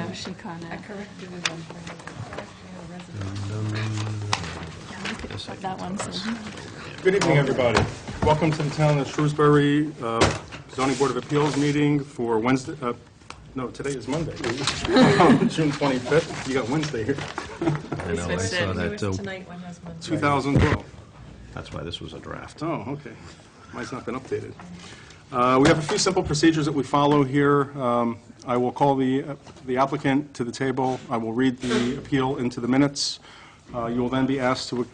Oh, she caught I it. corrected it on Yeah, we could put that one, so. Good evening, everybody. Welcome to the Town of Shrewsbury Zoning Board of Appeals meeting for Wednesday, no, today is Monday, June 25th. You got Wednesday here, I know, I switched saw it. that too. Tonight one has Monday. 2012. That's why this was a draft. Oh, okay. Mine's not been updated. We have a few simple procedures that we follow here. I will call the applicant to the table. I will read the appeal into the minutes. You will then be asked to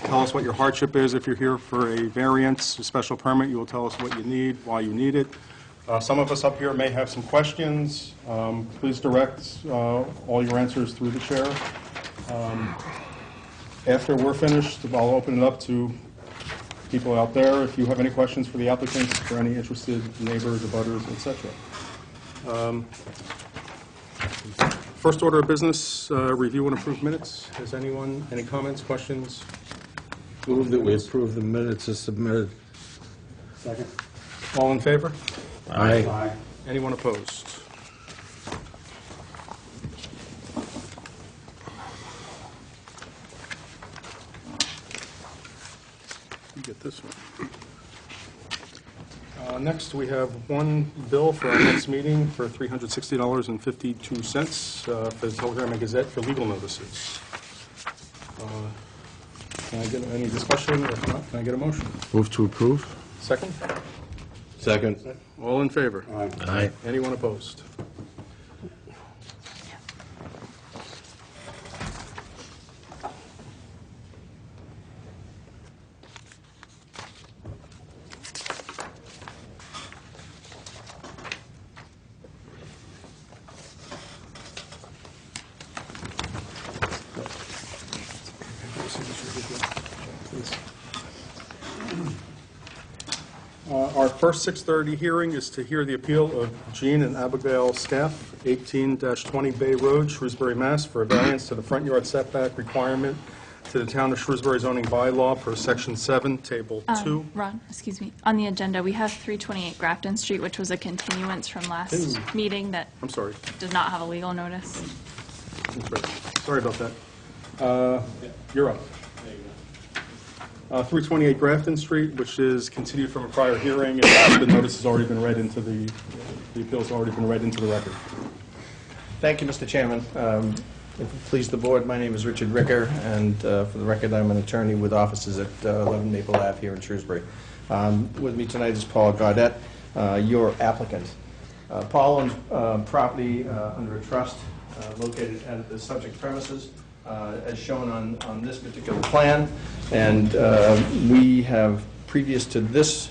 tell us what your hardship is. If you're here for a variance, a special permit, you will tell us what you need, why you need it. Some of us up here may have some questions. Please direct all your answers through the chair. After we're finished, I'll open it up to people out there. If you have any questions for the applicants, for any interested neighbors, abutters, etc. First order of business, review and approve minutes. Has anyone, any comments, questions? Move that we approve the minutes as submitted. Second. All in favor? Aye. Anyone opposed? You get this one. Next, we have one bill for our next meeting for $360.52 for the Telegram and Gazette for legal notices. Can I get any discussion? If not, can I get a motion? Move to approve. Second? Second. All in favor? Aye. Anyone opposed? Our first 6:30 hearing is to hear the appeal of Jean and Abigail Scaff, 18-20 Bay Road, Shrewsbury, Mass., for a variance to the front yard setback requirement to the Town of Shrewsbury zoning bylaw per Section 7, Table 2. Ron, excuse me. On the agenda, we have 328 Grafton Street, which was a continuance from last meeting that I'm sorry. did not have a legal notice. Sorry about that. You're up. 328 Grafton Street, which is continued from a prior hearing, and the notice has already been read into the appeal's already been read into the record. Thank you, Mr. Chairman. If it please the board, my name is Richard Ricker, and for the record, I'm an attorney with offices at 11 Maple Ave here in Shrewsbury. With me tonight is Paul Gaudette, your applicant. Paul owns property under a trust located at the subject premises, as shown on this particular plan, and we have, previous to this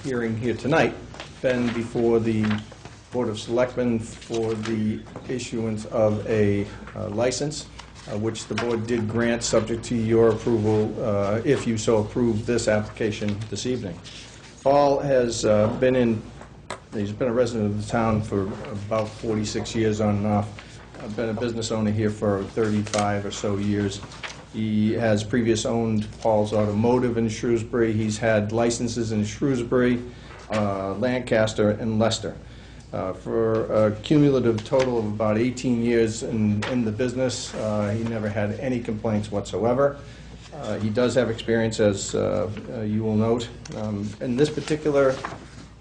hearing here tonight, been before the Board of Selectmen for the issuance of a license, which the board did grant subject to your approval if you so approve this application this evening. Paul has he's been a resident of the town for about 46 years on and off. I've been a business owner here for 35 or so years. He has previous owned Paul's Automotive in Shrewsbury. He's had licenses in Shrewsbury, Lancaster, and Leicester. For a cumulative total of about 18 years in the business, he never had any complaints whatsoever. He does have experience, as you will note. In this particular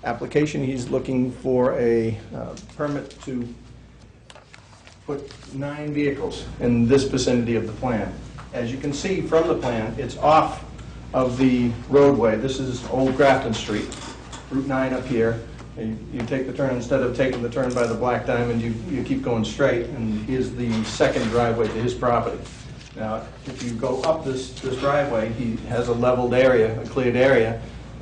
application, he's looking for a permit to put 9 vehicles in this vicinity of the plan. As you can see from the plan, it's off of the roadway. This is Old Grafton Street, Route 9 up here. You take the turn, instead of taking the turn by the Black Diamond, you keep going straight, and here's the second driveway to his property. Now, if you go up this driveway, he has a leveled area, a cleared area,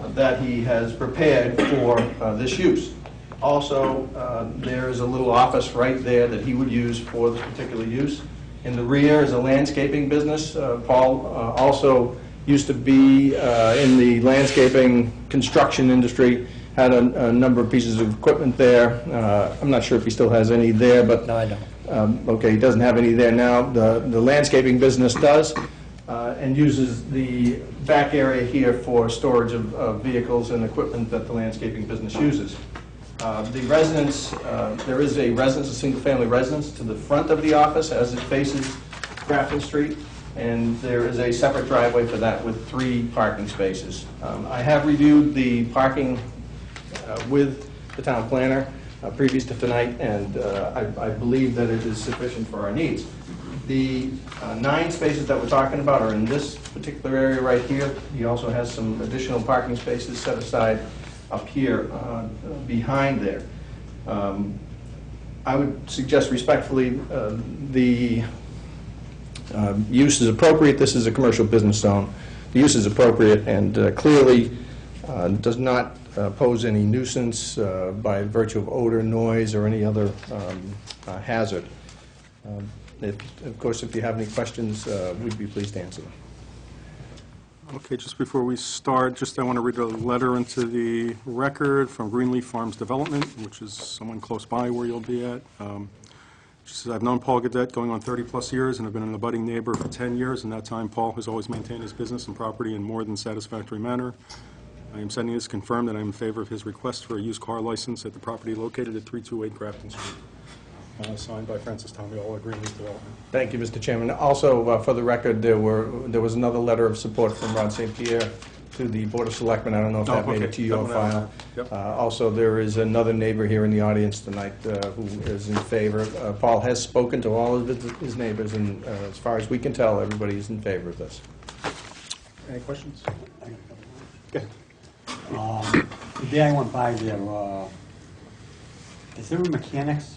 that he has prepared for this use. Also, there is a little office right there that he would use for this particular use. In the rear is a landscaping business. Paul also used to be in the landscaping construction industry, had a number of pieces of equipment there. I'm not sure if he still has any there, but... No, I don't. Okay, he doesn't have any there now. The landscaping business does, and uses the back area here for storage of vehicles and equipment that the landscaping business uses. The residence, there is a residence, a single-family residence to the front of the office as it faces Grafton Street, and there is a separate driveway for that with 3 parking spaces. I have reviewed the parking with the town planner previous to tonight, and I believe that it is sufficient for our needs. The 9 spaces that we're talking about are in this particular area right here. He also has some additional parking spaces set aside up here behind there. I would suggest respectfully the use is appropriate. This is a commercial business zone. The use is appropriate and clearly does not pose any nuisance by virtue of odor, noise, or any other hazard. Of course, if you have any questions, we'd be pleased to answer them. Okay, just before we start, I want to read a letter into the record from Greenleaf Farms Development, which is someone close by where you'll be at. She says, I've known Paul Gaudette going on 30-plus years, and I've been an abutting neighbor for 10 years. In that time, Paul has always maintained his business and property in more than satisfactory manner. I am sending this to confirm that I am in favor of his request for a used car license at the property located at 328 Grafton Street. Signed by Francis Tomiola, Greenleaf Development. Thank you, Mr. Chairman. Also, for the record, there was another letter of support from Rod St. Pierre to the Board of Selectmen. I don't know if that made it to your file. Yep. Also, there is another neighbor here in the audience tonight who is in favor. Paul has spoken to all of his neighbors, and as far as we can tell, everybody is in favor of this. Any questions? The day I went by there, is there a mechanics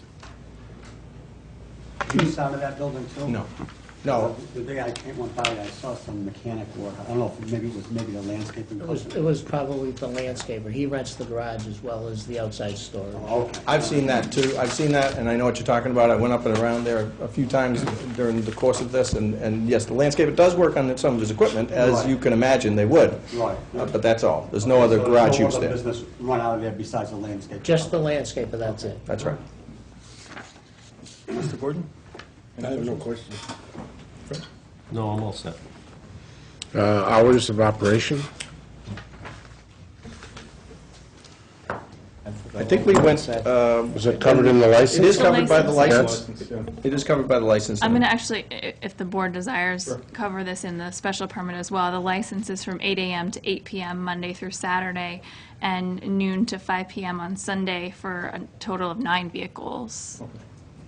use out of that building too? No. No. The day I went by, I saw some mechanic work. I don't know if maybe it was the landscaping. It was probably the landscaper. He rents the garage as well as the outside storage. Okay. I've seen that, too. I've seen that, and I know what you're talking about. I went up and around there a few times during the course of this, and yes, the landscaper does work on some of his equipment, as Right. you can imagine they would. Right. But that's all. There's no other garage No use other there. business run out of there besides the landscape. Just the landscaper, that's it. That's right. Mr. Gordon? I have no questions. No, I'm all set. Hours of operation? I think we went, Was it covered in the license? it is covered by the license. license. It is covered by the license. I'm going to actually, if the board desires, cover this in the special permit as well. The license is from 8 a.m. to 8 p.m. Monday through Saturday, and noon to 5 p.m. on Sunday for a total of 9 vehicles.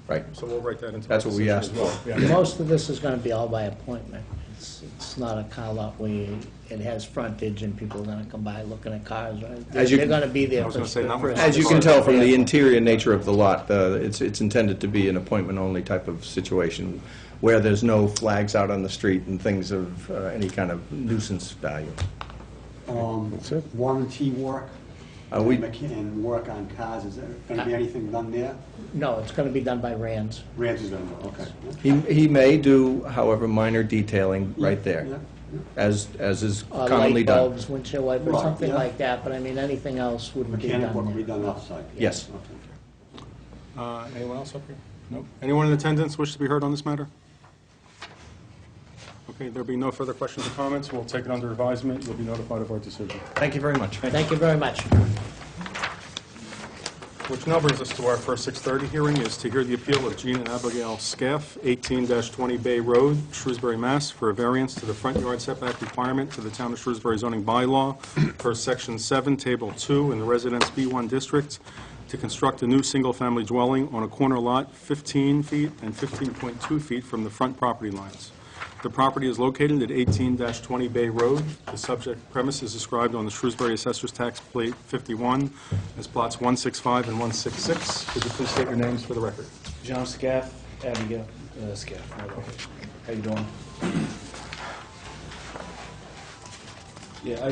Right. So we'll write that into. That's our what we decision asked as well. for. Yeah. Most of this is going to be all by appointment. It's not a car lot where it has frontage and people are going to come by looking at cars, right? As you- They're going to be there I was for... gonna say, not with- As you can tell from the interior nature of the lot, it's intended to be an appointment-only type of situation where there's no flags out on the street and things of any kind of nuisance value. That's it? Warranty work We- and work on cars, is there going to be anything done there? No, it's going to be done by Rands. Rance is going to, okay. He may do, however, minor detailing right Yeah, there, yeah. as is commonly Light done. bulbs, windshield wiper, Right, something yeah. like that, but I mean, anything else wouldn't be Mechanic work will be done done off-site? Yes. Okay. Anyone else up here? No. Anyone in attendance wish to be heard on this matter? Okay, there being no further questions or comments, we'll take it under advisement. You'll be notified of our decision. Thank you very much. there. Thank you very much. Which now brings us to our first 6:30 hearing, is to hear the appeal of Jean and Abigail Scaff, 18-20 Bay Road, Shrewsbury, Mass., for a variance to the front yard setback requirement to the Town of Shrewsbury zoning bylaw per Section 7, Table 2, in the Residence B1 District, to construct a new single-family dwelling on a corner lot 15 feet and 15.2 feet from the front property lines. The property is located at 18-20 Bay Road. The subject premise is described on the Shrewsbury Assessor's Tax Plate 51 as plots 165 and 166. Could you please state your names for the record? John Scaff, Abigail Scaff. How you doing? Yeah,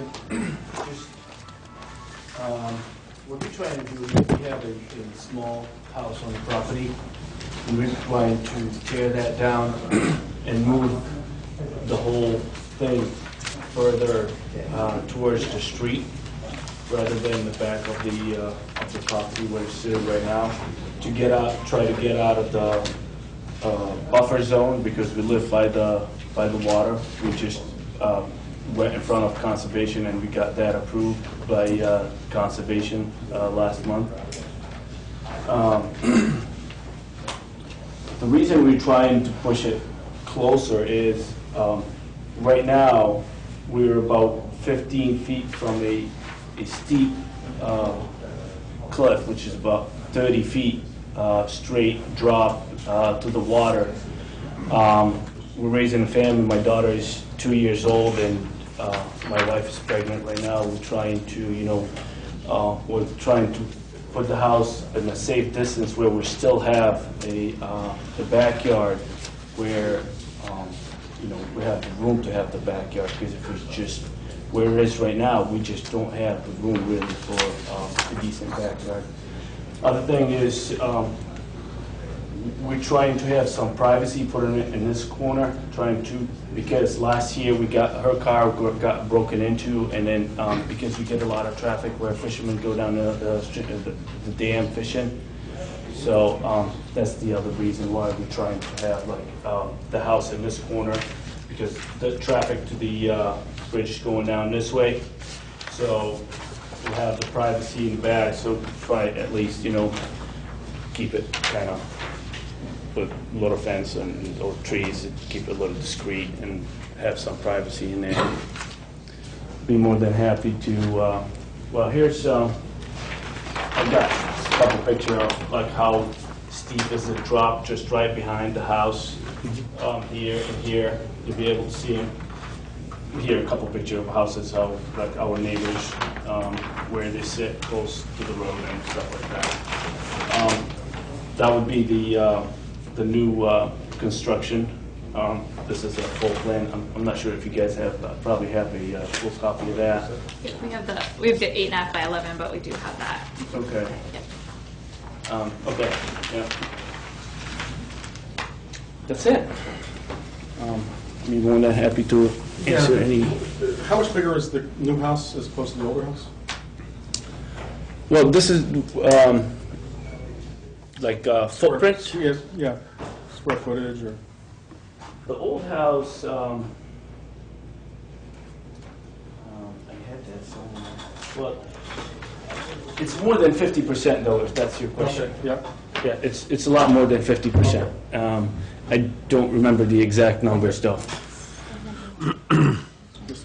what we're trying to do is we have a small house on the property, and we're trying to tear that down and move the whole thing further towards the street rather than the back of the property where it's sitting right now, to get out, try to get out of the buffer zone, because we live by the water. We just went in front of conservation and we got that approved by conservation last month. The reason we're trying to push it closer is, right now, we're about 15 feet from a steep cliff, which is about 30 feet straight drop to the water. We're raising a family. My daughter is 2 years old, and my wife is pregnant right now. We're trying to, put the house in a safe distance where we still have the backyard where, we have the room to have the backyard, because if it's just where it is right now, we just don't have the room really for a decent backyard. Other thing is, we're trying to have some privacy, putting it in this corner, because last year her car got broken into, and then because we get a lot of traffic where fishermen go down the dam fishing. So that's the other reason why we're trying to have the house in this corner, because the traffic to the bridge is going down this way. So we have the privacy in the back, so try at least, keep it kind of with a little fence and or trees, and keep it a little discreet and have some privacy in there. Be more than happy to, well, here's, I've got a couple pictures of how steep is the drop just right behind the house, here and here. You'll be able to see them. Here, a couple pictures of houses, how our neighbors, where they sit close to the road and stuff like that. That would be the new construction. This is a full plan. I'm not sure if you guys probably have a full copy of that. Yeah, we have the 8.5 by 11, but we do have that. Okay. Yep. Okay. Yeah. That's it. Be more than happy to answer any. How much bigger is the new house as opposed to the older house? Well, this is footprint. Yeah, square footage or... The old house, I had that somewhere. Well, it's more than 50% though, if that's your question. Yeah. Yeah, it's a lot more than 50%. I don't remember the exact numbers though.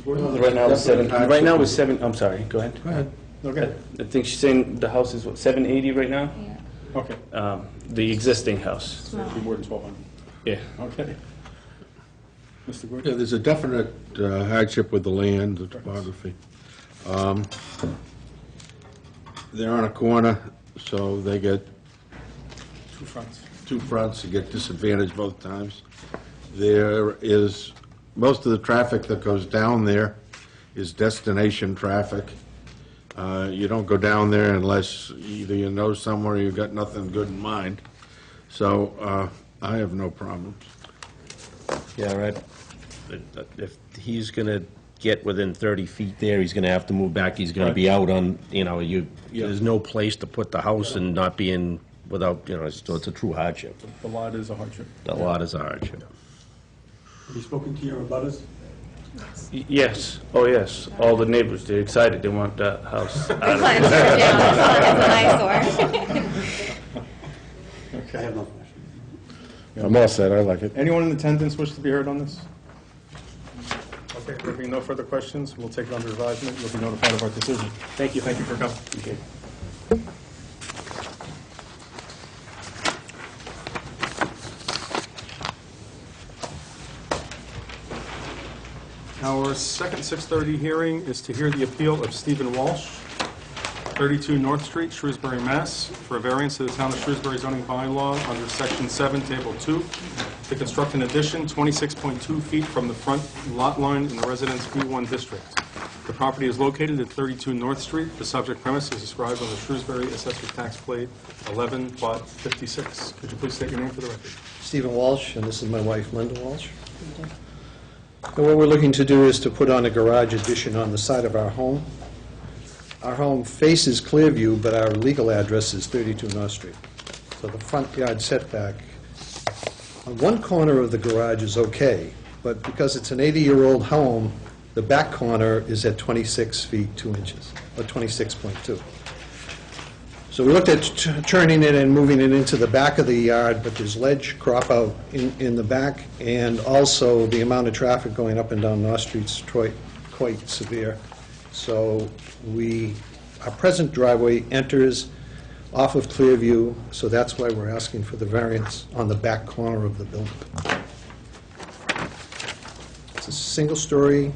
Right now it's seven. Right now it's 7. I'm sorry. Go ahead. Go ahead. Okay. I think she's saying the house is what, 780 right now. Yeah. Okay. The existing house. So it'd be more than 1,200. Yeah. Okay. Mr. Gordon? Yeah, there's a definite hardship with the land, the topography. They're on a corner, so they get Two fronts. two fronts, you get disadvantaged both times. There is, most of the traffic that goes down there is destination traffic. You don't go down there unless either you know somewhere or you've got nothing good in mind. So I have no problems. Yeah, right. If he's going to get within 30 feet there, he's going to have to move back. He's going to be out on, there's no place to put the house and not be in without, so it's a true hardship. The lot is a hardship. The lot is a hardship. Have you spoken to your abutters? Yes. Oh, yes. All the neighbors, they're excited. They want that house. It's an eyesore. I have no question. I'm all set, I like it. Anyone in attendance wish to be heard on this? Okay, there being no further questions, we'll take it under advisement. You'll be notified of our decision. Thank you. Thank you for coming. Okay. Our second 6:30 hearing is to hear the appeal of Stephen Walsh, 32 North Street, Shrewsbury, Mass., for a variance to the Town of Shrewsbury zoning bylaw under Section 7, Table 2, to construct an addition 26.2 feet from the front lot line in the Residence B1 district. The property is located at 32 North Street. The subject premise is described on the Shrewsbury Assessor Tax Plate 11, Plot 56. Could you please state your name for the record? Stephen Walsh, and this is my wife, Linda Walsh. And what we're looking to do is to put on a garage addition on the side of our home. Our home faces Clearview, but our legal address is 32 North Street. So the front yard setback, on one corner of the garage is okay, but because it's an 80-year-old home, the back corner is at 26 feet 2 inches, or 26.2. So we looked at turning it and moving it into the back of the yard, but there's ledge crop out in the back, and also the amount of traffic going up and down North Street's quite severe. So our present driveway enters off of Clearview, so that's why we're asking for the variance on the back corner of the building. It's a single-story,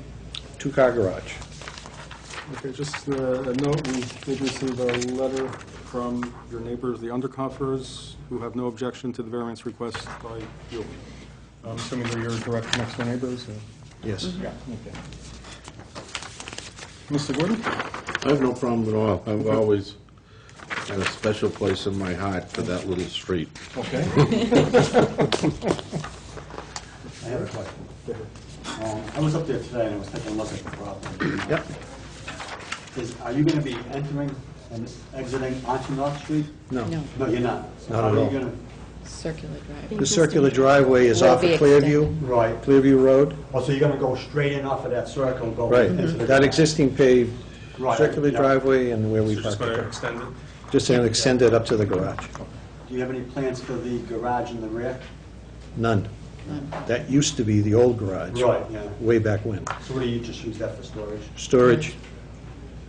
two-car garage. Okay, just a note, we did receive a letter from your neighbors, the Undercoffers, who have no objection to the variance request by you. I'm assuming they're your direct next-door neighbors? Or? Yes. Yeah, okay. Mr. Gordon? I have no problem at all. I've always had a special place in my heart for that little street. Okay. I have a question. I was up there today and I was taking a look at the property. Yep. Are you going to be entering and exiting onto North Street? No. No, No, you're not. So Not how at are all. you going circular drive. The circular driveway is Will off of be Clearview, extended. to? Right. Clearview Road. Oh, so you're going to go straight in off of that circle and go Right. into the... That existing paved Right, circular yeah. driveway and where we So park just the going to car. extend it? Just to extend it up to the garage. Do you have any plans for the garage in the rear? None. That used to be the old garage. Right, yeah. Way back when. So what do you just use that for storage? Storage,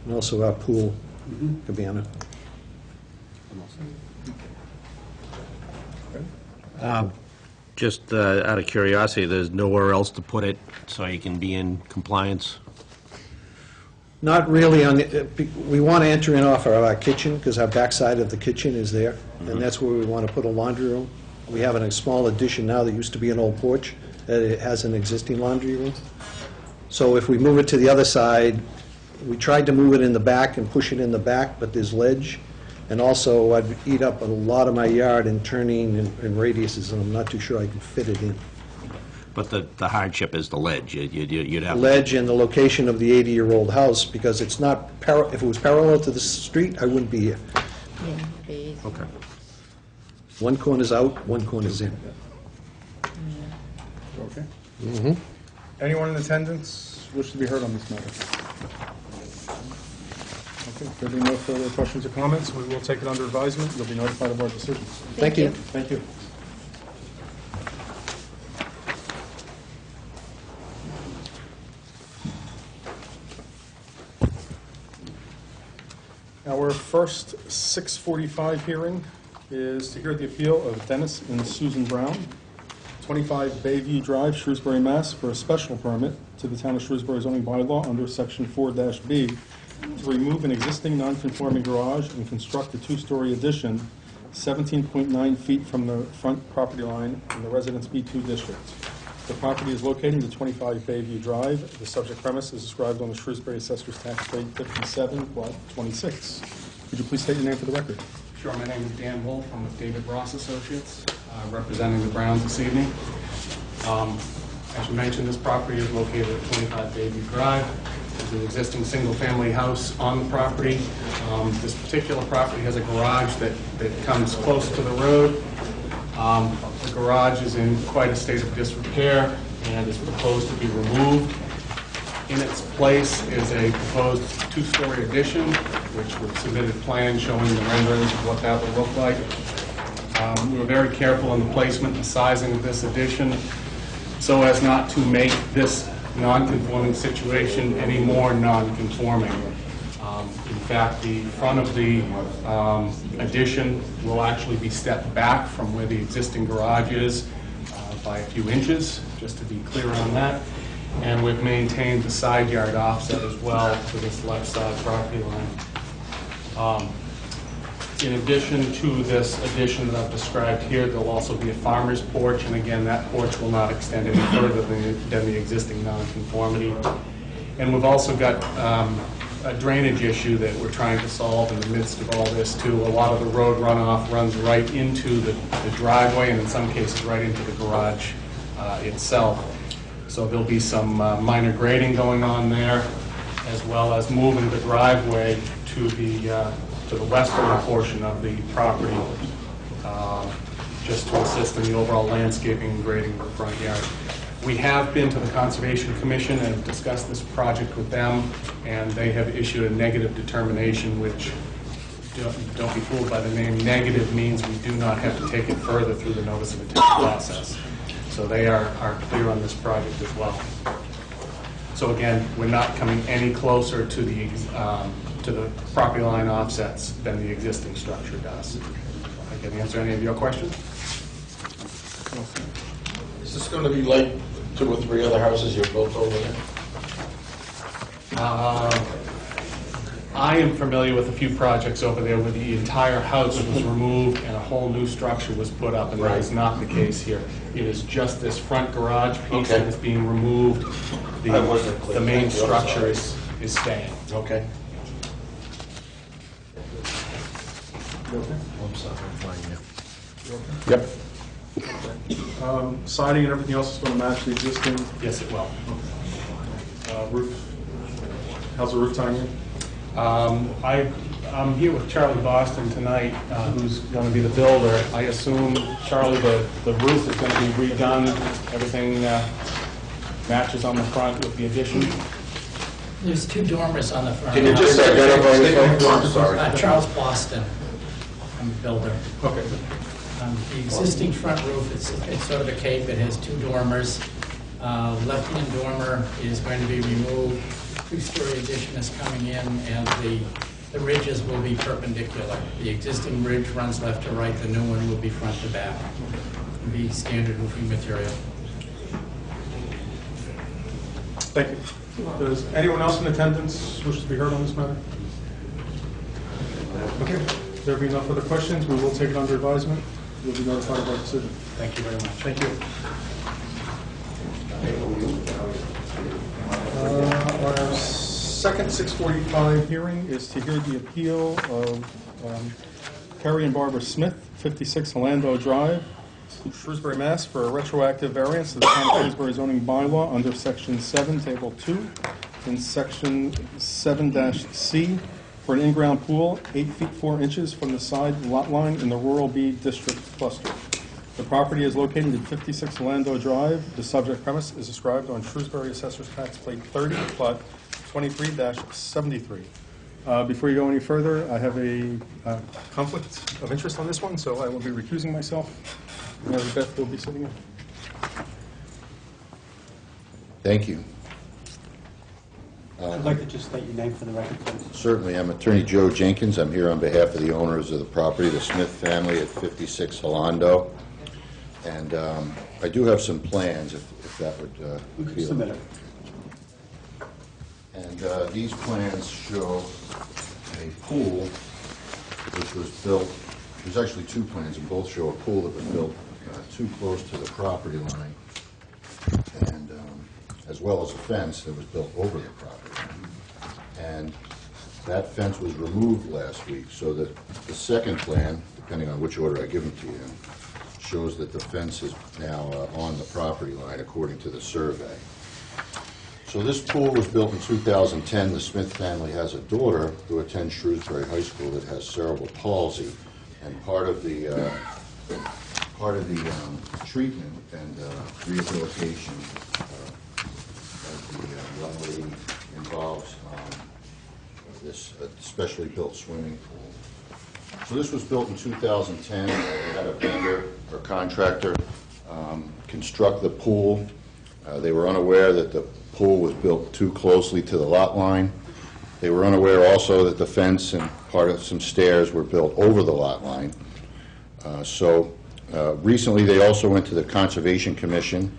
and also our pool cabana. Just out of curiosity, there's nowhere else to put it, so you can be in compliance? Not really on the, we want to enter in off our kitchen, because our backside of the kitchen is there, and that's where we want to put a laundry room. We have a small addition now that used to be an old porch, that it has an existing laundry room. So if we move it to the other side, we tried to move it in the back and push it in the back, but there's ledge. And also, I'd eat up a lot of my yard in turning and radiuses, and I'm not too sure I can fit it in. But the hardship is the ledge. You'd have... Ledge and the location of the 80-year-old house, because it's not, if it was parallel to the street, I wouldn't be here. Yeah, be- Okay. One corner's out, one corner's in. Okay. Anyone in attendance wish to be heard on this matter? Okay, if there being no further questions or comments, we will take it under advisement. You'll be notified of our decision. Thank you. Thank you. Our first 6:45 hearing is to hear the appeal of Dennis and Susan Brown, 25 Bayview Drive, Shrewsbury, Mass., for a special permit to the Town of Shrewsbury zoning bylaw under Section 4-B to remove an existing non-conforming garage and construct a two-story addition 17.9 feet from the front property line in the Residence B2 district. The property is located at 25 Bayview Drive. The subject premise is described on the Shrewsbury Assessor's Tax Rate 57, Block 26. Could you please state your name for the record? Sure, my name is Dan Wolf. I'm with David Ross Associates, representing the Browns this evening. As you mentioned, this property is located at 25 Bayview Drive. There's an existing single-family house on the property. This particular property has a garage that comes close to the road. The garage is in quite a state of disrepair and is proposed to be removed. In its place is a proposed two-story addition, which we've submitted plans showing the renderings of what that would look like. We were very careful in the placement and sizing of this addition so as not to make this non-conforming situation any more non-conforming. In fact, the front of the addition will actually be stepped back from where the existing garage is by a few inches, just to be clear on that. And we've maintained the side yard offset as well to this left side property line. In addition to this addition that I've described here, there'll also be a farmer's porch, and again, that porch will not extend any further than the existing nonconformity. And we've also got a drainage issue that we're trying to solve in the midst of all this too. A lot of the road runoff runs right into the driveway, and in some cases right into the garage itself. So there'll be some minor grading going on there, as well as moving the driveway to the western portion of the property, just to assist in the overall landscaping and grading of the front yard. We have been to the Conservation Commission and discussed this project with them, and they have issued a negative determination, which don't be fooled by the name. Negative means we do not have to take it further through the notice of intent process. So they are clear on this project as well. So again, we're not coming any closer to the property line offsets than the existing structure does. I can answer any of your questions. Is this going to be like 2 or 3 other houses you've built over there? I am familiar with a few projects over there where the entire house was removed and a whole new structure was put up, and that is not the case here. It is just this front garage piece that is being removed. The main structure is staying. Okay. Yep. Siding and everything else is going to match the existing Yes, it will. roof? How's the roof tying in? I'm here with Charlie Boston tonight, who's going to be the builder. I assume, Charlie, the roof is going to be redone, everything matches on the front with the addition? There's 2 dormers on the front. Can you just identify yourself? I'm sorry. Charles Boston, I'm a builder. Okay. The existing front roof, it's sort of a cape. It has 2 dormers. Left-hand dormer is going to be removed. 2-story addition is coming in, and the ridges will be perpendicular. The existing ridge runs left to right. The new one will be front to back. It'll be standard roofing material. Thank you. Does anyone else in attendance wish to be heard on this matter? Okay. There being no further questions, we will take it under advisement. You'll be notified of our decision. Thank you very much. Thank you. Our second 6:45 hearing is to hear the appeal of Kerry and Barbara Smith, 56 Orlando Drive, Shrewsbury, Mass., for a retroactive variance to the Town of Shrewsbury zoning bylaw under Section 7, Table 2, and Section 7-C for an in-ground pool 8 feet 4 inches from the side lot line in the Rural B District cluster. The property is located at 56 Orlando Drive. The subject premise is described on Shrewsbury Assessor's Tax Plate 30, Plot 23-73. Before you go any further, I have a conflict of interest on this one, so I will be recusing myself. Mary Beth will be sitting in. Thank you. I'd like to just state your name for the record, please. Certainly, I'm Attorney Joe Jenkins. I'm here on behalf of the owners of the property, the Smith family at 56 Orlando. And I do have some plans, if that would You can be submit it. And these plans show a pool which was built. There's actually 2 plans, and both show a pool that was built too close to the property line, and as well as a fence that was built over the property line. And that fence was removed last week, so that the second plan, depending on which order I give them to you, shows that the fence is now on the property line according to the survey. So this pool was built in 2010. The Smith family has a daughter who attends Shrewsbury High School that has cerebral palsy, and part of the treatment and rehabilitation of the young lady involves this specially built swimming pool. So this was built in 2010. They had a vendor or contractor construct the pool. They were unaware that the pool was built too closely to the lot line. They were unaware also that the fence and part of some stairs were built over the lot line. Recently they also went to the Conservation Commission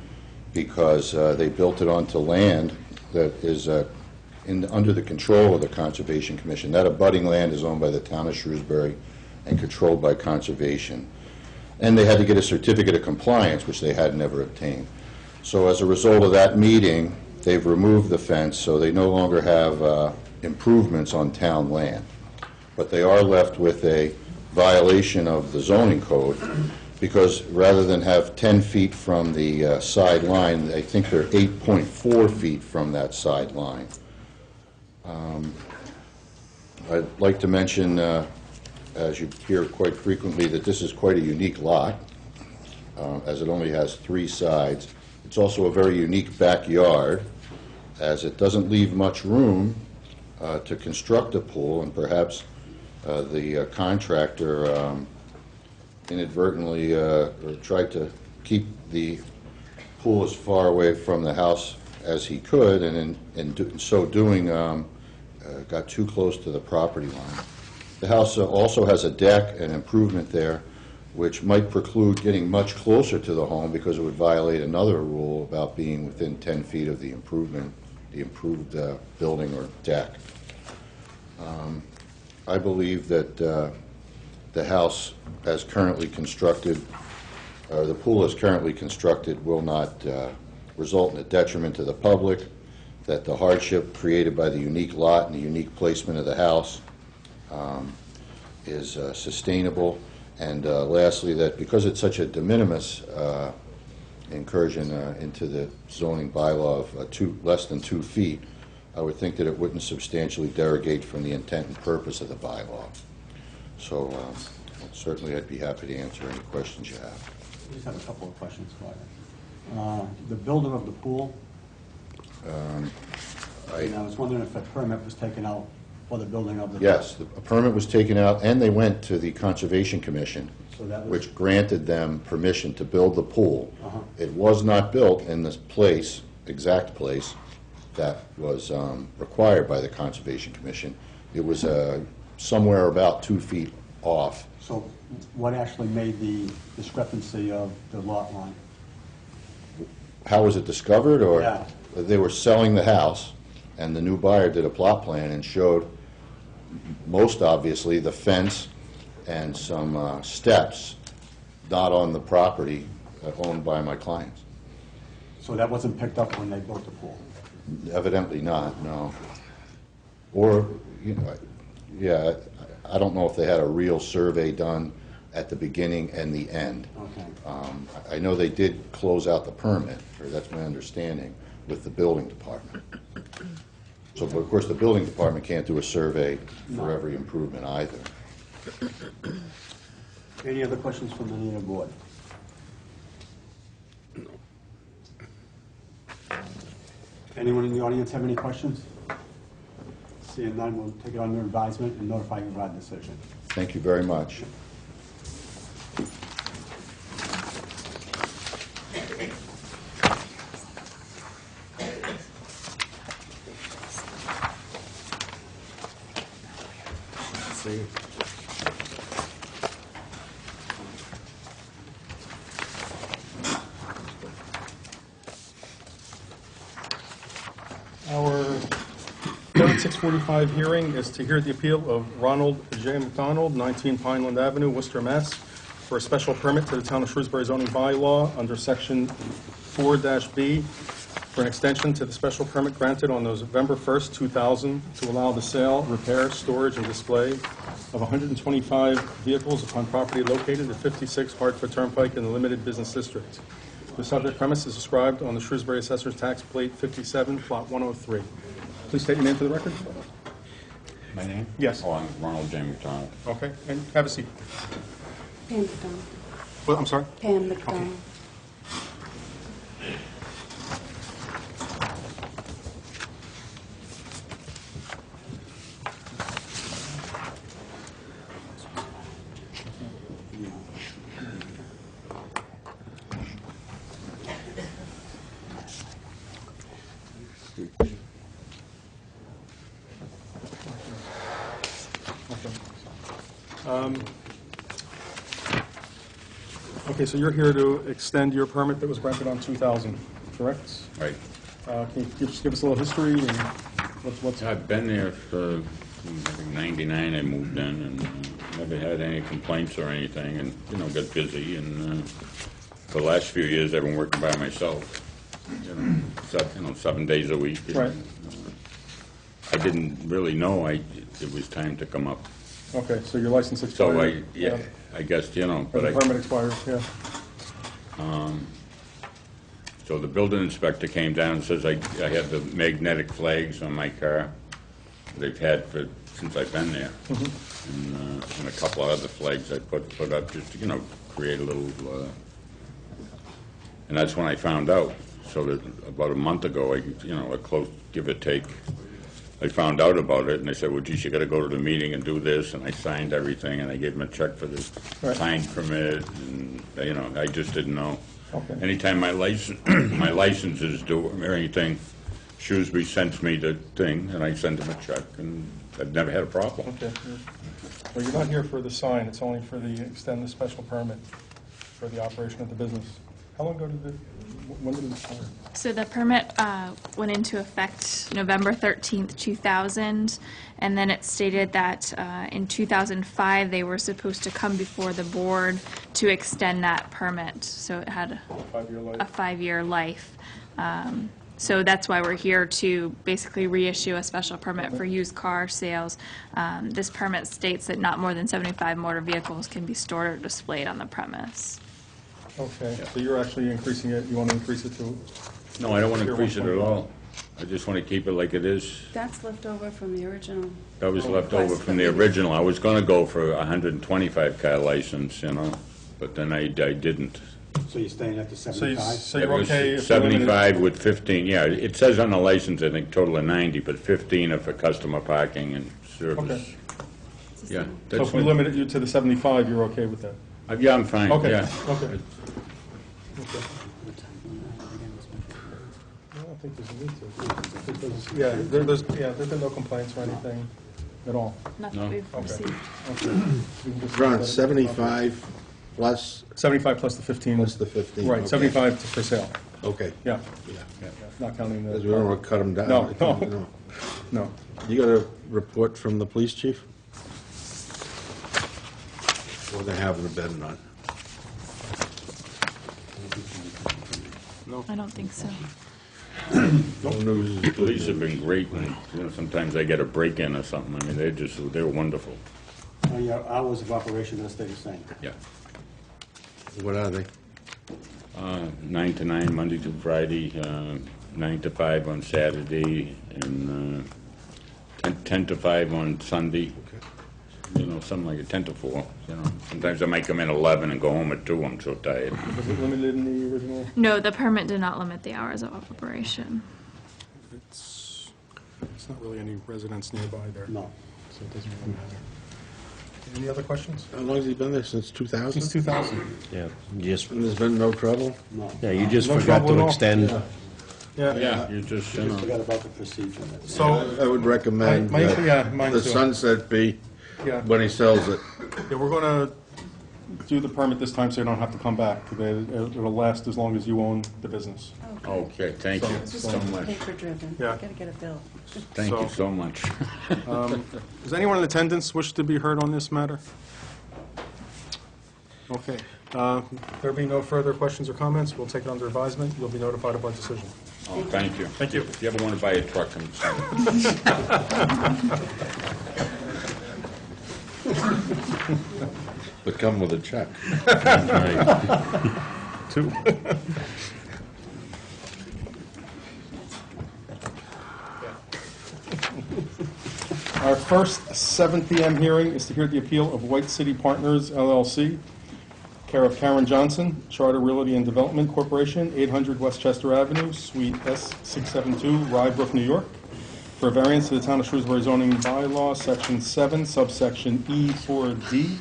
because they built it onto land that is under the control of the Conservation Commission. That abutting land is owned by the town of Shrewsbury and controlled by Conservation. And they had to get a certificate of compliance, which they had never obtained. So as a result of that meeting, they've removed the fence, so they no longer have improvements on town land. But they are left with a violation of the zoning code, because rather than have 10 feet from the side line, I think they're 8.4 feet from that side line. I'd like to mention, as you hear quite frequently, that this is quite a unique lot, as it only has 3 sides. It's also a very unique backyard, as it doesn't leave much room to construct a pool, and perhaps the contractor inadvertently tried to keep the pool as far away from the house as he could, and in so doing, got too close to the property line. The house also has a deck and improvement there, which might preclude getting much closer to the home because it would violate another rule about being within 10 feet of the improved building or deck. I believe that the house as currently constructed, or the pool as currently constructed, will not result in a detriment to the public, that the hardship created by the unique lot and the unique placement of the house is sustainable, and lastly, that because it's such a de minimis incursion into the zoning bylaw of less than 2 feet, I would think that it wouldn't substantially derogate from the intent and purpose of the bylaw. So certainly I'd be happy to answer any questions you have. I just have a couple of questions for you. The builder of the pool, and I was wondering if a permit was taken out for the building of the pool. Yes, a permit was taken out, and they went to the Conservation Commission, So that was- which granted them permission to build the pool. Uh-huh. It was not built in this place, exact place, that was required by the Conservation Commission. It was somewhere about 2 feet off. So what actually made the discrepancy of the lot line? How was it discovered, or? Yeah. They were selling the house, and the new buyer did a plot plan and showed, most obviously, the fence and some steps not on the property owned by my clients. So that wasn't picked up when they built the pool? Evidently not, no. Or, you know, yeah, I don't know if they had a real survey done at the beginning and the end. Okay. I know they did close out the permit, or that's my understanding, with the building department. So, but of course, the building department can't do a survey for every improvement either. Any other questions from any of the board? Anyone in the audience have any questions? Seeing none, we'll take it under advisement and notify you of our decision. Thank you very much. Our third 6:45 hearing is to hear the appeal of Ronald J. McDonald, 19 Pineland Avenue, Worcester, Mass., for a special permit to the Town of Shrewsbury zoning bylaw under Section 4-B for an extension to the special permit granted on November 1st, 2000, to allow the sale, repair, storage, and display of 125 vehicles upon property located at 56 Hartford Turnpike in the Limited Business District. The subject premise is described on the Shrewsbury Assessor's Tax Plate 57, Plot 103. Please state your name for the record. My name? Yes. Oh, I'm Ronald J. McDonald. Okay, and have a seat. Pam McDonald. Well, I'm sorry? Pam McDonald. Okay. Okay, so you're here to extend your permit that was granted on 2000, correct? Right. Can you just give us a little history and what's... I've been there for, I think, 99 I moved in, and never had any complaints or anything, and, you know, got busy, and for the last few years I've been working by myself, you know, 7 days a week. And, Right. I didn't really know it was time to come up. Okay, so your license expired. So I guess, you know, but The permit expired, yeah. So the building inspector came down and says I had the magnetic flags on my car. They've had since I've been there. And a couple of other flags I put up just to, you know, create a little... and that's when I found out. So that about a month ago, give or take, I found out about it, and they said, well, geez, you gotta go to the meeting and do this, and I signed everything, and I gave them a check for the Right. sign permit, and, you know, I just didn't know. Okay. Anytime my license, my license is due or anything, Shrewsbury sends me the thing, and I send them a check, and I've never had a problem. Okay. Well, you're not here for the sign, it's only for the extend the special permit for the operation of the business. How long ago when did it start? So the permit went into effect November 13th, 2000, and then it stated that in 2005, they were supposed to come before the board to extend that permit. So it had 5-year life? a 5-year life. So that's why we're here to basically reissue a special permit for used car sales. This permit states that not more than 75 motor vehicles can be stored or displayed on the premise. Okay, so you're actually increasing it, you want to increase it to? No, I don't want to Tier increase it at 1.5. all. I just want to keep it like it is. That's left over from the original. That was left over from the original. I was gonna go for a 125 car license, you know, but then I didn't. So you're staying at the So 75? you're It was okay if you limit it? 75 with 15, yeah, it says on the license, I think, total of 90, but 15 are for customer parking and service. Okay. Yeah. So that's if we what- limited you to the 75, you're okay with that? Yeah, I'm fine, Okay, yeah. okay. I don't think there's a need to. Because, yeah, there's been no complaints or anything at all. Not No. that we've Okay. received. Okay. We can just- Ron, 75 plus 75 plus the 15. plus the 15. Right, okay. 75 for sale, Okay. yeah, Yeah. not counting Because we don't the, want to cut them down. No, no. No. no. You got a report from the police chief? Or they haven't been none? I don't think so. No news. The police have been great, and, you know, sometimes I get a break-in or something, I mean, they're wonderful. Your hours of operation are gonna stay the same? Yeah. What are they? 9 to 9, Monday to Friday, 9 to 5 on Saturday, and 10 to 5 on Sunday. You know, something like a 10 to 4, you know. Sometimes I might come in 11 and go home at 2, I'm so tired. Was it limited in the original? No, the permit did not limit the hours of operation. It's not really any residents nearby there. No. So it doesn't really matter. Any other questions? How long has he been there, since 2000? Since 2000. Yeah, you just, And there's been no trouble? No. yeah, you just No forgot trouble at to all. extend. Yeah. Yeah, you just, you Just know. forgot about the procedure. So, I would recommend yeah, mine the too. sunset fee Yeah. when he sells it. Yeah, we're going to do the permit this time so you don't have to come back. It'll last as long as you own the business. Okay, thank you This is so much. paper driven. Yeah. Gotta get a bill. Thank you So- so much. Does anyone in attendance wish to be heard on this matter? Okay. There being no further questions or comments, we'll take it under advisement. You'll be notified of our decision. Oh, thank you. Thank you. If you ever want to buy a truck, I'm But come with a check. Two. Our first 7 PM hearing is to hear the appeal of White City Partners LLC, care of Karen Johnson, Charter Realty and Development Corporation, 800 Westchester Avenue, Suite S672, Rye Brook, New York, for a variance to the Town of Shrewsbury zoning bylaw, Section 7, subsection E4D,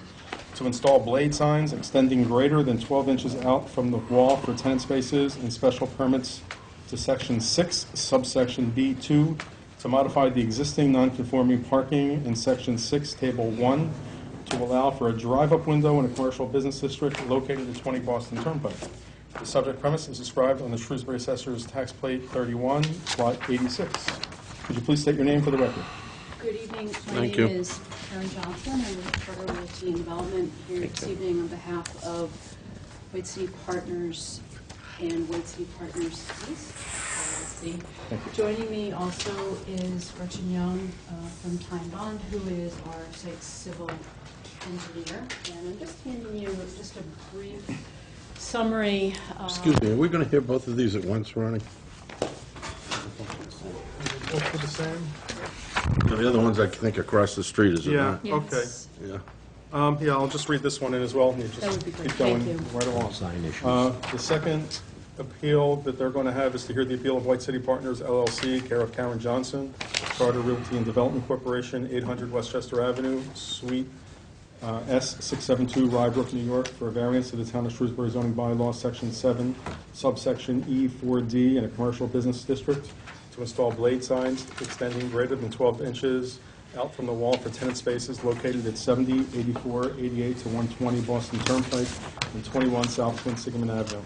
to install blade signs extending greater than 12 inches out from the wall for tenant spaces and special permits to Section 6, subsection B2, to modify the existing non-conforming parking in Section 6, Table 1, to allow for a drive-up window in a commercial business district located at 20 Boston Turnpike. The subject premise is described on the Shrewsbury Assessor's Tax Plate 31, Lot 86. Could you please state your name for the record? Good evening. My Thank name you. is Karen Johnson. I'm with Charter Realty and Development here this evening on behalf of White City Partners and White City Partners East, LLC. Joining me also is Gretchen Young from Time Bond, who is our site civil engineer. And I'm just handing you just a brief summary. Excuse me, are we going to hear both of these at once, Ronnie? Both for the same? The other one's, I think, across the street, is it Yeah, not? okay. Yes. Yeah. Yeah, I'll just read this one in as well. and you just That would be great. keep going Thank you. right along. Sign issues. The second appeal that they're going to have is to hear the appeal of White City Partners LLC, care of Karen Johnson, Charter Realty and Development Corporation, 800 Westchester Avenue, Suite S672, Rye Brook, New York, for a variance to the Town of Shrewsbury zoning bylaw, Section 7, subsection E4D, in a commercial business district, to install blade signs extending greater than 12 inches out from the wall for tenant spaces located at 70, 84, 88 to 120 Boston Turnpike and 21 South Quinsigamon Avenue.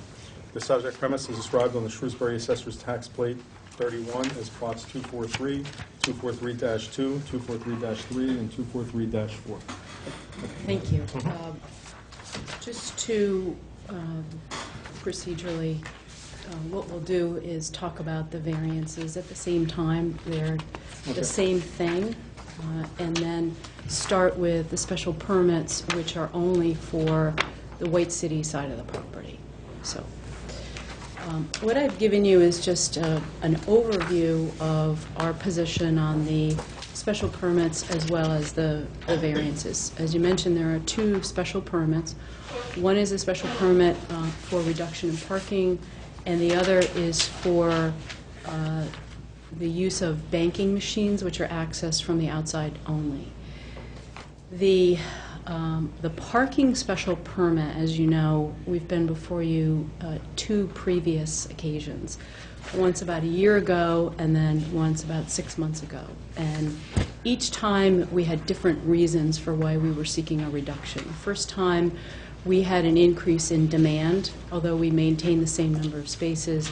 The subject premise is described on the Shrewsbury Assessor's Tax Plate 31 as plots 243, 243-2, 243-3, and 243-4. Thank you. Just to procedurally, what we'll do is talk about the variances at the same time. They're the same thing, and then start with the special permits, which are only for the White City side of the property. So, what I've given you is just an overview of our position on the special permits as well as the variances. As you mentioned, there are two special permits. One is a special permit for reduction in parking, and the other is for the use of banking machines, which are accessed from the outside only. The parking special permit, as you know, we've been before you two previous occasions. Once about a year ago, and then once about 6 months ago. And each time we had different reasons for why we were seeking a reduction. The first time we had an increase in demand, although we maintained the same number of spaces.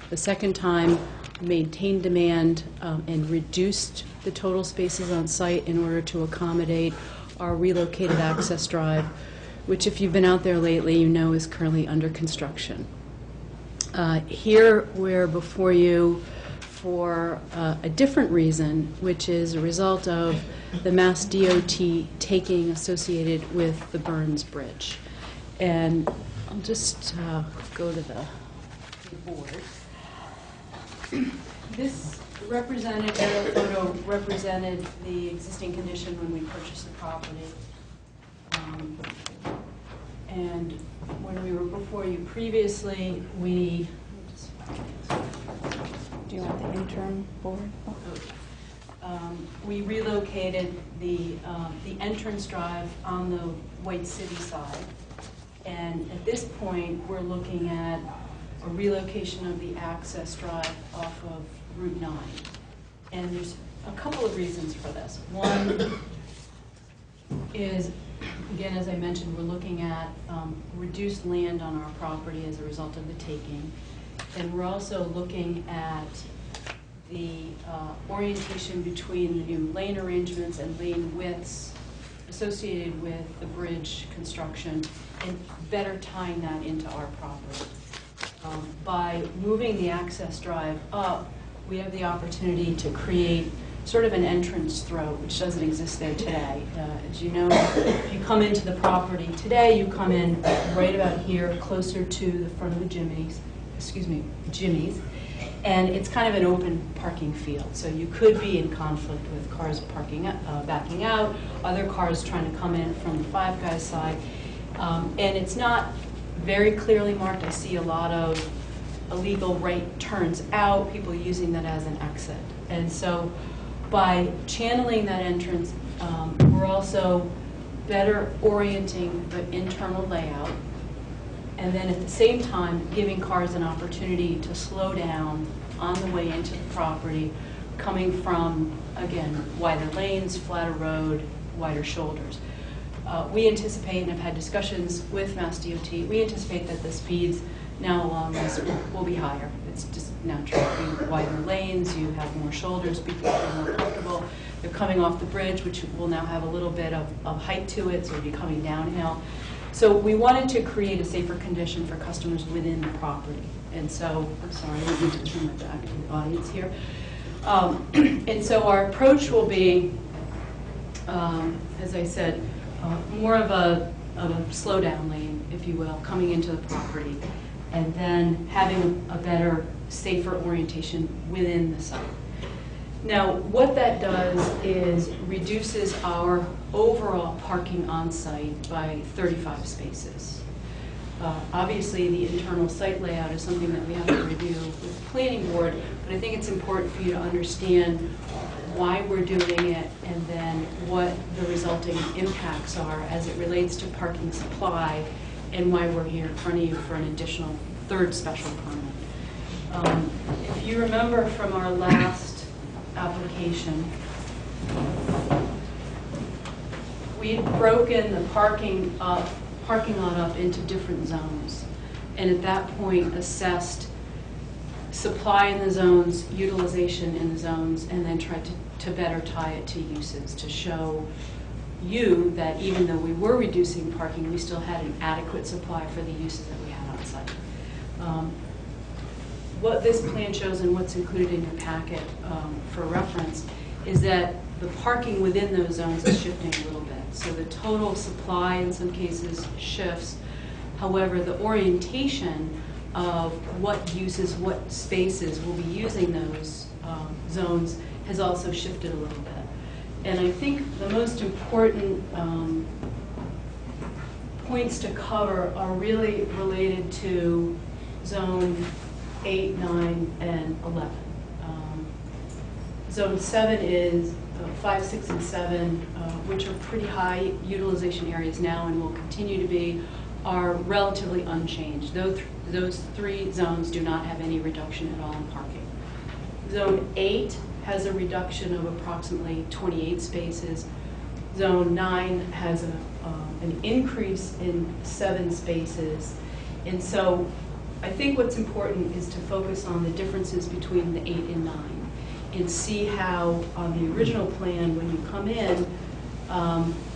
The second time, we maintained demand and reduced the total spaces on site in order to accommodate our relocated access drive, which if you've been out there lately, you know is currently under construction. Here we're before you for a different reason, which is a result of the Mass DOT taking associated with the Burns Bridge. And I'll just go to the board. This aerial photo represented the existing condition when we purchased the property. And when we were before you previously, we... Do you want the interim board? We relocated the entrance drive on the White City side. And at this point, we're looking at a relocation of the access drive off of Route 9. And there's a couple of reasons for this. One is, again, as I mentioned, we're looking at reduced land on our property as a result of the taking. And we're also looking at the orientation between the new lane arrangements and lane widths associated with the bridge construction and better tying that into our property. By moving the access drive up, we have the opportunity to create sort of an entrance throat, which doesn't exist there today. As you know, if you come into the property today, you come in right about here, closer to the front of the Jimmy's, and it's kind of an open parking field. So you could be in conflict with cars backing out, other cars trying to come in from the Five Guys side, and it's not very clearly marked. I see a lot of illegal right turns out, people using that as an exit. And so by channeling that entrance, we're also better orienting the internal layout, and then at the same time giving cars an opportunity to slow down on the way into the property, coming from, again, wider lanes, flatter road, wider shoulders. We anticipate, and have had discussions with Mass DOT, we anticipate that the speeds now along this will be higher. It's just natural. You wider lanes, you have more shoulders, people feel more comfortable. They're coming off the bridge, which will now have a little bit of height to it, so it'll be coming downhill. So we wanted to create a safer condition for customers within the property. And so, I'm sorry, I need to turn my back to the audience here. And so our approach will be, as I said, more of a slowdown lane, if you will, coming into the property, and then having a better, safer orientation within the site. Now, what that does is reduces our overall parking on site by 35 spaces. Obviously, the internal site layout is something that we have to review with the planning board, but I think it's important for you to understand why we're doing it and then what the resulting impacts are as it relates to parking supply and why we're here in front of you for an additional third special permit. If you remember from our last application, we had broken the parking lot up into different zones, and at that point assessed supply in the zones, utilization in the zones, and then tried to better tie it to uses, to show you that even though we were reducing parking, we still had an adequate supply for the uses that we had on site. What this plan shows and what's included in your packet for reference is that the parking within those zones is shifting a little bit. So the total supply in some cases shifts. However, the orientation of what uses, what spaces will be using those zones has also shifted a little bit. And I think the most important points to cover are really related to zone 8, 9, and 11. Zone 7 is 5, 6, and 7, which are pretty high utilization areas now and will continue to be, are relatively unchanged. Those three zones do not have any reduction at all in parking. Zone 8 has a reduction of approximately 28 spaces. Zone 9 has an increase in 7 spaces. And so I think what's important is to focus on the differences between the 8 and 9 and see how on the original plan when you come in,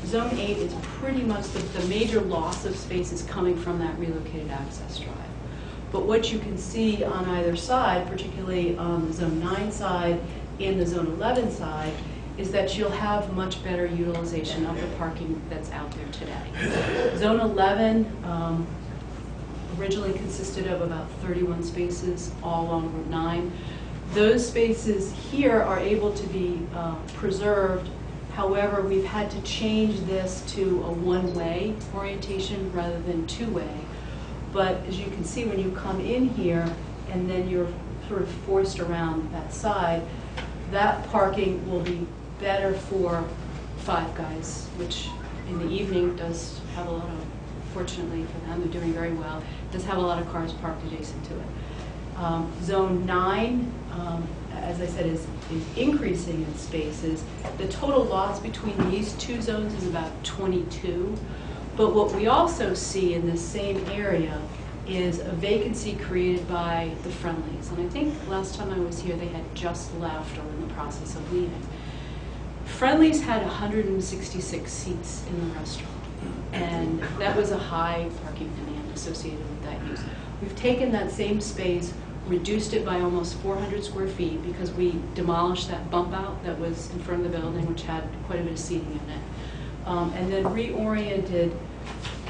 Zone 8 is pretty much the major loss of space is coming from that relocated access drive. But what you can see on either side, particularly on the Zone 9 side and the Zone 11 side, is that you'll have much better utilization of the parking that's out there today. Zone 11 originally consisted of about 31 spaces all along Route 9. Those spaces here are able to be preserved. However, we've had to change this to a one-way orientation rather than two-way. But as you can see, when you come in here and then you're sort of forced around that side, that parking will be better for Five Guys, which in the evening does have a lot of, fortunately for them, they're doing very well, does have a lot of cars parked adjacent to it. Zone 9, as I said, is increasing in spaces. The total loss between these two zones is about 22. But what we also see in this same area is a vacancy created by the Friendlies. And I think last time I was here, they had just left or in the process of leaving. Friendlies had 166 seats in the restaurant. And that was a high parking demand associated with that use. We've taken that same space, reduced it by almost 400 square feet because we demolished that bump out that was in front of the building, which had quite a bit of seating in it. And then reoriented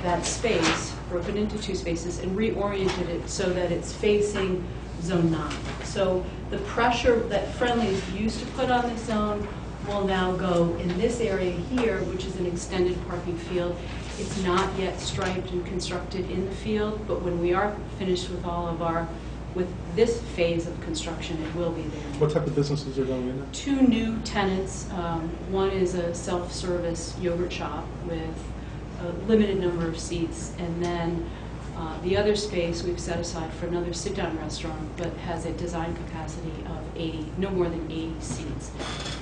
that space, broken into two spaces, and reoriented it so that it's facing Zone 9. So the pressure that Friendlies used to put on this zone will now go in this area here, which is an extended parking field. It's not yet striped and constructed in the field, but when we are finished with all of our, with this phase of construction, it will be there. What type of businesses are going in there? 2 new tenants. One is a self-service yogurt shop with a limited number of seats, and then the other space we've set aside for another sit-down restaurant, but has a design capacity of 80, no more than 80 seats.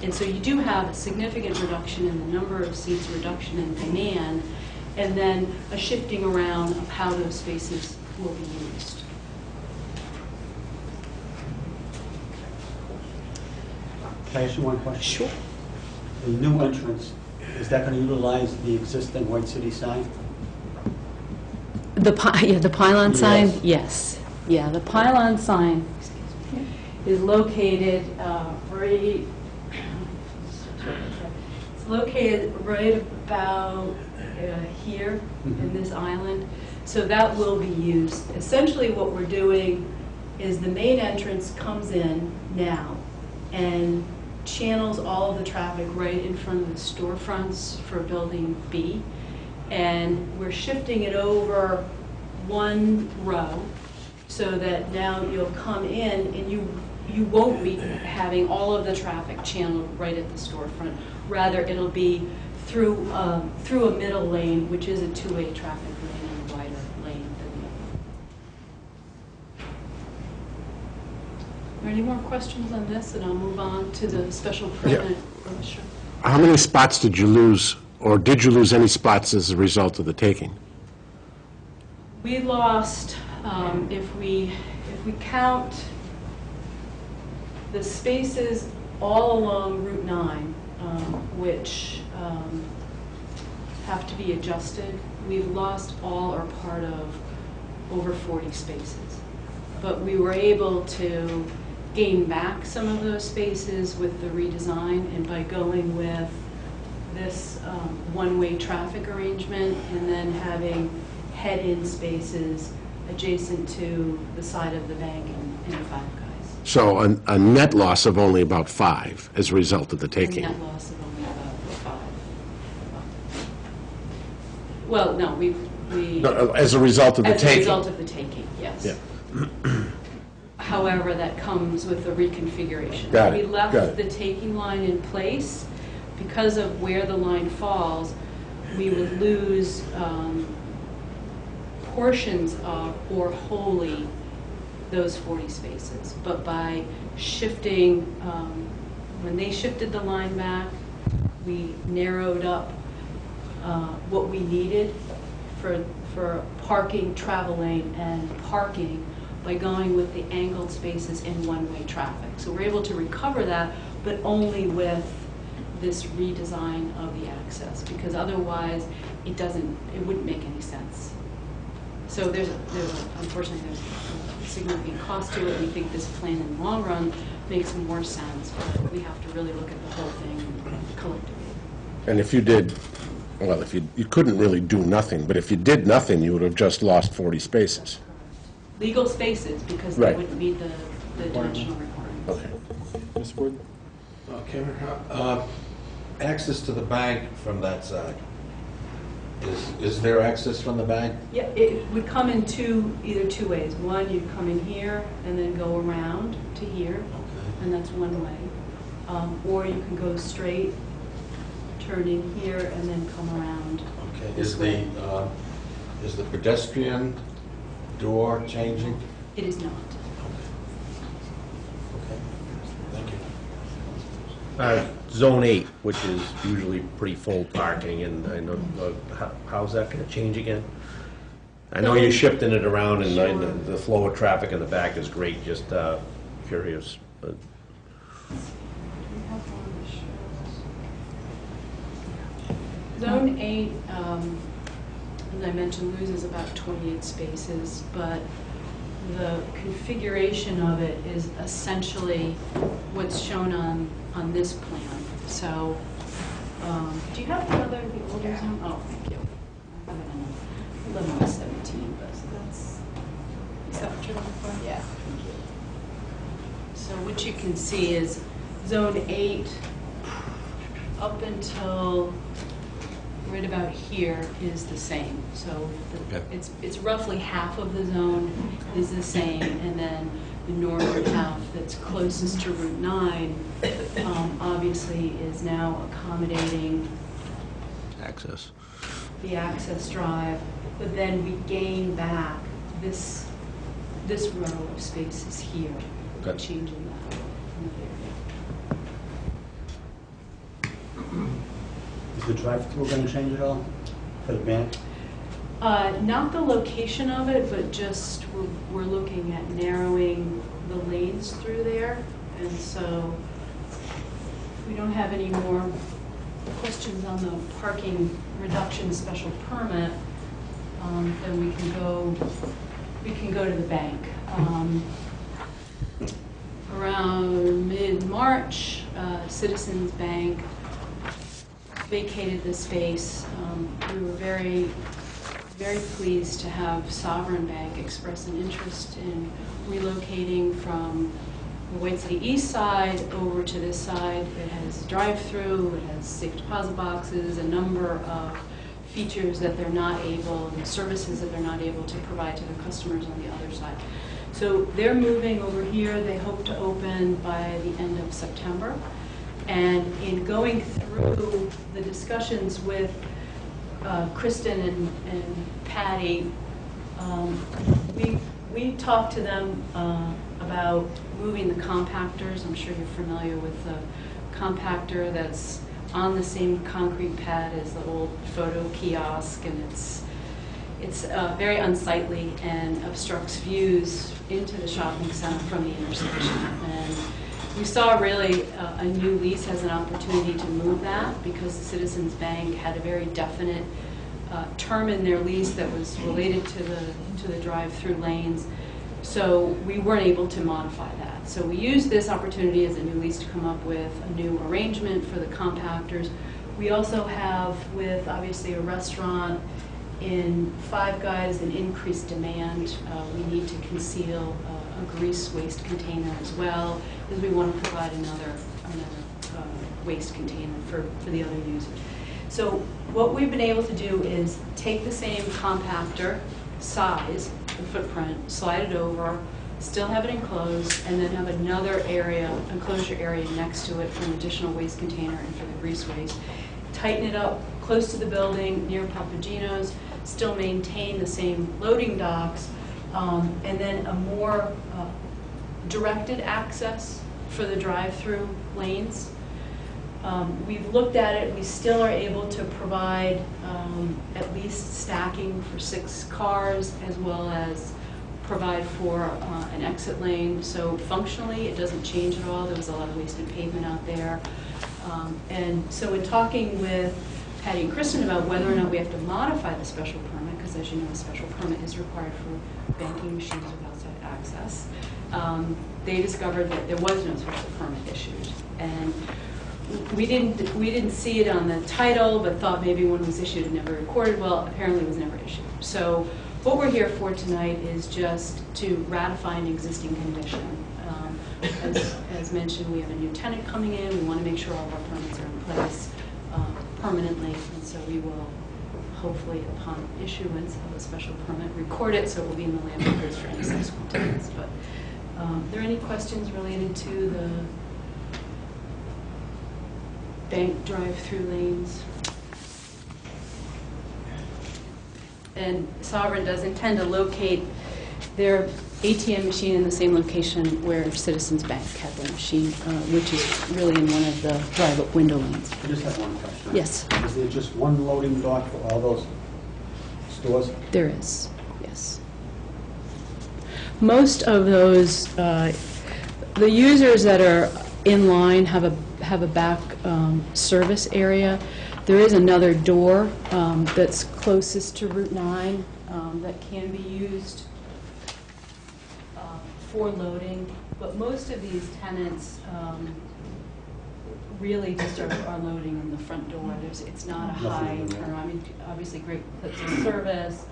And so you do have a significant reduction in the number of seats, reduction in demand, and then a shifting around of how those spaces will be used. Can I ask you one question? Sure. The new entrance, is that going to utilize the existing White City sign? The pylon sign, Yes. yes. Yeah, the pylon sign is located right. It's located right about here in this island. So that will be used. Essentially, what we're doing is the main entrance comes in now and channels all of the traffic right in front of the storefronts for Building B. And we're shifting it over one row, so that now you'll come in and you won't be having all of the traffic channeled right at the storefront. Rather, it'll be through a middle lane, which is a two-way traffic lane and a wider lane than the other. Are there any more questions on this? And I'll move on to the special permit. Oh, sure. How many spots did you lose, or did you lose any spots as a result of the taking? We lost, if we count the spaces all along Route 9, which have to be adjusted, we've lost all or part of over 40 spaces. But we were able to gain back some of those spaces with the redesign, and by going with this one-way traffic arrangement and then having head-in spaces adjacent to the side of the bank and Five Guys. So a net loss of only about 5 as a result of the taking? A net loss of only about 5. Well, no, we No, as a result of the taking? As a result of the taking, yes. Yeah. However, that comes with the reconfiguration. Got it, We left got it. the taking line in place. Because of where the line falls, we would lose portions of, or wholly, those 40 spaces. But by shifting, when they shifted the line back, we narrowed up what we needed for parking, travel lane, and parking by going with the angled spaces in one-way traffic. So we're able to recover that, but only with this redesign of the access, because otherwise it wouldn't make any sense. So unfortunately there's a significant cost to it. We think this plan in the long run makes more sense, but we have to really look at the whole thing collectively. And if you did, well, if you couldn't really do nothing, but if you did nothing, you would have just lost 40 spaces. Legal spaces, because Right. they wouldn't meet the dimensional requirements. Okay. Mr. Boyd? Cameron, access to the bank from that side. Is there access from the bank? Yeah, it would come in either two ways. One, you'd come in here and then go around to here, and that's one way. Or you can go straight, turn in here, and then come around. Okay. This way. Is the pedestrian door changing? It is not. Okay. Thank you. Zone 8, which is usually pretty full parking, and I know, how's that going to change again? I know you're shifting it around, and Sure. the flow of traffic in the back is great, just curious. But Zone 8, as I mentioned, loses about 28 spaces, but the configuration of it is essentially what's shown on this plan. So, do you have the older zone? Oh, thank you. I have it in 1117, but is that what you're looking for? Yeah. Thank you. So what you can see is Zone 8 up until right about here is the same. So it's roughly half of the zone is the same, and then the northern half that's closest to Route 9 obviously is now accommodating access. the access drive, but then we gain back this row of spaces here, Okay. changing that area. Is the drive-through going to change at all for the bank? Not the location of it, but just we're looking at narrowing the lanes through there. And so if we don't have any more questions on the parking reduction special permit, then we can go to the bank. Around mid-March, Citizens Bank vacated the space. We were very pleased to have Sovereign Bank express an interest in relocating from the White City East side over to this side. It has drive-through, it has safe deposit boxes, a number of features that they're not able, and services that they're not able to provide to their customers on the other side. So they're moving over here. They hope to open by the end of September. And in going through the discussions with Kristen and Patty, we talked to them about moving the compactors. I'm sure you're familiar with the compactor that's on the same concrete pad as the old photo kiosk, and it's very unsightly and obstructs views into the shopping center from the intersection. And we saw really a new lease as an opportunity to move that, because the Citizens Bank had a very definite term in their lease that was related to the drive-through lanes. So we weren't able to modify that. So we used this opportunity as a new lease to come up with a new arrangement for the compactors. We also have, with obviously a restaurant in Five Guys, an increased demand. We need to conceal a grease waste container as well, because we want to provide another waste container for the other users. So what we've been able to do is take the same compactor size, the footprint, slide it over, still have it enclosed, and then have another area, enclosure area next to it for an additional waste container and for the grease waste. Tighten it up close to the building near Papagino's, still maintain the same loading docks, and then a more directed access for the drive-through lanes. We've looked at it. We still are able to provide at least stacking for 6 cars, as well as provide for an exit lane. So functionally, it doesn't change at all. There was a lot of wasted pavement out there. And so in talking with Patty and Kristen about whether or not we have to modify the special permit, because as you know, a special permit is required for banking machines with outside access, they discovered that there was no special permit issued. And we didn't see it on the title, but thought maybe one was issued and never recorded. Well, apparently it was never issued. So what we're here for tonight is just to ratify an existing condition. As mentioned, we have a new tenant coming in. We want to make sure all of our permits are in place permanently, and so we will hopefully, upon issuance of a special permit, record it so it will be in the land records for any subsequent tenants. But are there any questions related to the bank drive-through lanes? And Sovereign does intend to locate their ATM machine in the same location where Citizens Bank had their machine, which is really in one of the drive-up window lanes. I just have one question. Yes. Is there just one loading dock for all those stores? There is, yes. Most of those, the users that are in line have a back service area. There is another door that's closest to Route 9 that can be used for loading, but most of these tenants really just are loading in the front door. It's not a high turn. I mean, obviously great clips of service,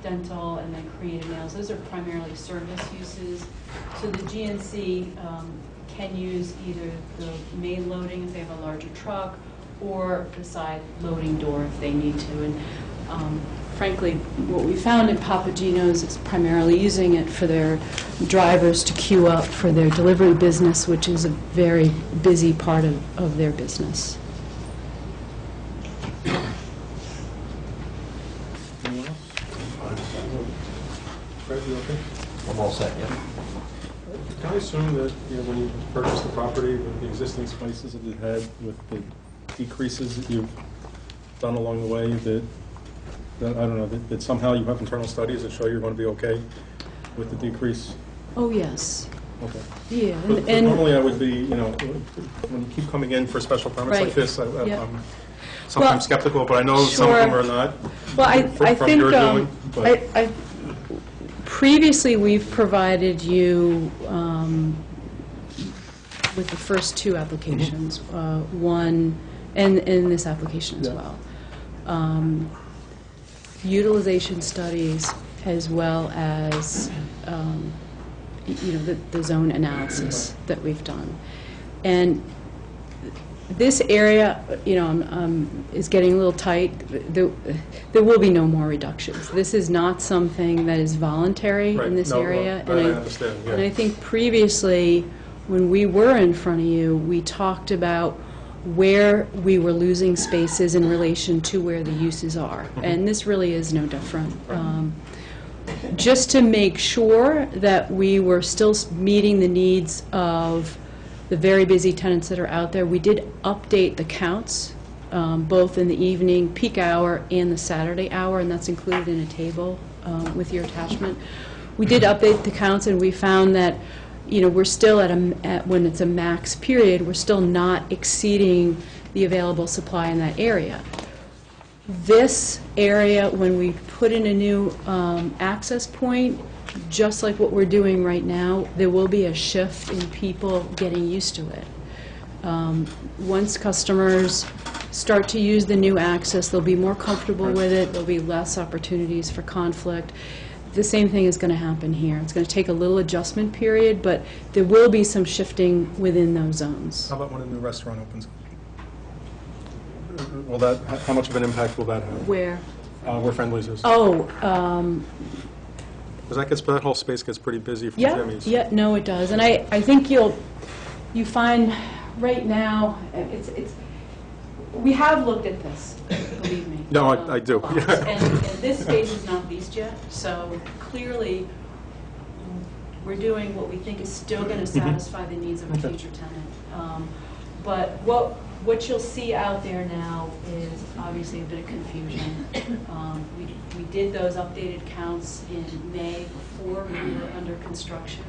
dental, and then creative nails. Those are primarily service uses. So the GNC can use either the main loading if they have a larger truck, or the side loading door if they need to. And frankly, what we found at Papagino's is primarily using it for their drivers to queue up for their delivery business, which is a very busy part of their business. Anyone else? Fred, you okay? I'm all set, yeah. Can I assume that, when you purchased the property, with the existing spaces that it had, with the decreases that you've done along the way, that I don't know, that somehow you have internal studies that show you're going to be okay with the decrease? Oh, yes. Okay. Yeah. But normally I would be, when you keep coming in for special permits like Right. this, Yep. I'm sometimes skeptical, but I know some of them are not. Well, I from think your doing, but- previously we've provided you with the first 2 applications, one, and in this application as well. Utilization studies, as well as the zone analysis that we've done. And this area, is getting a little tight. There will be no more reductions. This is not something that is voluntary Right. in this No, area. that I understand, yeah. And I think previously, when we were in front of you, we talked about where we were losing spaces in relation to where the uses are. And this really is no different. Just to make sure that we were still meeting the needs of the very busy tenants that are out there, we did update the counts, both in the evening peak hour and the Saturday hour, and that's included in a table with your attachment. We did update the counts, and we found that, we're still when it's a max period, we're still not exceeding the available supply in that area. This area, when we put in a new access point, just like what we're doing right now, there will be a shift in people getting used to it. Once customers start to use the new access, they'll be more comfortable with it, there'll be less opportunities for conflict. The same thing is going to happen here. It's going to take a little adjustment period, but there will be some shifting within those zones. How about when a new restaurant opens? How much of an impact will that have? Where? Where Friendly's is. Oh, Because that whole space gets pretty busy from yeah, Jimmy's. yeah, no, it does. And I think you find right now, we have looked at this, believe me. No, I do. And this space is not leased yet, so clearly, we're doing what we think is still going to satisfy the needs of a future tenant. But what you'll see out there now is obviously a bit of confusion. We did those updated counts in May before we were under construction,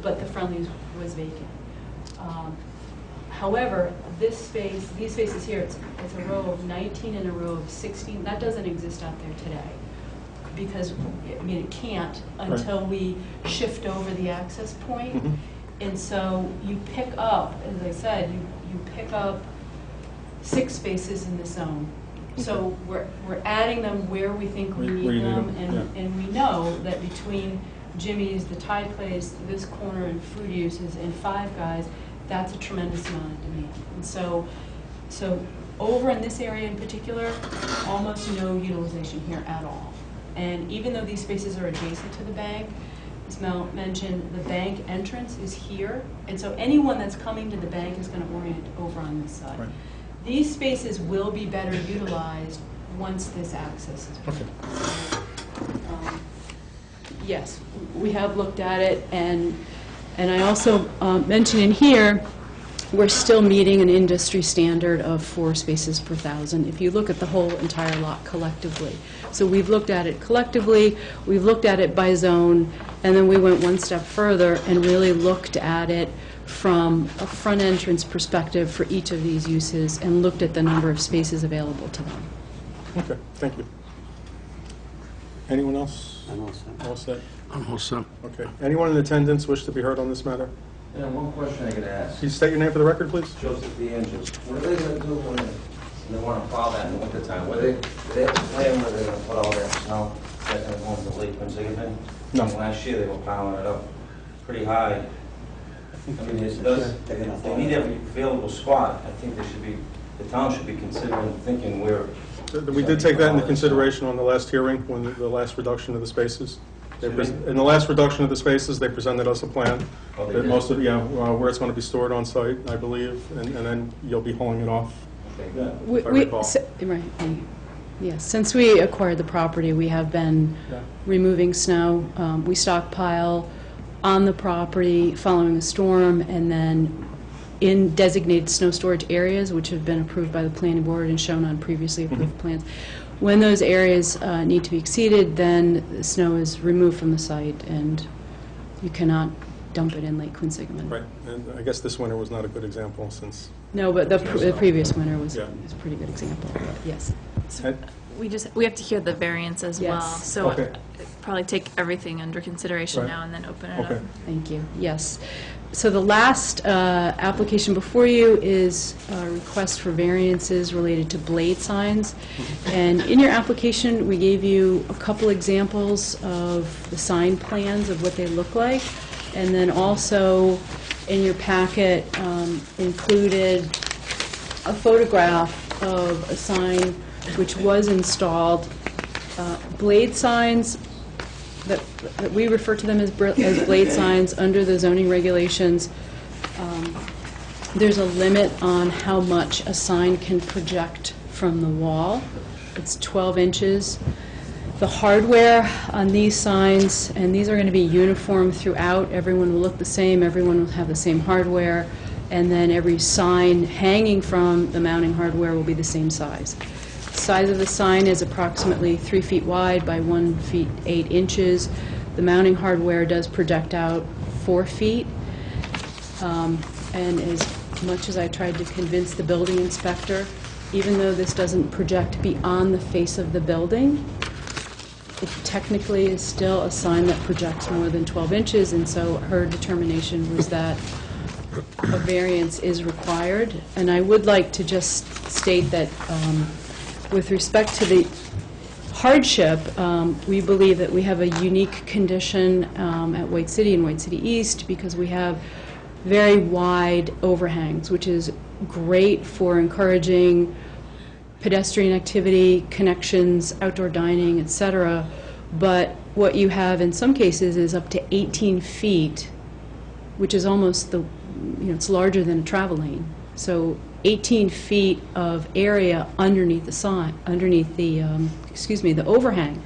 but the Friendly's was vacant. However, these spaces here, it's a row of 19 and a row of 16. That doesn't exist out there today because, it can't until we shift over the access point. Mm-hmm. And so you pick up, as I said, you pick up 6 spaces in this zone. So we're adding them where we think we need them, and we know that between Jimmy's, the Thai place, this corner, and food uses, and Five Guys, that's a tremendous amount of demand. And so over in this area in particular, almost no utilization here at all. And even though these spaces are adjacent to the bank, as Mel mentioned, the bank entrance is here, and so anyone that's coming to the bank is going to orient over on this side. Right. These spaces will be better utilized once this access is Okay. Yes, we have looked at it, and I also mentioned in here, we're still meeting an industry standard of 4 spaces per 1,000 if you look at the whole entire lot collectively. So we've looked at it collectively, we've looked at it by zone, and then we went one step further and really looked at it from a front entrance perspective for each of these uses and looked at the number of spaces available to them. Okay, thank you. Anyone else? I'm all set. All set? I'm all set. Okay. Anyone in attendance wish to be heard on this matter? Yeah, one question I could ask. Can you state your name for the record, please? Joseph DeAngelo. What are they gonna do when they wanna plow that in the wintertime? Do they have a plan where they're gonna put all that snow that's gonna go into Lake Quinsigamond? No. Last year, they were plowing it up pretty high. I mean, if they need every available spot, I think the town should be considering thinking where. We did take that into consideration on the last hearing, when the last reduction of the spaces. In the last reduction of the spaces, they presented us a plan. Oh, they That did? most of, where it's going to be stored on site, I believe, and then you'll be hauling it off. Okay, good. If I recall. Right. Yes, since we acquired the property, we have been removing snow. We stockpile on the property following a storm, and then in designated snow storage areas, which have been approved by the planning board and shown on previously approved plans. When those areas need to be exceeded, then the snow is removed from the site, and you cannot dump it in Lake Quinsigamond. Right, and I guess this winter was not a good example, since... No, but the previous winter was Yeah. a pretty good example, but yes. We have to hear the variance as well, Yes. so Okay. probably take everything under consideration Right. now and then open it Okay. up. Thank you. Yes. So the last application before you is a request for variances related to blade signs. And in your application, we gave you a couple examples of the sign plans of what they look like. And then also in your packet included a photograph of a sign which was installed. Blade signs, that we refer to them as blade signs under the zoning regulations. There's a limit on how much a sign can project from the wall. It's 12 inches. The hardware on these signs, and these are going to be uniform throughout, everyone will look the same, everyone will have the same hardware, and then every sign hanging from the mounting hardware will be the same size. The size of the sign is approximately 3 feet wide by 1 feet 8 inches. The mounting hardware does project out 4 feet. And as much as I tried to convince the building inspector, even though this doesn't project beyond the face of the building, it technically is still a sign that projects more than 12 inches, and so her determination was that a variance is required. And I would like to just state that with respect to the hardship, we believe that we have a unique condition at White City and White City East because we have very wide overhangs, which is great for encouraging pedestrian activity, connections, outdoor dining, etc. But what you have in some cases is up to 18 feet, which is almost it's larger than a travel lane. So 18 feet of area underneath the sign, underneath the, the overhang.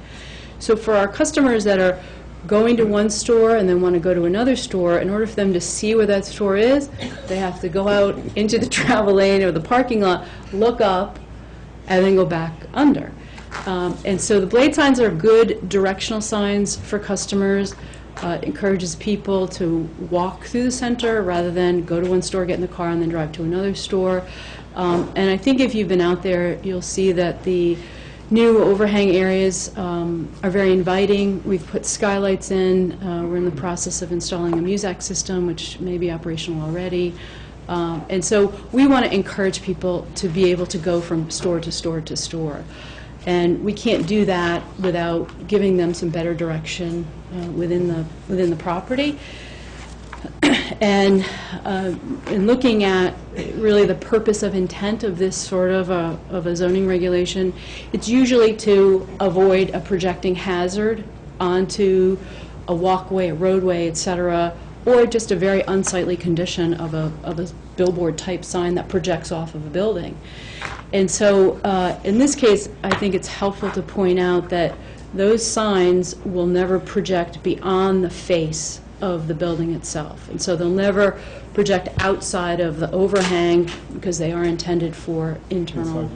So for our customers that are going to one store and then want to go to another store, in order for them to see where that store is, they have to go out into the travel lane or the parking lot, look up, and then go back under. And so the blade signs are good directional signs for customers. It encourages people to walk through the center rather than go to one store, get in the car, and then drive to another store. And I think if you've been out there, you'll see that the new overhang areas are very inviting. We've put skylights in. We're in the process of installing a Muzak system, which may be operational already. And so we want to encourage people to be able to go from store to store to store. And we can't do that without giving them some better direction within the property. And in looking at really the purpose of intent of this sort of a zoning regulation, it's usually to avoid a projecting hazard onto a walkway, a roadway, etc., or just a very unsightly condition of a billboard-type sign that projects off of a building. And so in this case, I think it's helpful to point out that those signs will never project beyond the face of the building itself. And so they'll never project outside of the overhang because they are intended for internal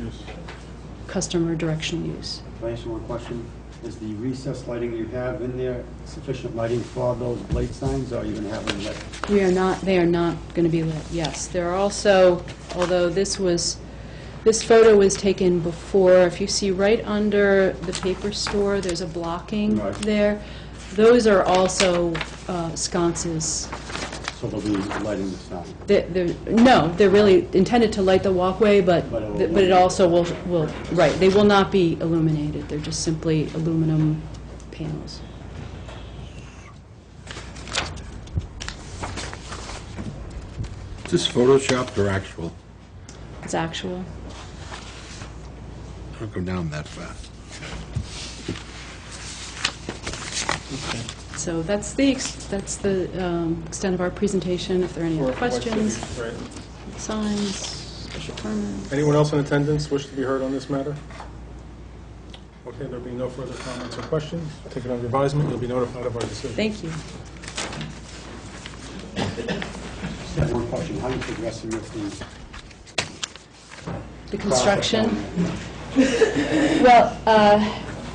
customer directional use. Can I ask you one question? Is the recessed lighting you have in there sufficient lighting for those blade signs, or are you going to have them lit? They are not going to be lit, yes. There are also, although this photo was taken before, if you see right under the paper store, there's a blocking there. Those are also sconces. So they'll be lighting the sign? No, they're really intended to light the walkway, but it also will, right, they will not be illuminated. They're just simply aluminum panels. Is this photoshopped or actual? It's actual. Don't go down that fast. So that's the extent of our presentation. If there are any other questions, signs, special permit. Anyone else in attendance wish to be heard on this matter? Okay, there being no further comments or questions, take it under advisement. You'll be notified of our decision. Thank you. Just have one question. How are you progressing with the construction? Well,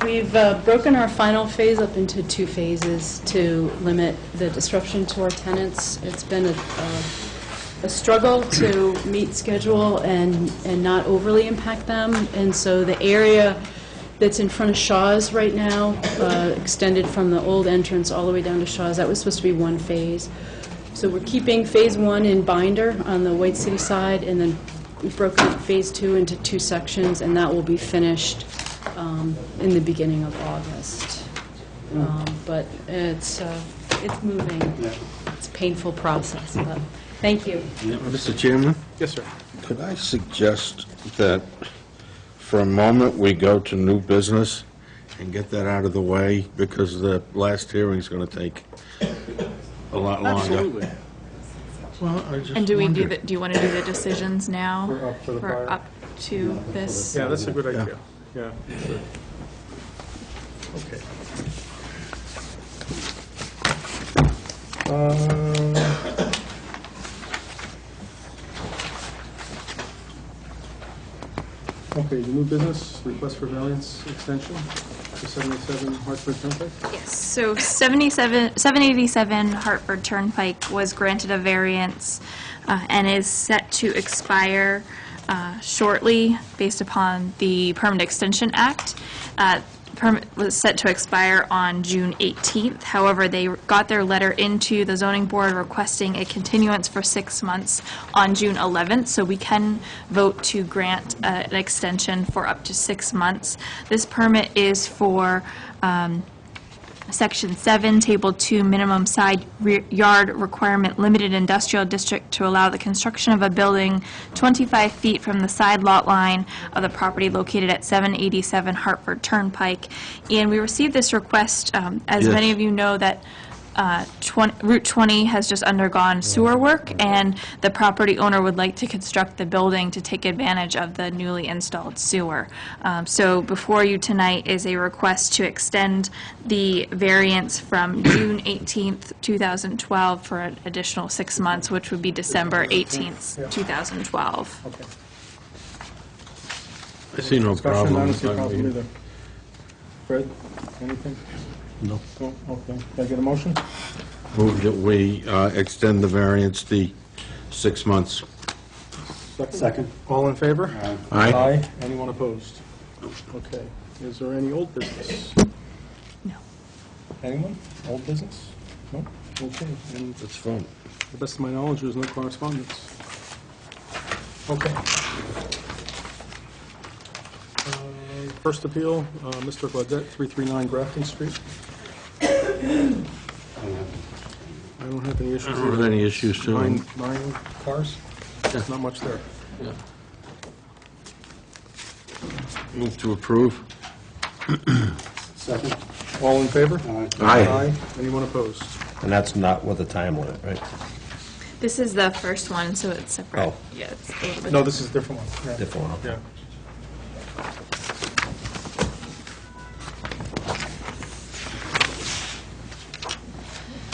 we've broken our final phase up into 2 phases to limit the disruption to our tenants. It's been a struggle to meet schedule and not overly impact them. And so the area that's in front of Shaw's right now, extended from the old entrance all the way down to Shaw's, that was supposed to be 1 phase. So we're keeping phase 1 in binder on the White City side, and then we've broken up phase 2 into 2 sections, and that will be finished in the beginning of August. But it's moving. It's a painful process, but thank you. Mr. Chairman? Yes, sir. Could I suggest that for a moment we go to new business and get that out of the way, because the last hearing's going to take a lot longer. Absolutely. Well, I just And do wondered. you want to do the decisions now? For the fire? up to this? Yeah, that's a good idea. Yeah. Okay. Okay, the new business, request for variance extension to 77 Hartford Turnpike. Yes, so 787 Hartford Turnpike was granted a variance and is set to expire shortly based upon the Permit Extension Act. Permit was set to expire on June 18th. However, they got their letter into the zoning board requesting a continuance for 6 months on June 11th, so we can vote to grant an extension for up to 6 months. This permit is for Section 7, Table 2, minimum side yard requirement, limited industrial district to allow the construction of a building 25 feet from the side lot line of the property located at 787 Hartford Turnpike. And we received this request, as Yes. many of you know, that Route 20 has just undergone sewer work, and the property owner would like to construct the building to take advantage of the newly installed sewer. So before you tonight is a request to extend the variance from June 18th, 2012 for an additional 6 months, which would be December 18th, 2012. Okay. I see no Discussion, I don't problem. see a problem either. Fred, anything? No. No? Okay. Can I get a motion? Move that we extend the variance to 6 months. Second. All in favor? Aye. Anyone opposed? Okay. Is there any old business? No. Anyone? Old business? No? Okay. And That's fine. to the best of my knowledge, there's no correspondence. Okay. First appeal, Mr. Gladette, 339 Grafton Street. I don't have any issues. I don't have any issues, too. Nine cars? There's not much there. Move to approve. Second. All in favor? Aye. Anyone opposed? And that's not with a time limit, right? This is the first one, so it's separate. Oh. Yeah, it's a little bit. No, this is a different one. Yeah. Different one, okay. Yeah.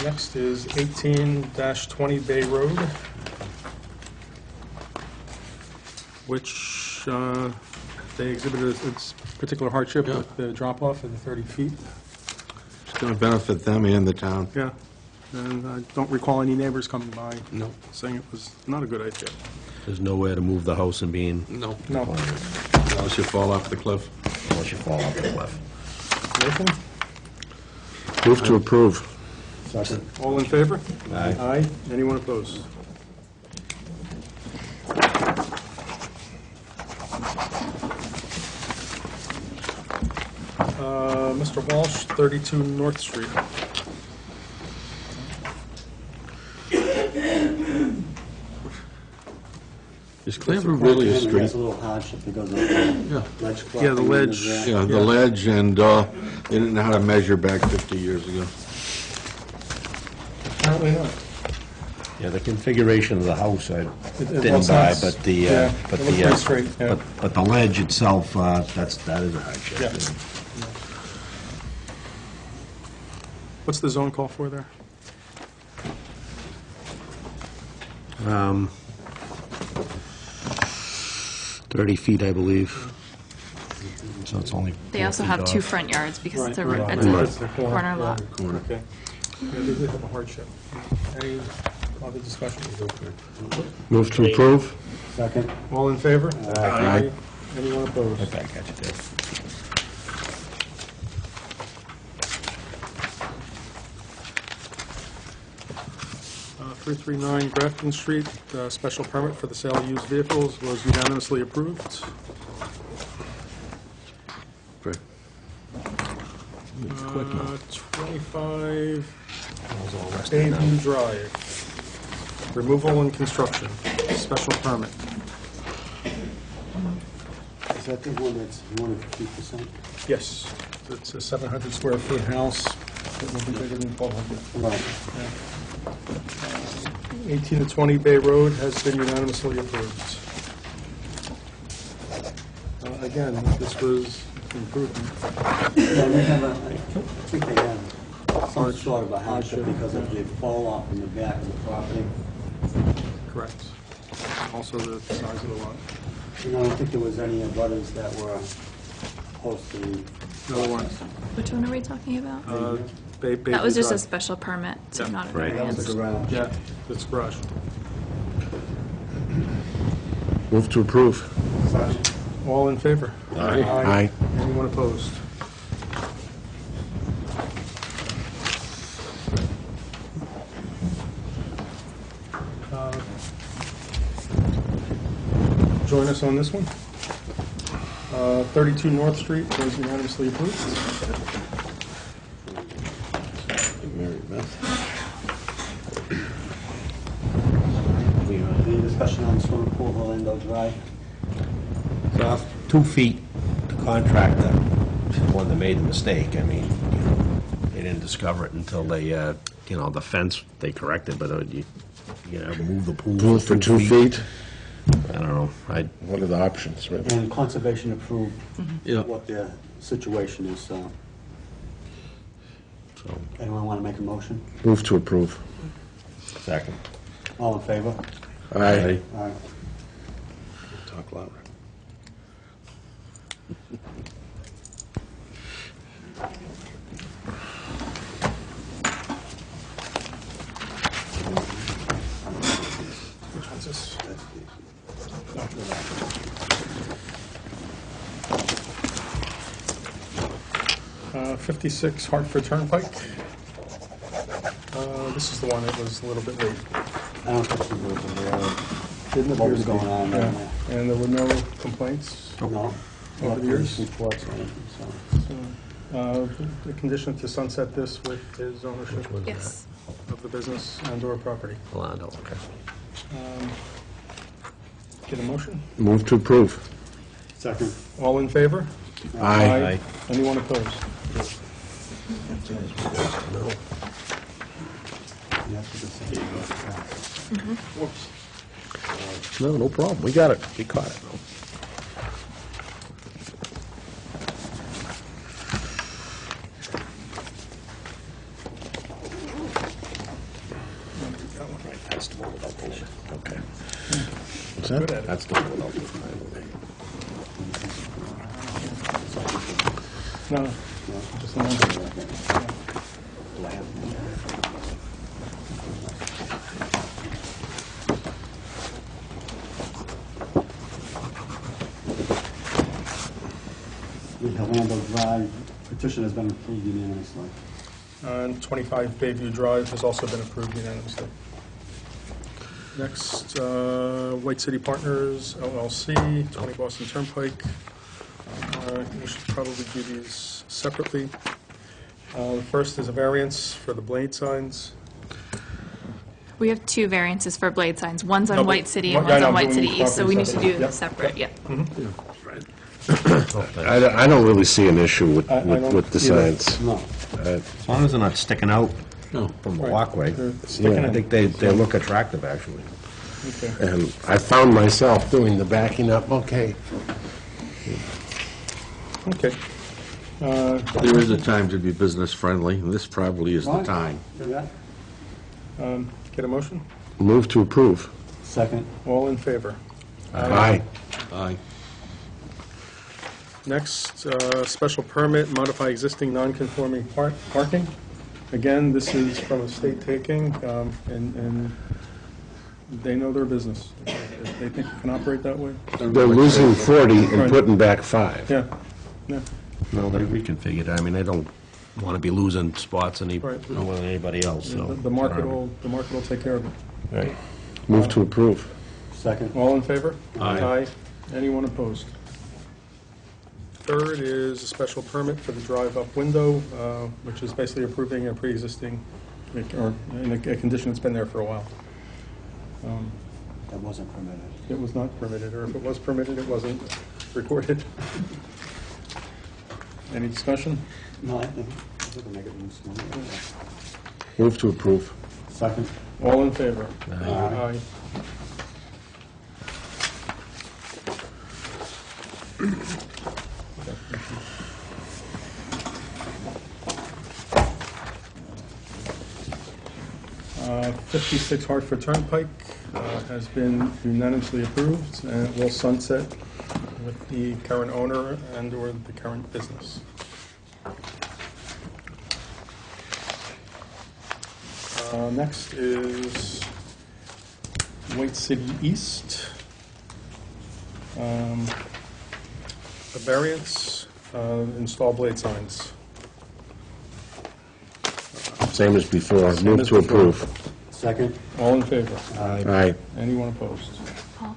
Next is 18-20 Bay Road, which they exhibited its particular hardship with the drop-off of the 30 feet. It's going to benefit them and the town. Yeah, and I don't recall any neighbors coming by No. saying it was not a good idea. There's nowhere to move the house and being, No. No. Unless you fall off the cliff. unless you fall off the cliff. Motion? Move to approve. Second. All in favor? Aye. Aye. Anyone opposed? Mr. Walsh, 32 North Street. Is Clever really a There's street? a little hardship because of Yeah. ledge. Yeah, the clogging ledge. in the- Yeah, the ledge, and they didn't know how to measure back 50 years ago. Apparently not. Yeah, the configuration of the house, I well, didn't it's buy, not- but the, yeah, but it looked the, pretty straight, yeah. but the ledge itself, that is a hardship. Yeah. What's the zone call for there? 30 feet, I believe. So it's only They 4 also feet have two off. front yards because it's a, Right, right. it's a corner lot. Okay. Yeah, they did have a hardship. Any other discussion? Move to approve. Second. All in favor? Aye. Anyone opposed? Right back at you, Dave. Uh, 339 Grafton Street, special permit for the sale of used vehicles was unanimously approved. Great. 25 Bayview Drive, removal and construction, special permit. Is that the one that's 150%? Yes, it's a 700 square foot house. It will be bigger than 1,200. Right. 18 to 20 Bay Road has been unanimously approved. Again, this was an improvement. Yeah, they have I think they have some sort of a hardship because of the fall off in the back of the property. Correct. Also the size of the lot. You know, I don't think there was any abutters that were opposed to the... Another one. Which one are we talking about? Bayview That was just a Drive. special permit, so Yeah. not a Right. variance. That was the garage. Yeah, it's garage. Move to approve. All in favor? Aye. Aye. Anyone opposed? Join us on this one. 32 North Street was unanimously approved. Mary Beth. Any discussion on swimming pool, Orlando Drive? 2 feet, the contractor, is the one that made the mistake. I mean, they didn't discover it until they, the fence, they corrected, but you move the pool Pool for 2 feet? I don't know. What are the options, Rich? And Conservation approved Yeah. what their situation is, so... Anyone want to make a motion? Move to approve. Second. All in favor? Aye. All right. Talk louder. Which one's this? 56 Hartford Turnpike. This is the one that was a little bit late. I don't think she was aware Didn't what appear was to be. going on Yeah. down there. And there were no complaints. No? Over the years? Reports or anything, so... The condition to sunset this with his ownership Yes. of the business and/or property. Orlando, okay. Get a motion? Move to approve. Second. All in favor? Aye. Anyone opposed? Whoops. No problem. We got it. We caught it. That's the one without the line. Okay. What's that? Good at it. That's the one without the line. No, just a moment. The Orlando Drive petition has been approved unanimously. And 25 Bayview Drive has also been approved unanimously. Next, White City Partners LLC, 20 Boston Turnpike. We should probably do these separately. The first is a variance for the blade signs. We have 2 variances for blade signs. One's on No, but- White City and Yeah, one's no, on I'm White doing City each East, so we need to property do separately. separate, yeah. I don't really see an issue with I don't with the either. signs. No. As long as they're not sticking out from the Right. walkway. They're sticking I in. think they look attractive, actually. Okay. And I found myself doing the backing up, okay. Okay. There is a time to be business friendly, and this probably is the Right. time. Do that? Get a motion? Move to approve. Second. All in favor? Aye. Aye. Next, special permit, modify existing non-conforming parking. Again, this is from a state taking, and they know their business. If they think you can operate that way. They're losing 40 and Right. putting back 5. Yeah, yeah. No, they reconfigured. I mean, they don't want to be losing spots any Right. more than anybody else, so. The market will take care of it. Right. Move to approve. Second. All in favor? Aye. Anyone opposed? Third is a special permit for the drive-up window, which is basically approving a pre-existing, or in a condition that's been there for a while. That wasn't permitted. It was not permitted, or if it was permitted, it wasn't recorded. Any discussion? No, I think we can make it loose. Move to approve. Second. All in favor? Aye. Aye. Uh, 56 Hartford Turnpike has been unanimously approved, and it will sunset with the current owner and/or the current business. Next is White City East. A variance, install blade signs. Same as before. Same Move as to before. approve. Second. All in favor? Aye. Anyone opposed? Paul,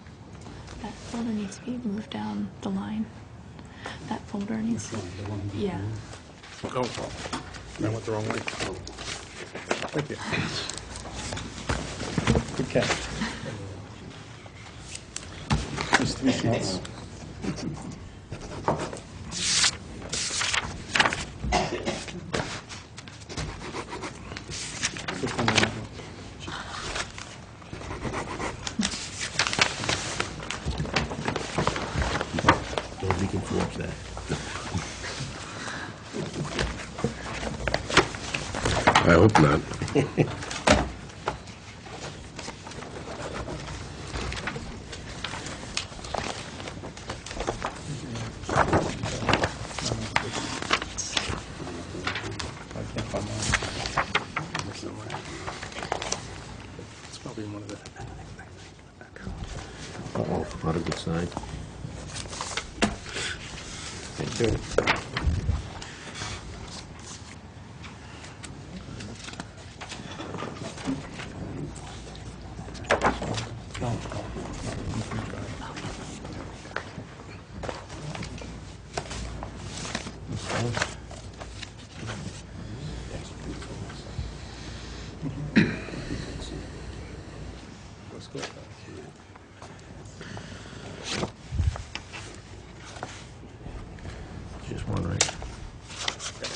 that folder needs to be moved down the line. That folder needs to, yeah. Oh, I went the wrong way. Thank you. Good catch. Just 3 sheets. Nobody can forge that. I hope not. It's probably in one of the... Uh-oh, not a good sign. Thank you. Let's go. Just one right.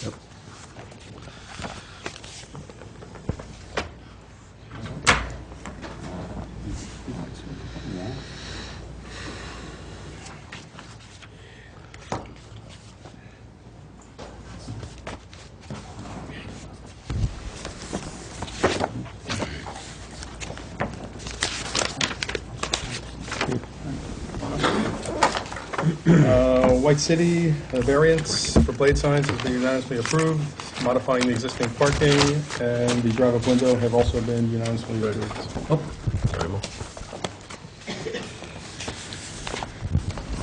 Yep. White City, a variance for blade signs has been unanimously approved, modifying the existing parking, and the drive-up window have also been unanimously approved.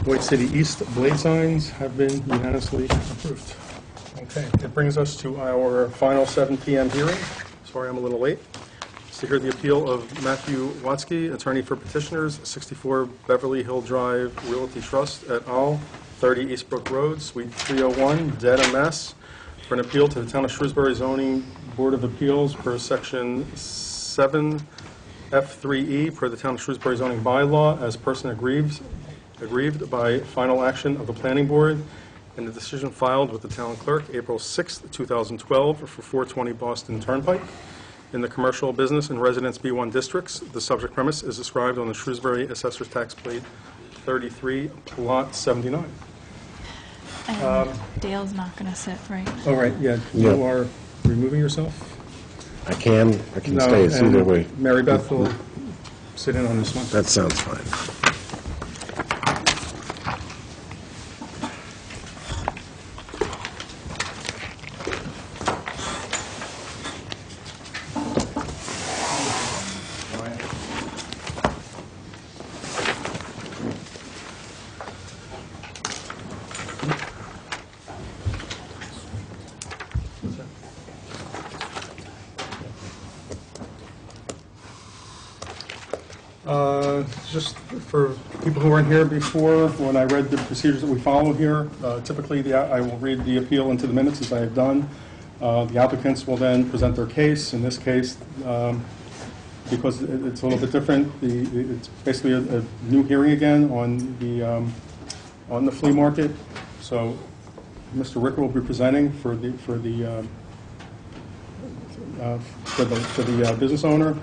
White City East blade signs have been unanimously approved. Okay, it brings us to our final 7 p.m. hearing. Sorry I'm a little late. To hear the appeal of Matthew Watsky, attorney for petitioners, 64 Beverly Hill Drive Realty Trust et al., 30 Eastbrook Road, Suite 301, Dedham, Mass., for an appeal to the Town of Shrewsbury Zoning Board of Appeals per Section 7F3E per the Town of Shrewsbury zoning bylaw as person aggrieved by final action of the Planning Board and the decision filed with the Town Clerk April 6, 2012 for 420 Boston Turnpike. In the commercial, business, and residence B1 districts, the subject premise is described on the Shrewsbury Assessor's Tax Plate 33, Lot 79. And Dale's not going to sit, right? Oh, right, yeah. Yeah. You are removing yourself? I can No, stay. It's either way. Mary Beth will sit in on this one. That sounds fine. Just for people who weren't here before, when I read the procedures that we follow here, typically I will read the appeal into the minutes as I have done. The applicants will then present their case. In this case, because it's a little bit different. It's basically a new hearing again on the flea market. So Mr. Ricker will be presenting for the business owner.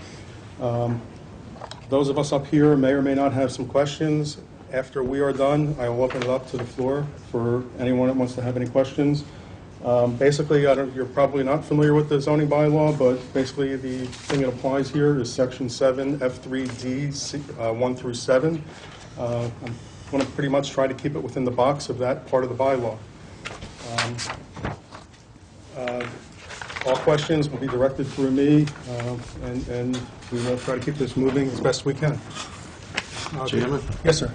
Those of us up here may or may not have some questions. After we are done, I will open it up to the floor for anyone that wants to have any questions. Basically, you're probably not familiar with the zoning bylaw, but basically the thing that applies here is Section 7, F3D, 1 through 7. I'm going to pretty much try to keep it within the box of that part of the bylaw. All questions will be directed through me, and we will try to keep this moving as best we can. Chairman? Yes, sir.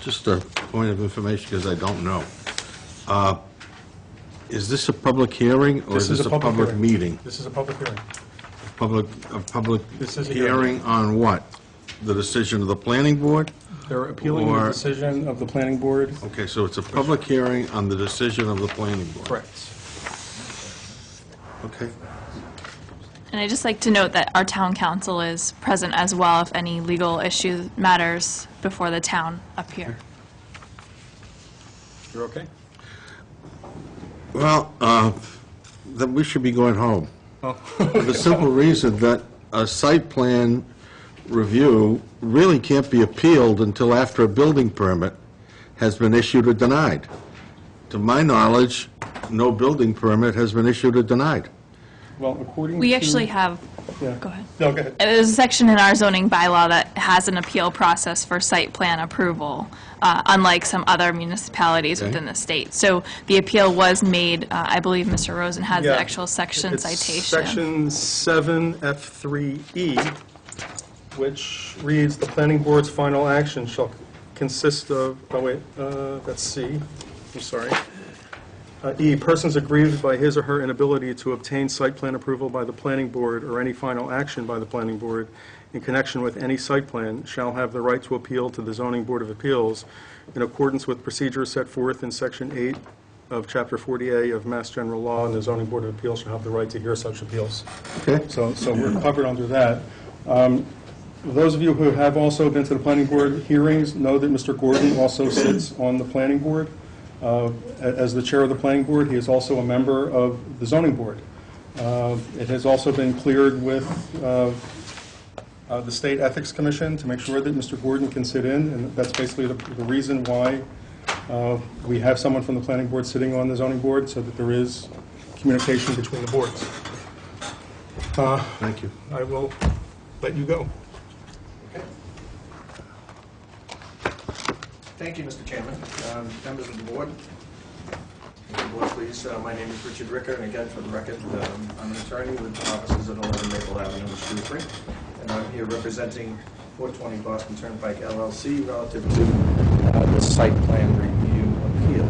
Just a point of information, because I don't know. Is this a public hearing, or is this a public hearing. meeting? This is a public hearing. A public This is a hearing on what? The decision of the planning board? They're appealing the decision of the planning board. Okay, so it's a public hearing on the decision of the planning board? Correct. Okay. And I'd just like to note that our town council is present as well if any legal issue matters before the town up here. You're okay? Well, then we should be going home. Oh. For the simple reason that a site plan review really can't be appealed until after a building permit has been issued or denied. To my knowledge, no building permit has been issued or denied. Well, according to... We actually have, Yeah. go ahead. No, go ahead. There's a section in our zoning bylaw that has an appeal process for site plan approval, unlike some other municipalities Okay. within the state. So the appeal was made, I believe Mr. Rosen has the Yeah. actual section It's citation. Section 7F3E, which reads, "The planning board's final action shall consist of," that's C, I'm sorry. E, persons aggrieved by his or her inability to obtain site plan approval by the planning board or any final action by the planning board in connection with any site plan shall have the right to appeal to the zoning board of appeals in accordance with procedures set forth in Section 8 of Chapter 40A of Mass General Law, and the zoning board of appeals shall have the right to hear such appeals. Okay. So we're covered under that. Those of you who have also been to the planning board hearings know that Mr. Gordon also sits on the planning board. As the chair of the planning board, he is also a member of the zoning board. It has also been cleared with the State Ethics Commission to make sure that Mr. Gordon can sit in, and that's basically the reason why we have someone from the planning board sitting on the zoning board, so that there is communication between the boards. Thank you. I will let you go. Thank you, Mr. Chairman. Members of the board, please, my name is Richard Ricker, and again, for the record, I'm an attorney with offices at 11 Maple Avenue in Shrewsbury, and I'm here representing 420 Boston Turnpike LLC relative to the site plan review appeal.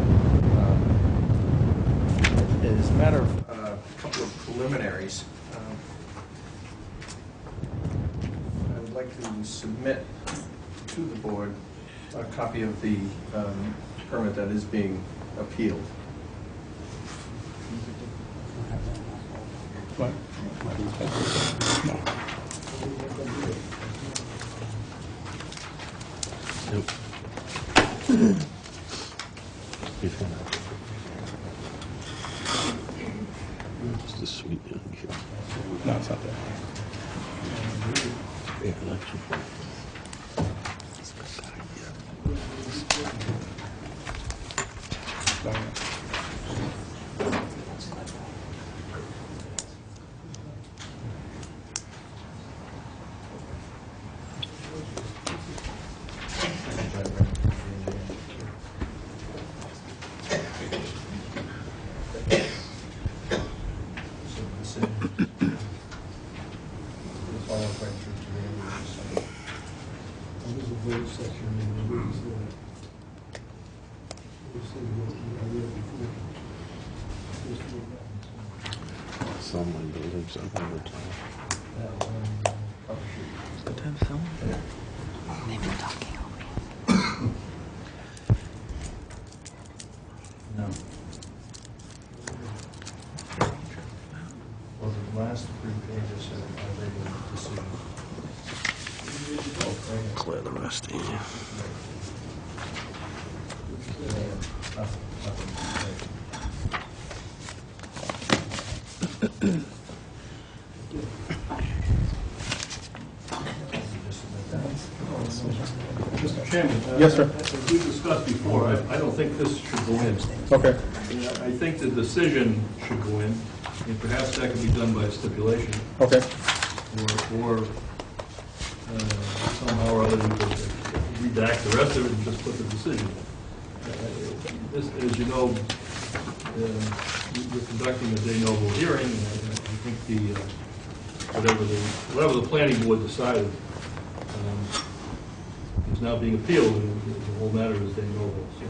As a matter of a couple of preliminaries, I would like to submit to the board a copy of the permit that is being appealed. What? It's the sweet young kid. No, it's not there. Yeah, that's your point. Someone believes I'm over time. They've been talking over you. No. Well, the last 3 pages are already decision. Clear the rest easy. Mr. Chairman. Yes, sir. As we discussed before, I don't think this should go in. Okay. I think the decision should go in, and perhaps that could be done by stipulation. Okay. Or somehow or other, you could redact the rest of it and just put the decision. This, as you know, you're conducting a de novo hearing, and I think whatever the planning board decided is now being appealed, and the whole matter is de novo. So,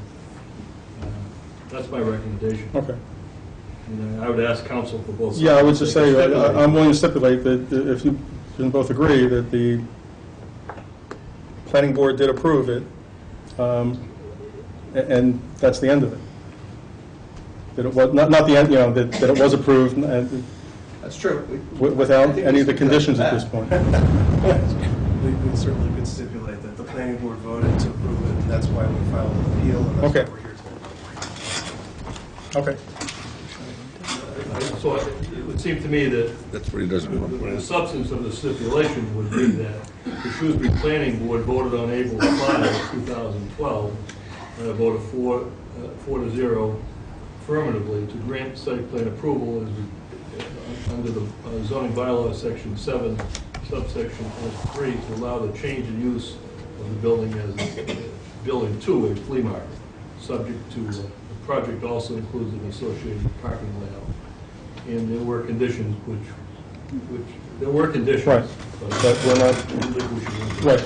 that's my recommendation. Okay. And I would ask counsel for both sides. Yeah, I would just say, Stipulate. I'm willing to stipulate that if you can both agree that the planning board did approve it, and that's the end of it. That it was, not the end, that it was approved That's true. without any of the conditions at this point. We certainly could stipulate that the planning board voted to approve it, and that's why we filed an appeal, and that's Okay. why we're here today. Okay. So it would seem to me that That's what he doesn't the substance of the stipulation would be that the Shrewsbury Planning Board voted on April 5, 2012, and a vote of 4-0 affirmatively to grant site plan approval under the zoning bylaw section 7, subsection 3, to allow the change in use of the building as building 2, a flea market, subject to the project also includes an associated parking layout. And there were conditions there were conditions. Right. But we're not. Right.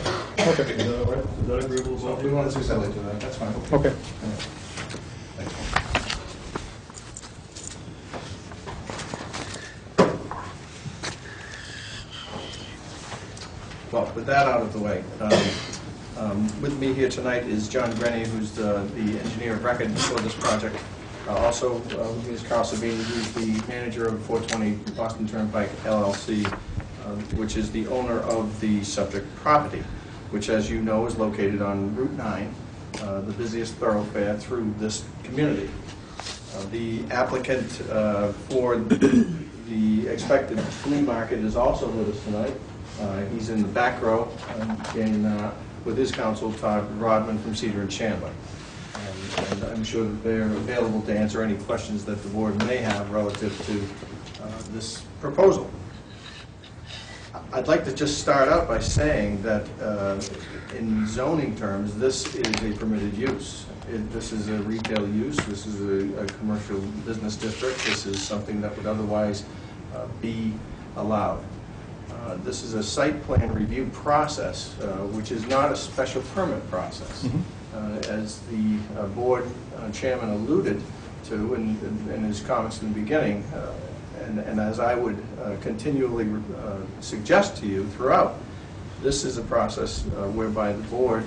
Okay. Is that all right? Is that agreeable with So if something? we want to stipulate to that, that's fine. Okay. Well, with that out of the way, with me here tonight is John Grenny, who's the engineer of record for this project. Also, with me is Carl Sabini, who's the manager of 420 Boston Turnpike LLC, which is the owner of the subject property, which, as you know, is located on Route 9, the busiest thoroughfare through this community. The applicant for the expected flea market is also with us tonight. He's in the back row, with his counsel, Todd Rodman from Cedar and Chandler. And I'm sure that they're available to answer any questions that the board may have relative to this proposal. I'd like to just start out by saying that in zoning terms, this is a permitted use. This is a retail use. This is a commercial business district. This is something that would otherwise be allowed. This is a site plan review process, which is not a special permit process. As the board chairman alluded to in his comments in the beginning, and as I would continually suggest to you throughout, this is a process whereby the board,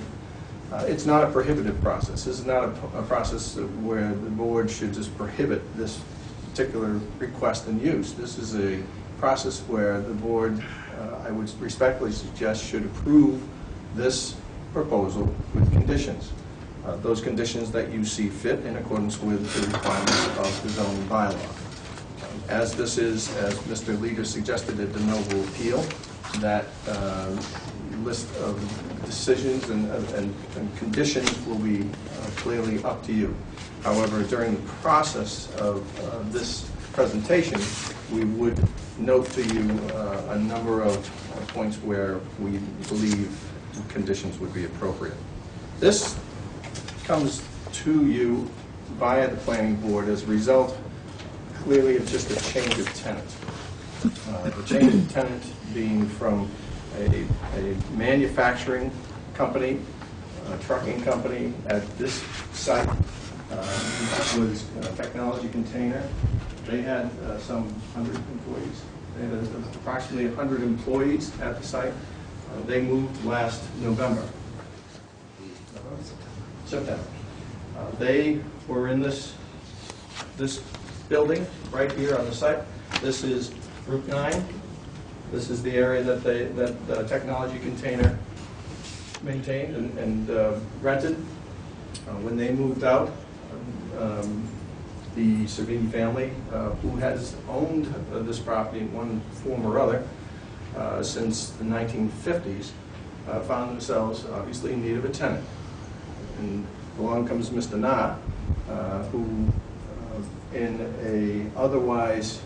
it's not a prohibitive process. This is not a process where the board should just prohibit this particular request and use. This is a process where the board, I would respectfully suggest, should approve this proposal with conditions. Those conditions that you see fit in accordance with the requirements of the zoning bylaw. As this is, as Mr. Leader suggested, a de novo appeal, that list of decisions and conditions will be clearly up to you. However, during the process of this presentation, we would note to you a number of points where we believe conditions would be appropriate. This comes to you via the planning board as a result, clearly, of just a change of tenant. The change of tenant being from a manufacturing company, a trucking company at this site, was a Technology Container. They had some 100 employees. They had approximately 100 employees at the site. They moved last November. September. They were in this building right here on the site. This is Route 9. This is the area that the Technology Container maintained and rented. When they moved out, the Savini family, who has owned this property in one form or other since the 1950s, found themselves obviously in need of a tenant. And along comes Mr. Na, who in a otherwise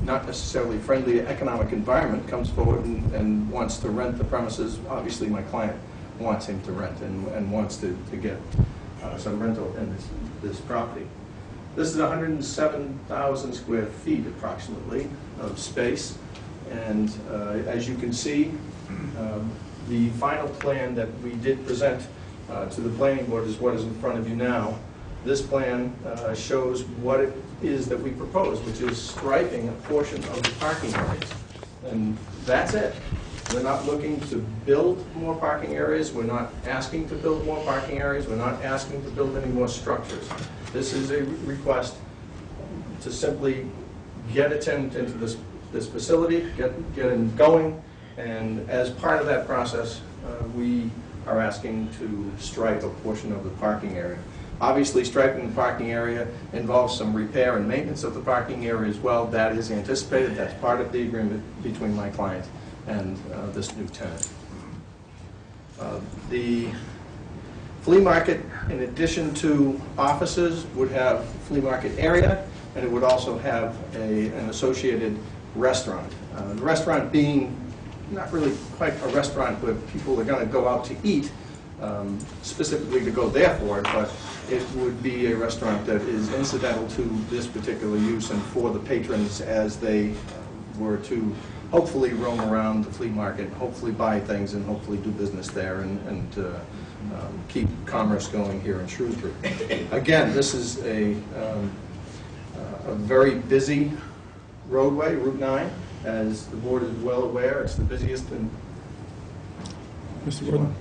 not necessarily friendly economic environment comes forward and wants to rent the premises. Obviously my client wants him to rent and wants to get some rental in this property. This is 107,000 square feet approximately of space, and as you can see, the final plan that we did present to the planning board is what is in front of you now. This plan shows what it is that we propose, which is striping a portion of the parking areas, and that's it. We're not looking to build more parking areas. We're not asking to build more parking areas. We're not asking to build any more structures. This is a request to simply get a tenant into this facility, get it going, and as part of that process, we are asking to stripe a portion of the parking area. Obviously, striping the parking area involves some repair and maintenance of the parking area as well. That is anticipated. That's part of the agreement between my client and this new tenant. The flea market, in addition to offices, would have flea market area, and it would also have an associated restaurant. The restaurant being not really quite a restaurant where people are going to go out to eat, specifically to go there for it, but it would be a restaurant that is incidental to this particular use and for the patrons as they were to hopefully roam around the flea market, hopefully buy things, and hopefully do business there and keep commerce going here in Shrewsbury. Again, this is a very busy roadway, Route 9. As the board is well aware, it's the busiest in... Mr. Gordon?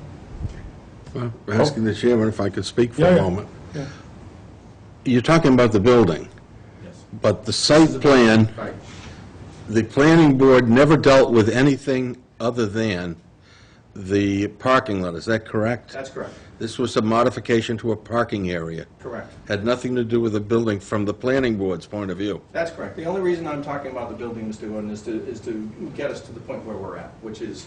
Well, asking the chairman if I could speak for a moment. Yeah. You're talking about the building, Yes. But the site plan, Right. the planning board never dealt with anything other than the parking lot. Is that correct? That's correct. This was a modification to a parking area. Correct. Had nothing to do with the building from the planning board's point of view. That's correct. The only reason I'm talking about the building, Mr. Gordon, is to get us to the point where we're at, which is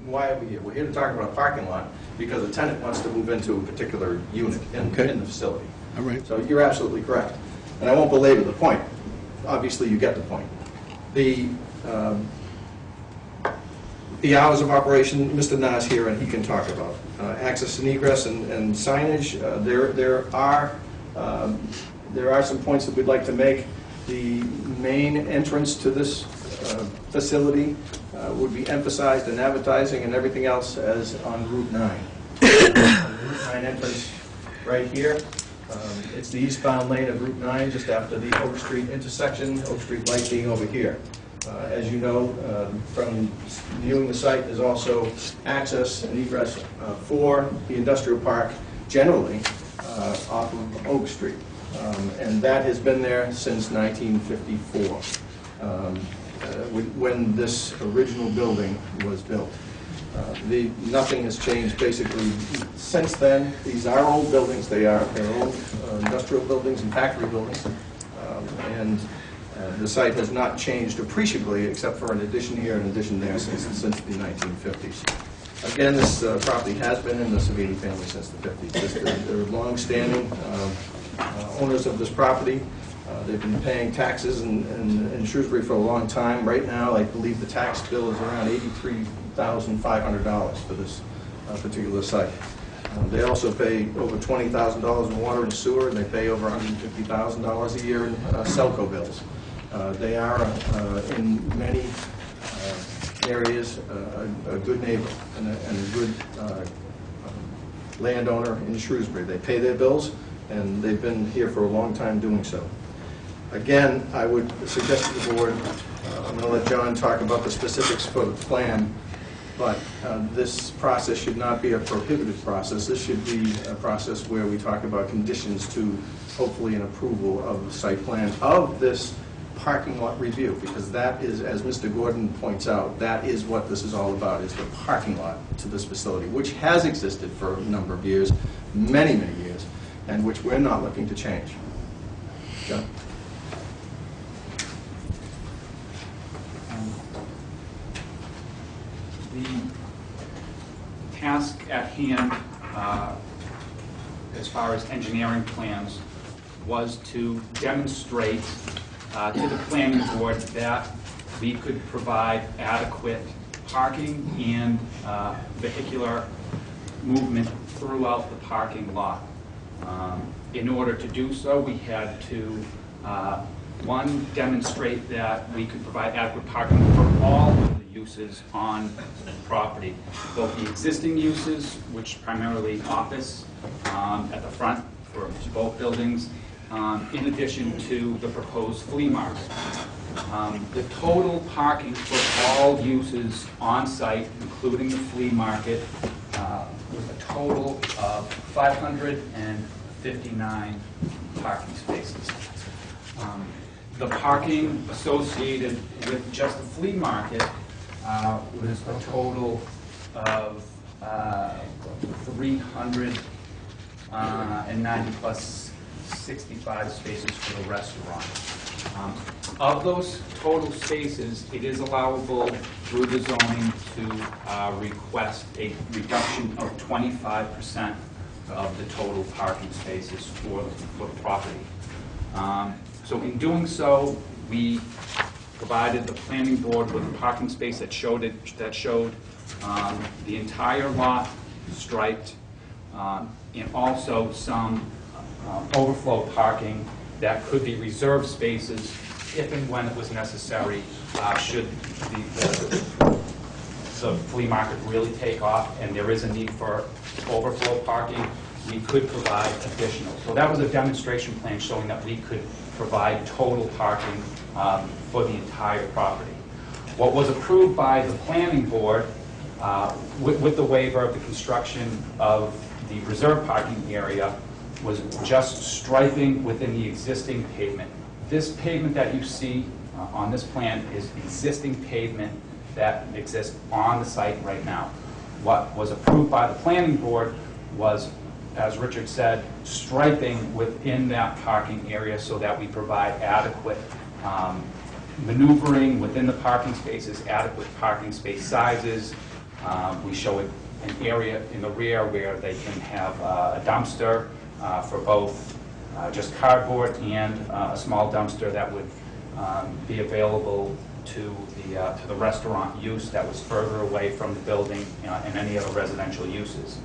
why are we here? We're here to talk about a parking lot because a tenant wants to move into a particular unit in the facility. All right. So you're absolutely correct. And I won't belabor the point. Obviously, you get the point. The hours of operation, Mr. Nas here, and he can talk about. Access and egress and signage, there are some points that we'd like to make. The main entrance to this facility would be emphasized in advertising and everything else as on Route 9. Route 9 entrance right here. It's the eastbound lane of Route 9, just after the Oak Street intersection, Oak Street light being over here. As you know, from viewing the site, there's also access and egress for the industrial park generally off of Oak Street. And that has been there since 1954, when this original building was built. Nothing has changed basically since then. These are old buildings. They're old industrial buildings and factory buildings. And the site has not changed appreciably except for an addition here and an addition there since the 1950s. Again, this property has been in the Savini family since the 50s. They're long-standing owners of this property. They've been paying taxes in Shrewsbury for a long time. Right now, I believe the tax bill is around $83,500 for this particular site. They also pay over $20,000 in water and sewer, and they pay over $150,000 a year in Selco bills. They are, in many areas, a good neighbor and a good landowner in Shrewsbury. They pay their bills, and they've been here for a long time doing so. Again, I would suggest to the board, I'm going to let John talk about the specifics for the plan, but this process should not be a prohibitive process. This should be a process where we talk about conditions to hopefully an approval of the site plan of this parking lot review, because that is, as Mr. Gordon points out, that is what this is all about, is the parking lot to this facility, which has existed for a number of years, many, many years, and which we're not looking to change. John? The task at hand, as far as engineering plans, was to demonstrate to the planning board that we could provide adequate parking and vehicular movement throughout the parking lot. In order to do so, we had to, one, demonstrate that we could provide adequate parking for all of the uses on the property, both the existing uses, which primarily office at the front for both buildings, in addition to the proposed flea market. The total parking for all uses on site, including the flea market, was a total of 559 parking spaces. The parking associated with just the flea market was a total of 390 plus 65 spaces for the restaurant. Of those total spaces, it is allowable through the zoning to request a reduction of 25% of the total parking spaces for the property. So in doing so, we provided the planning board with a parking space that showed the entire lot striped, and also some overflow parking that could be reserved spaces if and when it was necessary, should the flea market really take off and there is a need for overflow parking, we could provide additional. So that was a demonstration plan showing that we could provide total parking for the entire property. What was approved by the planning board with the waiver of the construction of the reserve parking area was just striping within the existing pavement. This pavement that you see on this plan is existing pavement that exists on the site right now. What was approved by the planning board was, as Richard said, striping within that parking area so that we provide adequate maneuvering within the parking spaces, adequate parking space sizes. We show an area in the rear where they can have a dumpster for both just cardboard and a small dumpster that would be available to the restaurant use that was further away from the building and any other residential uses.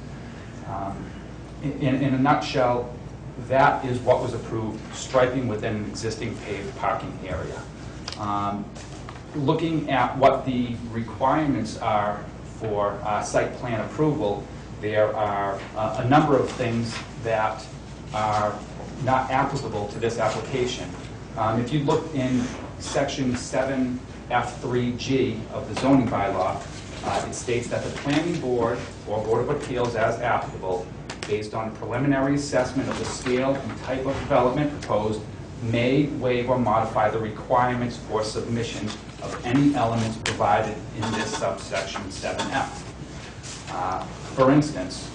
In a nutshell, that is what was approved, striping within an existing paved parking area. Looking at what the requirements are for site plan approval, there are a number of things that are not applicable to this application. If you look in section 7F3G of the zoning bylaw, it states that the planning board or board of appeals as applicable, based on preliminary assessment of the scale and type of development proposed, may waive or modify the requirements for submission of any elements provided in this subsection 7F. For instance,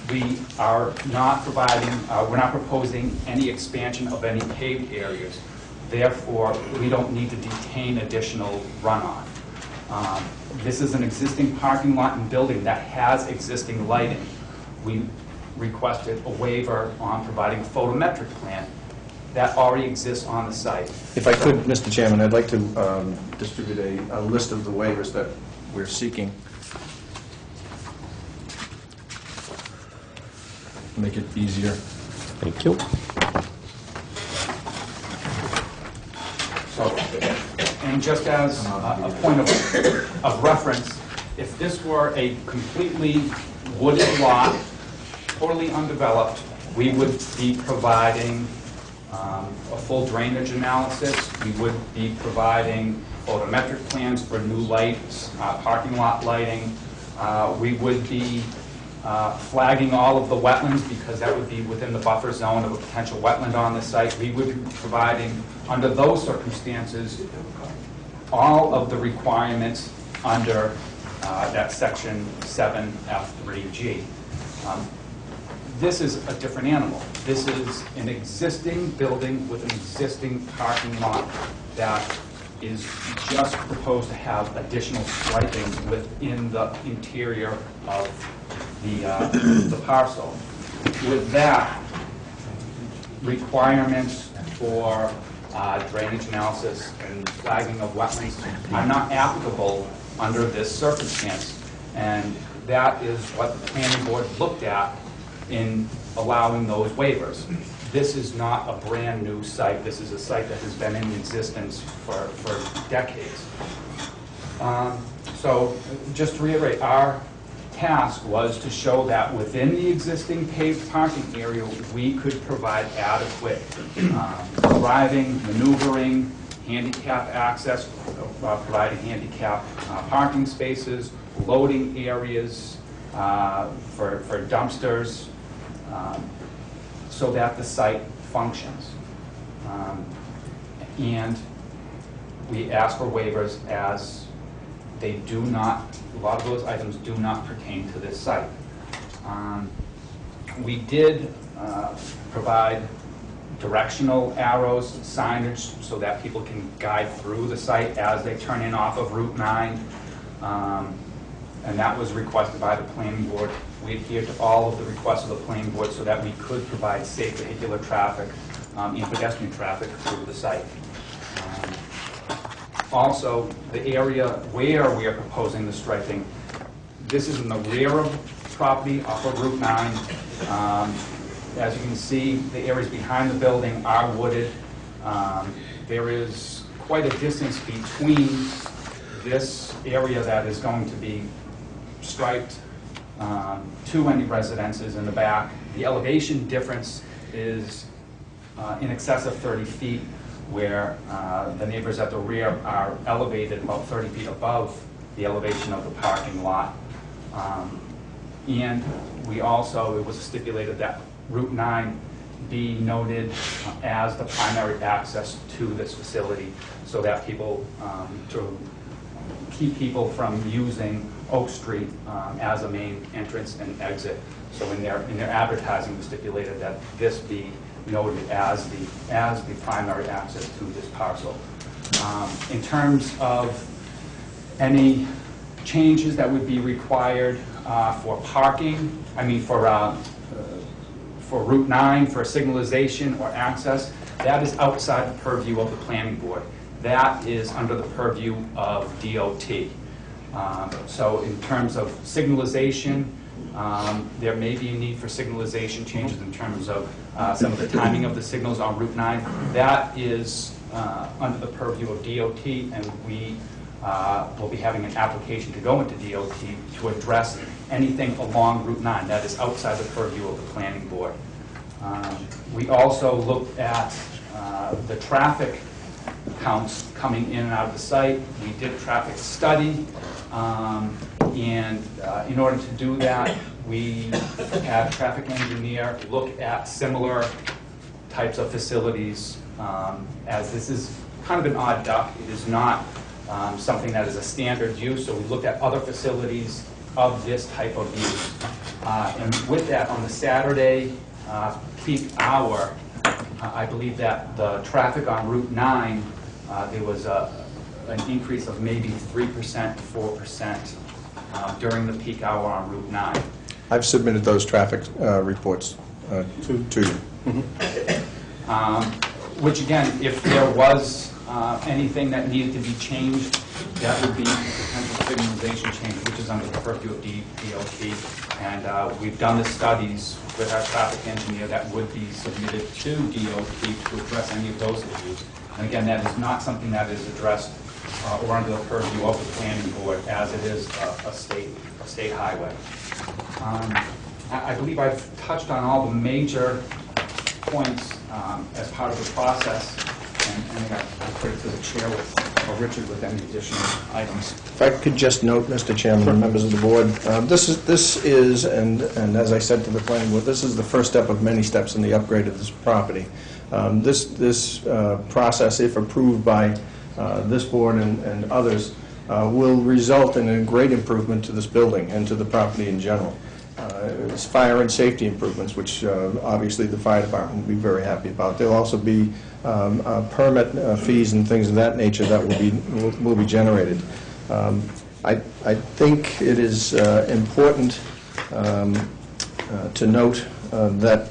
we are not providing, we're not proposing any expansion of any paved areas. Therefore, we don't need to detain additional runoff. This is an existing parking lot and building that has existing lighting. We requested a waiver on providing a photometric plan that already exists on the site. If I could, Mr. Chairman, I'd like to distribute a list of the waivers that we're seeking. Make it easier. Thank you. So, and just as a point of reference, if this were a completely wooded lot, totally undeveloped, we would be providing a full drainage analysis. We would be providing photometric plans for new lights, parking lot lighting. We would be flagging all of the wetlands, because that would be within the buffer zone of a potential wetland on the site. We would be providing, under those circumstances, all of the requirements under that section 7F3G. This is a different animal. This is an existing building with an existing parking lot that is just proposed to have additional striping within the interior of the parcel. With that, requirements for drainage analysis and flagging of wetlands are not applicable under this circumstance. And that is what the planning board looked at in allowing those waivers. This is not a brand-new site. This is a site that has been in existence for decades. So just to reiterate, our task was to show that within the existing paved parking area, we could provide adequate driving, maneuvering, handicap access, providing handicap parking spaces, loading areas for dumpsters, so that the site functions. And we ask for waivers as they do not, a lot of those items do not pertain to this site. We did provide directional arrows, signage, so that people can guide through the site as they turn in off of Route 9. And that was requested by the planning board. We adhered to all of the requests of the planning board so that we could provide safe vehicular traffic and pedestrian traffic through the site. Also, the area where we are proposing the striping, this is in the rear of the property off of Route 9. As you can see, the areas behind the building are wooded. There is quite a distance between this area that is going to be striped to any residences in the back. The elevation difference is in excess of 30 feet, where the neighbors at the rear are elevated about 30 feet above the elevation of the parking lot. And we also, it was stipulated that Route 9 be noted as the primary access to this facility, so that people, to keep people from using Oak Street as a main entrance and exit. So in their advertising, was stipulated that this be noted as the primary access to this parcel. In terms of any changes that would be required for parking, I mean for Route 9, for signalization or access, that is outside the purview of the planning board. That is under the purview of DOT. So in terms of signalization, there may be a need for signalization changes in terms of some of the timing of the signals on Route 9. That is under the purview of DOT, and we will be having an application to go into DOT to address anything along Route 9 that is outside the purview of the planning board. We also looked at the traffic counts coming in and out of the site. We did a traffic study, and in order to do that, we had a traffic engineer look at similar types of facilities, as this is kind of an odd duck. It is not something that is a standard use, so we looked at other facilities of this type of use. And with that, on the Saturday peak hour, I believe that the traffic on Route 9, there was an increase of maybe 3% to 4% during the peak hour on Route 9. I've submitted those traffic reports to you. Which again, if there was anything that needed to be changed, that would be potential signalization change, which is under the purview of DOT. And we've done the studies with our traffic engineer that would be submitted to DOT to address any of those issues. And again, that is not something that is addressed or under the purview of the planning board, as it is a state highway. I believe I've touched on all the major points as part of the process, and I think I put it to the chair with a Richard with any additional items. If I could just note, Mr. Chairman and members of the board, this is, and as I said to the planning board, this is the first step of many steps in the upgrade of this property. This process, if approved by this board and others, will result in a great improvement to this building and to the property in general. It's fire and safety improvements, which obviously the fire department will be very happy about. There'll also be permit fees and things of that nature that will be generated. I think it is important to note that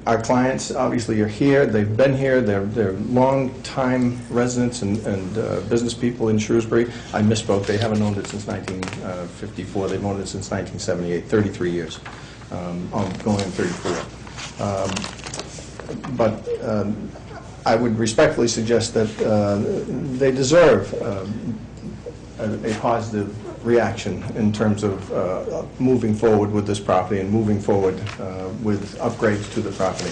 our clients obviously are here. They've been here. They're long-time residents and business people in Shrewsbury. I misspoke. They haven't owned it since 1954. They've owned it since 1978, 33 years, going on 34. But I would respectfully suggest that they deserve a positive reaction in terms of moving forward with this property and moving forward with upgrades to the property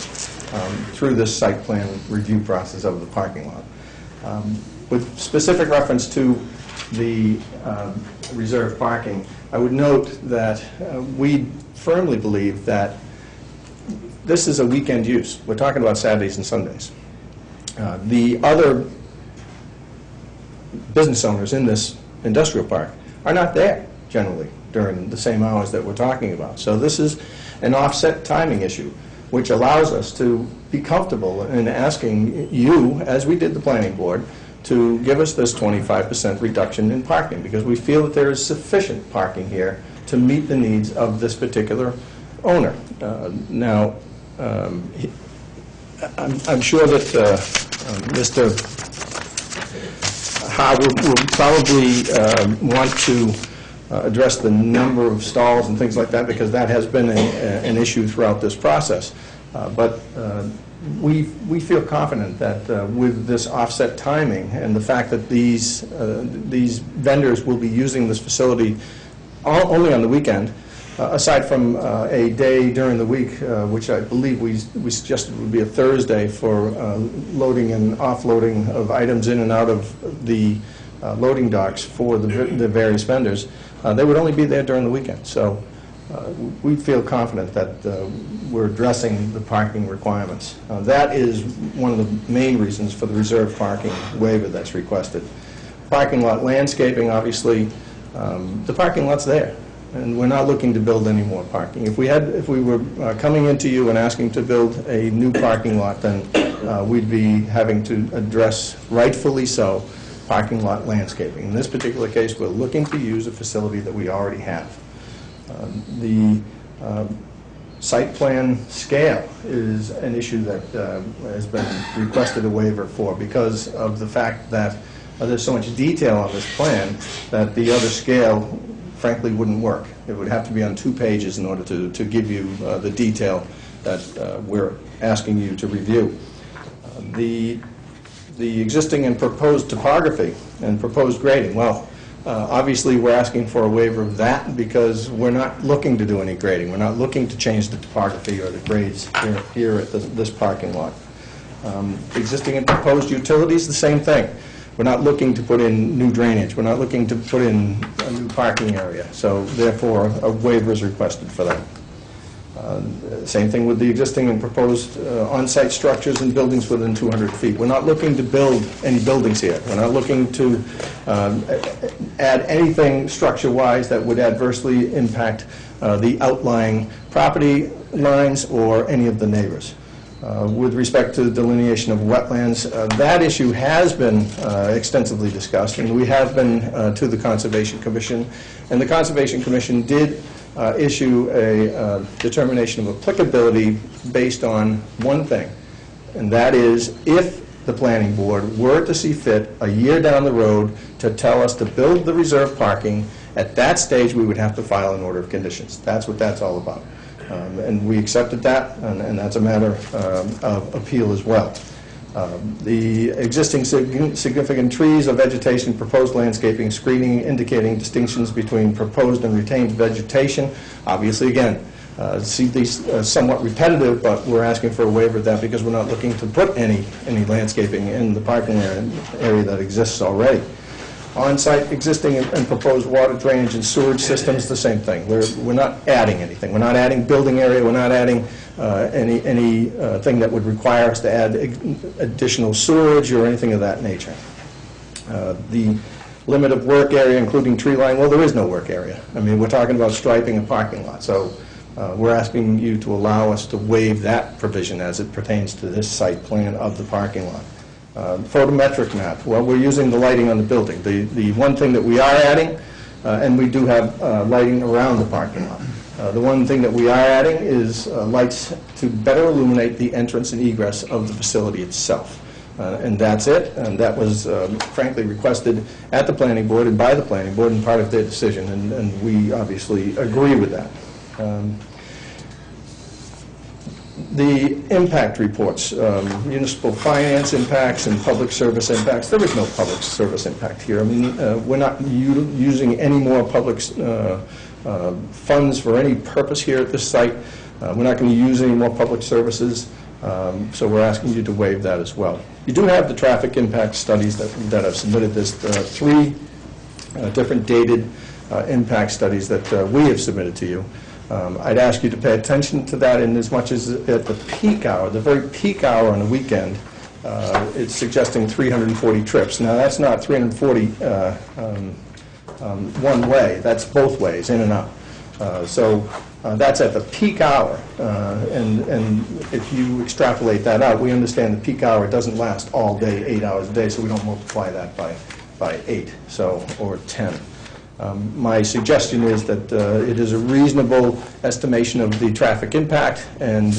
through this site plan review process of the parking lot. With specific reference to the reserved parking, I would note that we firmly believe that this is a weekend use. We're talking about Saturdays and Sundays. The other business owners in this industrial park are not there generally during the same hours that we're talking about. So this is an offset timing issue, which allows us to be comfortable in asking you, as we did the planning board, to give us this 25% reduction in parking, because we feel that there is sufficient parking here to meet the needs of this particular owner. Now, I'm sure that Mr. Howard will probably want to address the number of stalls and things like that, because that has been an issue throughout this process. But we feel confident that with this offset timing and the fact that these vendors will be using this facility only on the weekend, aside from a day during the week, which I believe we suggested would be a Thursday for loading and offloading of items in and out of the loading docks for the various vendors, they would only be there during the weekend. So we feel confident that we're addressing the parking requirements. That is one of the main reasons for the reserved parking waiver that's requested. Parking lot landscaping, obviously, the parking lot's there, and we're not looking to build any more parking. If we were coming into you and asking to build a new parking lot, then we'd be having to address, rightfully so, parking lot landscaping. In this particular case, we're looking to use a facility that we already have. The site plan scale is an issue that has been requested a waiver for, because of the fact that there's so much detail on this plan that the other scale frankly wouldn't work. It would have to be on 2 pages in order to give you the detail that we're asking you to review. The existing and proposed topography and proposed grading, well, obviously we're asking for a waiver of that because we're not looking to do any grading. We're not looking to change the topography or the grades here at this parking lot. Existing and proposed utilities, the same thing. We're not looking to put in new drainage. We're not looking to put in a new parking area. So therefore, a waiver is requested for that. Same thing with the existing and proposed on-site structures and buildings within 200 feet. We're not looking to build any buildings here. We're not looking to add anything structure-wise that would adversely impact the outlying property lines or any of the neighbors. With respect to the delineation of wetlands, that issue has been extensively discussed, and we have been to the Conservation Commission, and the Conservation Commission did issue a determination of applicability based on one thing, and that is if the planning board were to see fit a year down the road to tell us to build the reserve parking, at that stage we would have to file an order of conditions. That's what that's all about. And we accepted that, and that's a matter of appeal as well. The existing significant trees or vegetation, proposed landscaping, screening, indicating distinctions between proposed and retained vegetation. Obviously, again, see these somewhat repetitive, but we're asking for a waiver of that because we're not looking to put any landscaping in the parking area that exists already. On-site existing and proposed water drainage and sewage systems, the same thing. We're not adding anything. We're not adding building area. We're not adding anything that would require us to add additional sewage or anything of that nature. The limit of work area, including tree line, well, there is no work area. I mean, we're talking about striping a parking lot. So we're asking you to allow us to waive that provision as it pertains to this site plan of the parking lot. Photometric map, well, we're using the lighting on the building. The one thing that we are adding, and we do have lighting around the parking lot. The one thing that we are adding is lights to better illuminate the entrance and egress of the facility itself. And that's it, and that was frankly requested at the planning board and by the planning board and part of their decision, and we obviously agree with that. The impact reports, municipal finance impacts and public service impacts. There is no public service impact here. I mean, we're not using any more public funds for any purpose here at this site. We're not going to use any more public services, so we're asking you to waive that as well. You do have the traffic impact studies that I've submitted. There's 3 different dated impact studies that we have submitted to you. I'd ask you to pay attention to that in as much as at the peak hour, the very peak hour on a weekend, it's suggesting 340 trips. Now, that's not 340 one way. That's both ways, in and out. So that's at the peak hour. And if you extrapolate that out, we understand the peak hour doesn't last all day, 8 hours a day, so we don't multiply that by 8, or 10. My suggestion is that it is a reasonable estimation of the traffic impact, and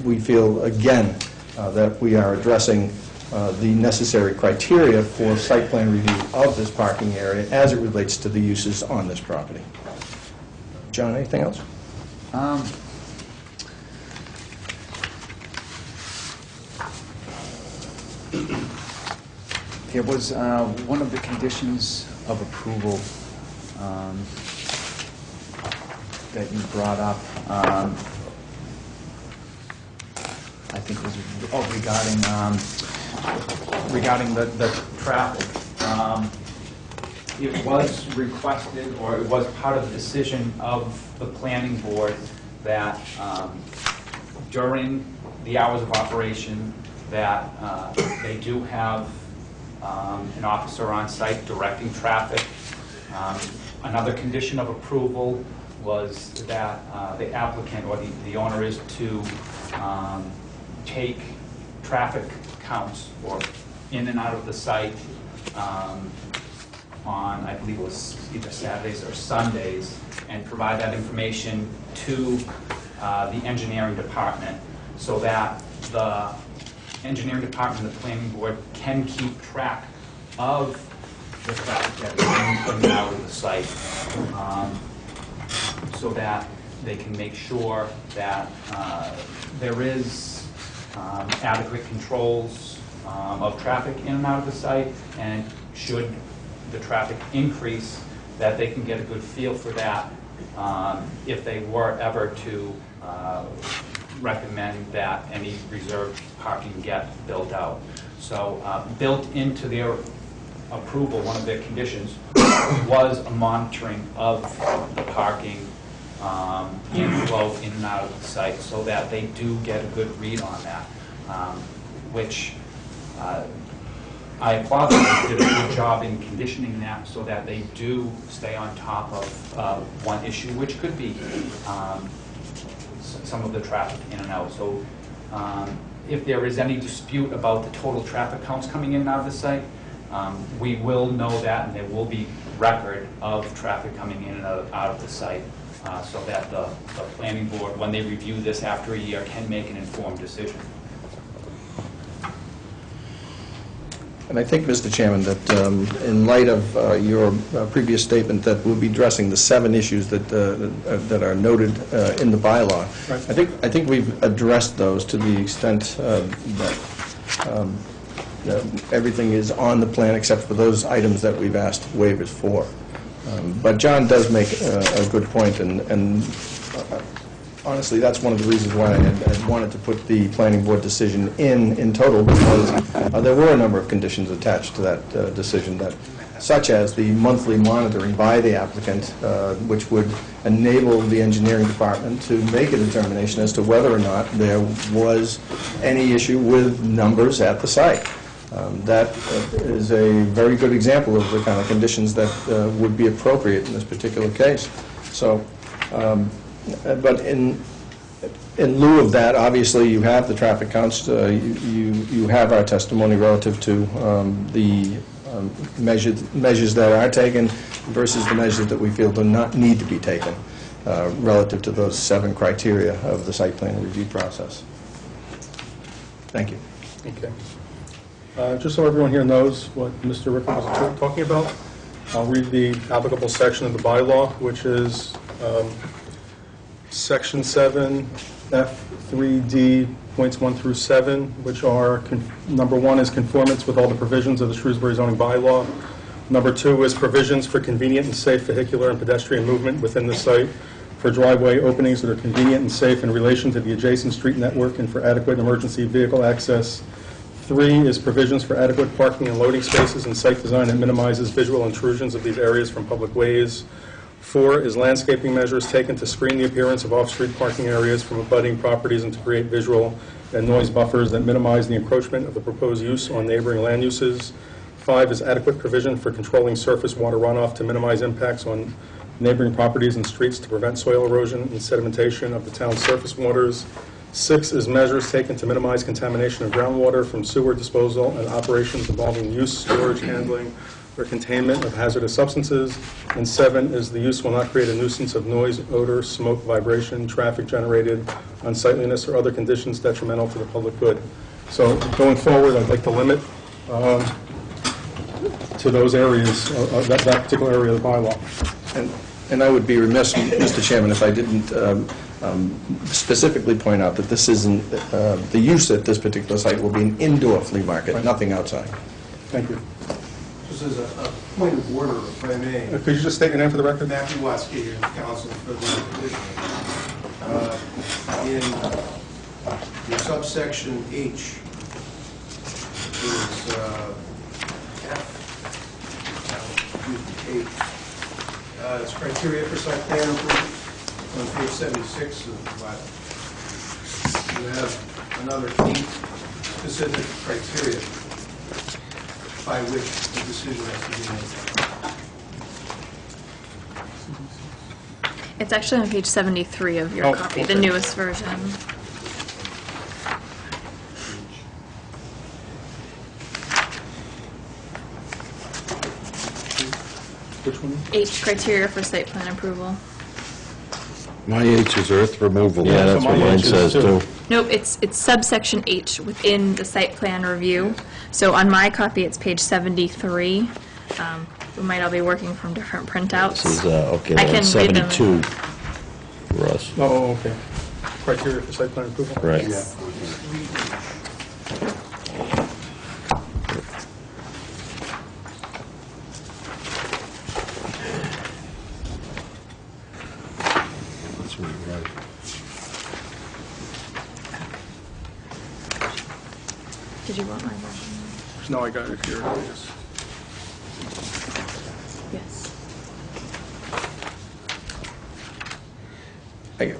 we feel, again, that we are addressing the necessary criteria for site plan review of this parking area as it relates to the uses on this property. John, anything else? There was one of the conditions of approval that you brought up, I think was regarding the traffic. It was requested, or it was part of the decision of the planning board that during the hours of operation that they do have an officer on site directing traffic. Another condition of approval was that the applicant or the owner is to take traffic counts or in and out of the site on, I believe it was either Saturdays or Sundays, and provide that information to the engineering department so that the engineering department and the planning board can keep track of the traffic that is in and out of the site, so that they can make sure that there is adequate controls of traffic in and out of the site, and should the traffic increase, that they can get a good feel for that if they were ever to recommend that any reserved parking get built out. So built into their approval, one of their conditions was a monitoring of the parking inflow in and out of the site, so that they do get a good read on that, which I applaud them. They did a good job in conditioning that so that they do stay on top of one issue, which could be some of the traffic in and out. So if there is any dispute about the total traffic counts coming in and out of the site, we will know that, and there will be record of traffic coming in and out of the site, so that the planning board, when they review this after a year, can make an informed decision. And I think, Mr. Chairman, that in light of your previous statement that we'll be addressing the 7 issues that are noted in the bylaw, right. I think we've addressed those to the extent that everything is on the plan except for those items that we've asked waivers for. But John does make a good point, and honestly, that's one of the reasons why I had wanted to put the planning board decision in total, because there were a number of conditions attached to that decision, that, such as the monthly monitoring by the applicant, which would enable the engineering department to make a determination as to whether or not there was any issue with numbers at the site. That is a very good example of the kind of conditions that would be appropriate in this particular case. So, but in lieu of that, obviously, you have the traffic counts, you have our testimony relative to the measures that are taken versus the measures that we feel do not need to be taken relative to those 7 criteria of the site plan review process. Thank you. Okay. Just so everyone here knows what Mr. Ricker was talking about, I'll read the applicable section of the bylaw, which is Section 7, F3D, points 1 through 7, which are, number 1 is conformance with all the provisions of the Shrewsbury zoning bylaw. Number 2 is provisions for convenient and safe vehicular and pedestrian movement within the site, for driveway openings that are convenient and safe in relation to the adjacent street network, and for adequate emergency vehicle access. 3 is provisions for adequate parking and loading spaces and site design that minimizes visual intrusions of these areas from public ways. 4 is landscaping measures taken to screen the appearance of off-street parking areas from abutting properties and to create visual and noise buffers that minimize the encroachment of the proposed use on neighboring land uses. 5 is adequate provision for controlling surface water runoff to minimize impacts on neighboring properties and streets to prevent soil erosion and sedimentation of the town's surface waters. 6 is measures taken to minimize contamination of groundwater from sewer disposal and operations involving use, storage, handling, or containment of hazardous substances. And 7 is the use will not create a nuisance of noise, odor, smoke, vibration, traffic-generated unsightliness, or other conditions detrimental to the public good. So going forward, I'd like to limit to those areas, that particular area of the bylaw. And I would be remiss, Mr. Chairman, if I didn't specifically point out that this isn't, the use at this particular site will be an indoor flea market, nothing outside. Thank you. Just as a point of order, if I may. Could you just state your name for the record? Matthew Watsky, counsel for the petitioner. In subsection H is it's criteria for site plan approval on page 76 of the bylaw. You have another 8 specific criteria by which the decision has to be made. It's actually on page 73 of your copy, the newest version. Which one? H, criteria for site plan approval. My H is earth removal. Yeah, that's what mine says too. Nope, it's subsection H within the site plan review. So on my copy, it's page 73. We might all be working from different printouts. This is, okay, I can that's read them. 72 for us. Oh, okay. Criteria for site plan approval? Right. Yes. That's what you're right. Did you want my version? No, I got it here. Yes.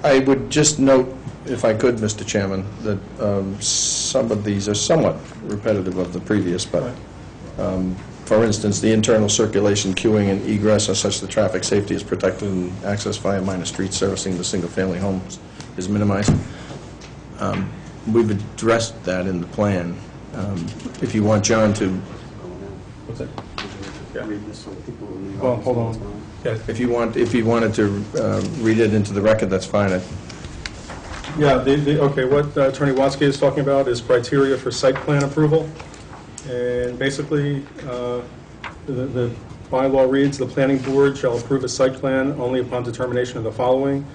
I would just note, if I could, Mr. Chairman, that some of these are somewhat repetitive of the previous, but for instance, the internal circulation, queuing, and egress are such that traffic safety is protected and access via minor streets servicing the single-family homes is minimized. We've addressed that in the plan. If you want John to... What's that? Well, hold on. Yeah. If you wanted to read it into the record, that's fine. Yeah, okay, what Attorney Watsky is talking about is criteria for site plan approval. And basically, the bylaw reads, the planning board shall approve a site plan only upon determination of the following.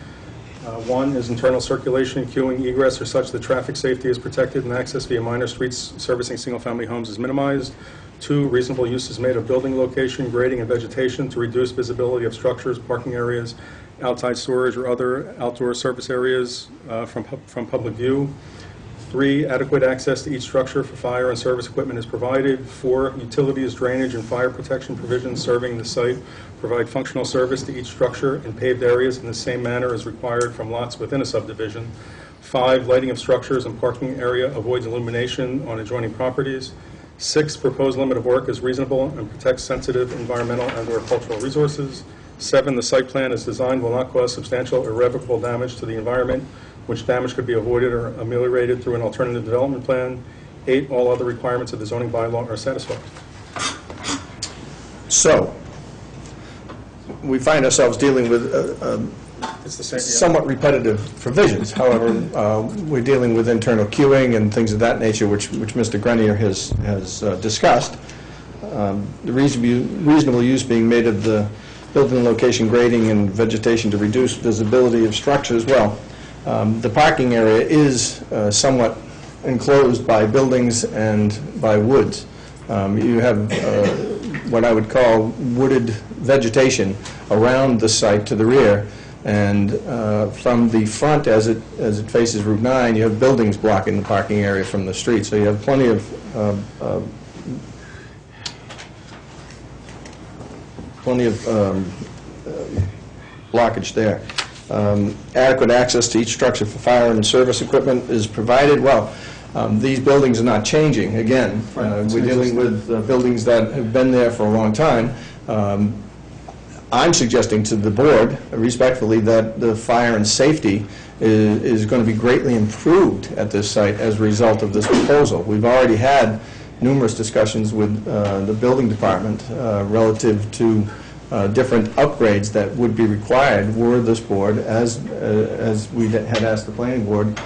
1 is internal circulation, queuing, egress are such that traffic safety is protected and access via minor streets servicing single-family homes is minimized. 2, reasonable use is made of building location, grading, and vegetation to reduce visibility of structures, parking areas, outside storage or other outdoor surface areas from public view. 3, adequate access to each structure for fire and service equipment is provided. 4, utilities, drainage, and fire protection provisions serving the site provide functional service to each structure in paved areas in the same manner as required from lots within a subdivision. 5, lighting of structures and parking area avoids illumination on adjoining properties. 6, proposed limit of work is reasonable and protects sensitive environmental and/or cultural resources. 7, the site plan as designed will not cause substantial irrevocable damage to the environment, which damage could be avoided or ameliorated through an alternative development plan. 8, all other requirements of the zoning bylaw are satisfied. So, we find ourselves dealing with It's the same. somewhat repetitive provisions. However, we're dealing with internal queuing and things of that nature, which Mr. Grenier has discussed. The reasonable use being made of the building location, grading, and vegetation to reduce visibility of structures. Well, the parking area is somewhat enclosed by buildings and by woods. You have what I would call wooded vegetation around the site to the rear, and from the front, as it faces Route 9, you have buildings blocking the parking area from the street. So you have plenty of blockage there. Adequate access to each structure for fire and service equipment is provided. Well, these buildings are not changing. Again, we're dealing with buildings that have been there for a long time. I'm suggesting to the board, respectfully, that the fire and safety is going to be greatly improved at this site as a result of this proposal. We've already had numerous discussions with the building department relative to different upgrades that would be required were this board, as we had asked the planning board,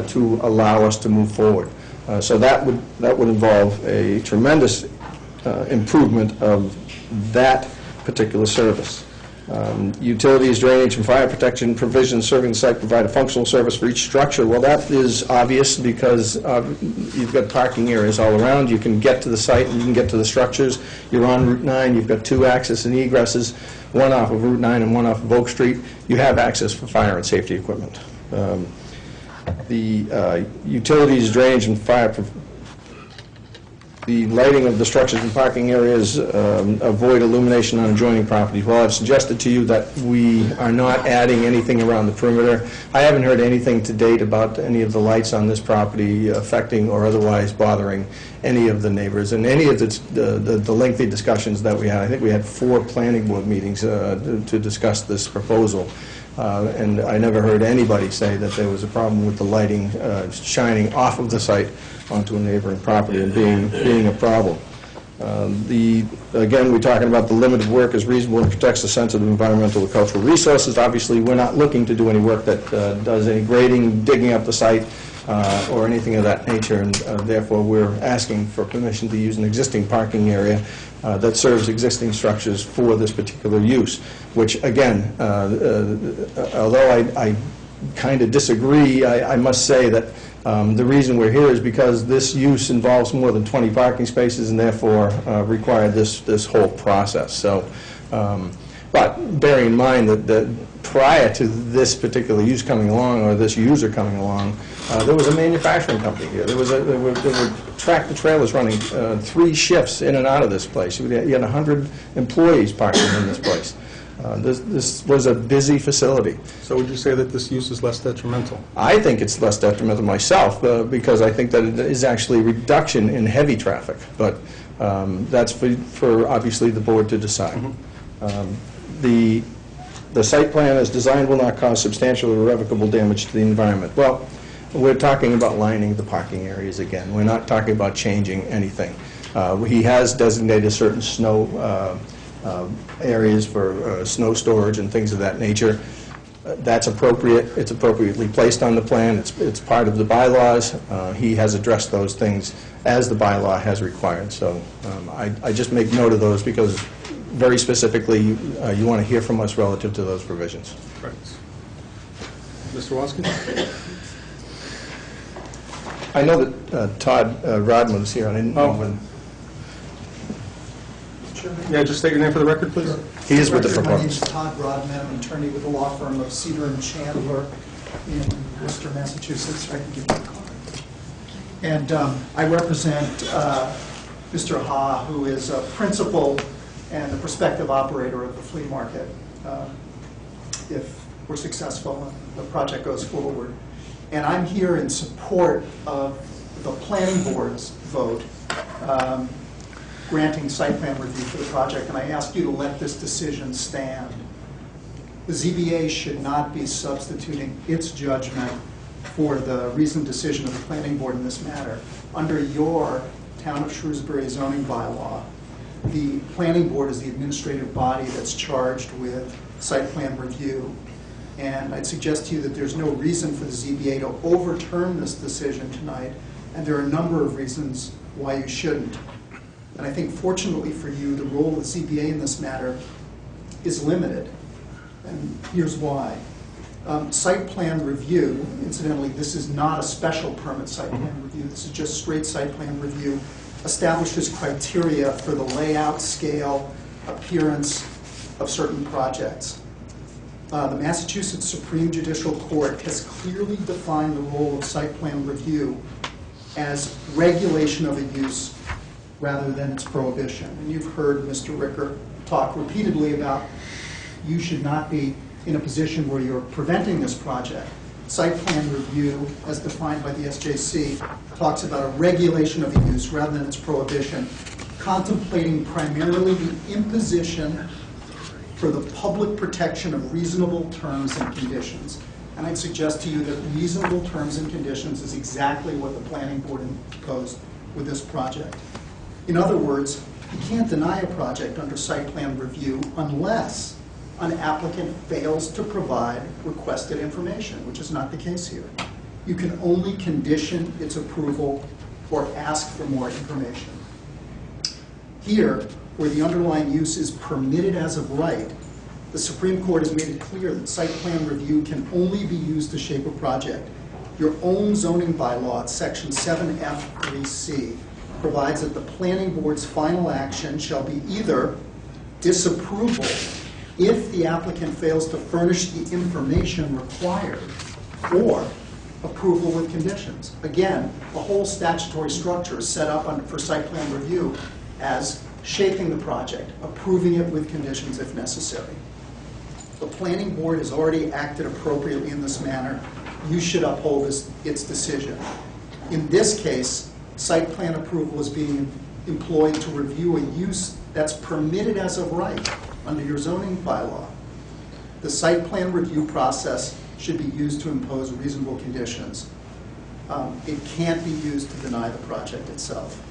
to allow us to move forward. So that would involve a tremendous improvement of that particular service. Utilities, drainage, and fire protection provisions serving the site provide a functional service for each structure. Well, that is obvious because you've got parking areas all around. You can get to the site and you can get to the structures. You're on Route 9. You've got 2 access and egresses, one off of Route 9 and one off of Oak Street. You have access for fire and safety equipment. The utilities, drainage, and fire the lighting of the structures and parking areas avoid illumination on adjoining properties. Well, I've suggested to you that we are not adding anything around the perimeter. I haven't heard anything to date about any of the lights on this property affecting or otherwise bothering any of the neighbors. And any of the lengthy discussions that we had, I think we had 4 planning board meetings to discuss this proposal. And I never heard anybody say that there was a problem with the lighting shining off of the site onto a neighboring property and being a problem. Again, we're talking about the limit of work is reasonable and protects the sensitive environmental and cultural resources. Obviously, we're not looking to do any work that does any grading, digging up the site, or anything of that nature, and therefore we're asking for permission to use an existing parking area that serves existing structures for this particular use, which again, although I kind of disagree, I must say that the reason we're here is because this use involves more than 20 parking spaces and therefore required this whole process. So, but bearing in mind that prior to this particular use coming along, or this user coming along, there was a manufacturing company here. There were tractor trailers running 3 shifts in and out of this place. You had 100 employees parking in this place. This was a busy facility. So would you say that this use is less detrimental? I think it's less detrimental myself because I think that it is actually a reduction in heavy traffic. But that's for obviously the board to decide. Mm-hmm. The site plan as designed will not cause substantial or irrevocable damage to the environment. Well, we're talking about lining the parking areas again. We're not talking about changing anything. He has designated certain snow areas for snow storage and things of that nature. That's appropriate. It's appropriately placed on the plan. It's part of the bylaws. He has addressed those things as the bylaw has required. So I just make note of those because very specifically you want to hear from us relative to those provisions. Right. Mr. Waskins? I know that Todd Rodman is here. I didn't know when. Yeah, just state your name for the record, please. He is with the My name is proponents. Todd Rodman. I'm an attorney with the law firm of Cedar and Chandler in Worcester, Massachusetts. I can give you a card. And I represent Mr. Ha, who is a principal and the prospective operator of the flea market. If we're successful and the project goes forward. And I'm here in support of the planning board's vote granting site plan review for the project, and I ask you to let this decision stand. The ZBA should not be substituting its judgment for the reasoned decision of the planning board in this matter. Under your Town of Shrewsbury zoning bylaw, the planning board is the administrative body that's charged with site plan review. And I'd suggest to you that there's no reason for the ZBA to overturn this decision tonight, and there are a number of reasons why you shouldn't. And I think fortunately for you, the role of the ZBA in this matter is limited, and here's why. Site plan review, incidentally, this is not a special permit site plan review, this is just straight site plan review, establishes criteria for the layout, scale, appearance of certain projects. The Massachusetts Supreme Judicial Court has clearly defined the role of site plan review as regulation of a use rather than its prohibition. And you've heard Mr. Ricker talk repeatedly about you should not be in a position where you're preventing this project. Site plan review, as defined by the SJC, talks about a regulation of a use rather than its prohibition, contemplating primarily the imposition for the public protection of reasonable terms and conditions. And I'd suggest to you that reasonable terms and conditions is exactly what the planning board imposed with this project. In other words, you can't deny a project under site plan review unless an applicant fails to provide requested information, which is not the case here. You can only condition its approval or ask for more information. Here, where the underlying use is permitted as of right, the Supreme Court has made it clear that site plan review can only be used to shape a project. Your own zoning bylaw at section 7F3C provides that the planning board's final action shall be either disapproval if the applicant fails to furnish the information required, or approval with conditions. Again, the whole statutory structure is set up for site plan review as shaping the project, approving it with conditions if necessary. The planning board has already acted appropriately in this manner. You should uphold its decision. In this case, site plan approval is being employed to review a use that's permitted as of right under your zoning bylaw. The site plan review process should be used to impose reasonable conditions. It can't be used to deny the project itself.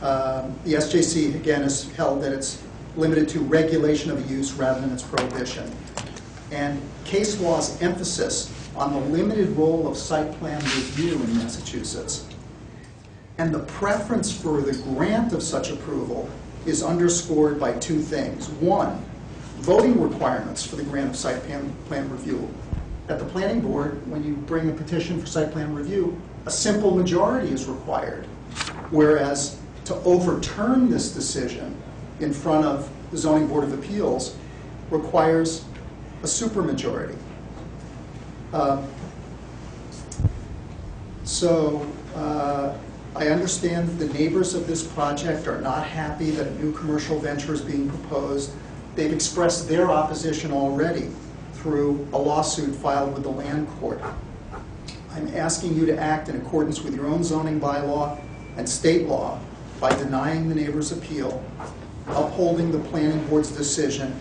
The SJC, again, has held that it's limited to regulation of a use rather than its prohibition. And case law's emphasis on the limited role of site plan review in Massachusetts and the preference for the grant of such approval is underscored by two things. One, voting requirements for the grant of site plan review. At the planning board, when you bring a petition for site plan review, a simple majority is required, whereas to overturn this decision in front of the Zoning Board of Appeals requires a supermajority. I understand that the neighbors of this project are not happy that a new commercial venture is being proposed. They've expressed their opposition already through a lawsuit filed with the land court. I'm asking you to act in accordance with your own zoning bylaw and state law by denying the neighbor's appeal, upholding the planning board's decision,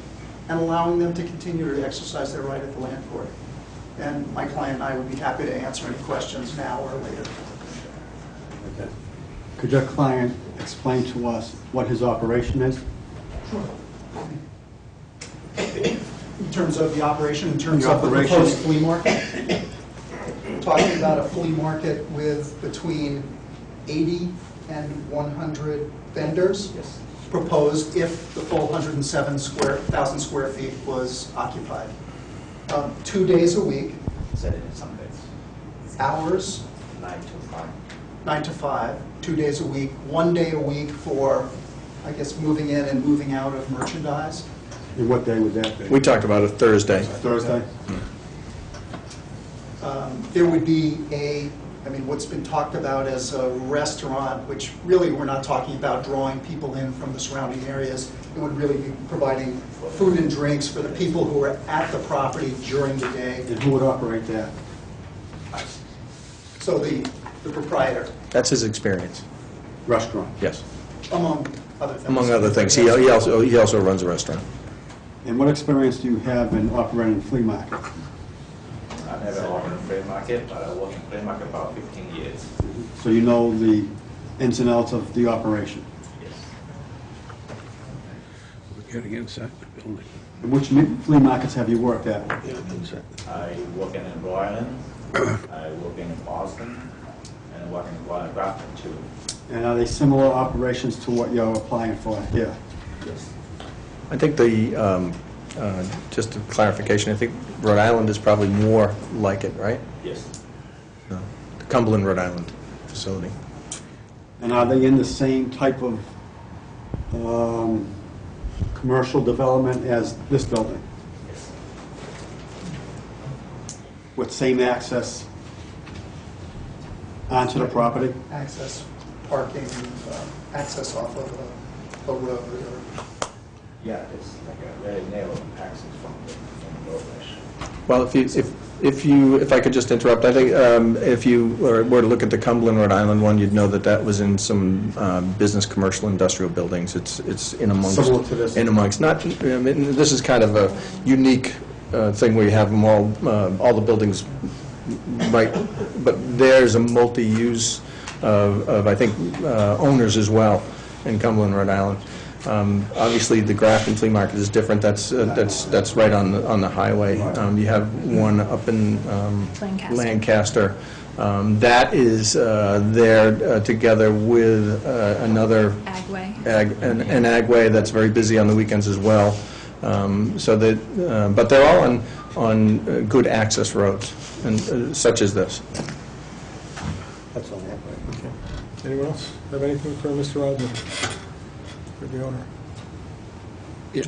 and allowing them to continue to exercise their right at the land court. And my client and I would be happy to answer any questions now or later. Okay. Could your client explain to us what his operation is? Sure. In terms of the operation, in terms The of the operation. proposed flea market? We're talking about a flea market with between 80 and 100 vendors. Yes. Proposed if the full 107,000 square feet was occupied. 2 days a week. Said it in some days. Hours? 9 to 5. 9 to 5, 2 days a week, 1 day a week for I guess, moving in and moving out of merchandise. And what day would that be? We talked about a Thursday. Thursday? There would be what's been talked about as a restaurant, which really we're not talking about drawing people in from the surrounding areas. It would really be providing food and drinks for the people who are at the property during the day. And who would operate that? So the proprietor, That's his experience. Restaurant? Yes. among other things. Among other things. He also runs a restaurant. And what experience do you have in operating a flea market? I never worked in a flea market, but I worked in flea market about 15 years. So you know the ins and outs of the operation? Yes. We're getting inside the building. And which flea markets have you worked at? I work in Rhode Island, I work in Boston, and I work in Grafton too. And are they similar operations to what you're applying for here? Yes. I think just a clarification, I think Rhode Island is probably more like it, right? Yes. No. The Cumberland, Rhode Island facility. And are they in the same type of commercial development as this building? Yes. With same access onto the property? Access, parking, access off of a road or... Yeah, it's like a very narrow access from the roadway. Well, if I could just interrupt, I think if you were to look at the Cumberland, Rhode Island one, you'd know that was in some business, commercial, industrial buildings. It's in amongst. Similar to this? In amongst. Not. This is kind of a unique thing where you have them all the buildings, right? But there's a multi-use of I think owners as well in Cumberland, Rhode Island. Obviously, the Grafton Flea Market is different. That's right on the highway. You have one up in Lancaster. That is there together with another an Agway that's very busy on the weekends as well. But they're all on good access roads, and such as this. That's all I have. Okay. Anyone else have anything for Mr. Rodman? The owner.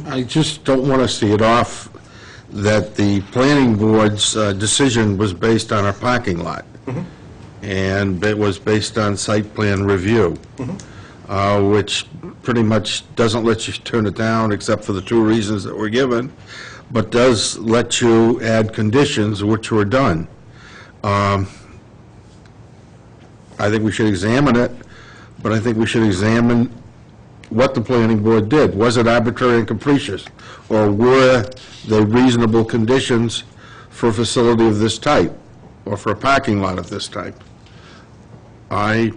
I just don't want to see it off that the planning board's decision was based on a parking lot. And it was based on site plan review, which pretty much doesn't let you turn it down except for the two reasons that were given, but does let you add conditions which were done. I think we should examine it, but I think we should examine what the planning board did. Was it arbitrary and capricious? Or were they reasonable conditions for a facility of this type, or for a parking lot of this type? I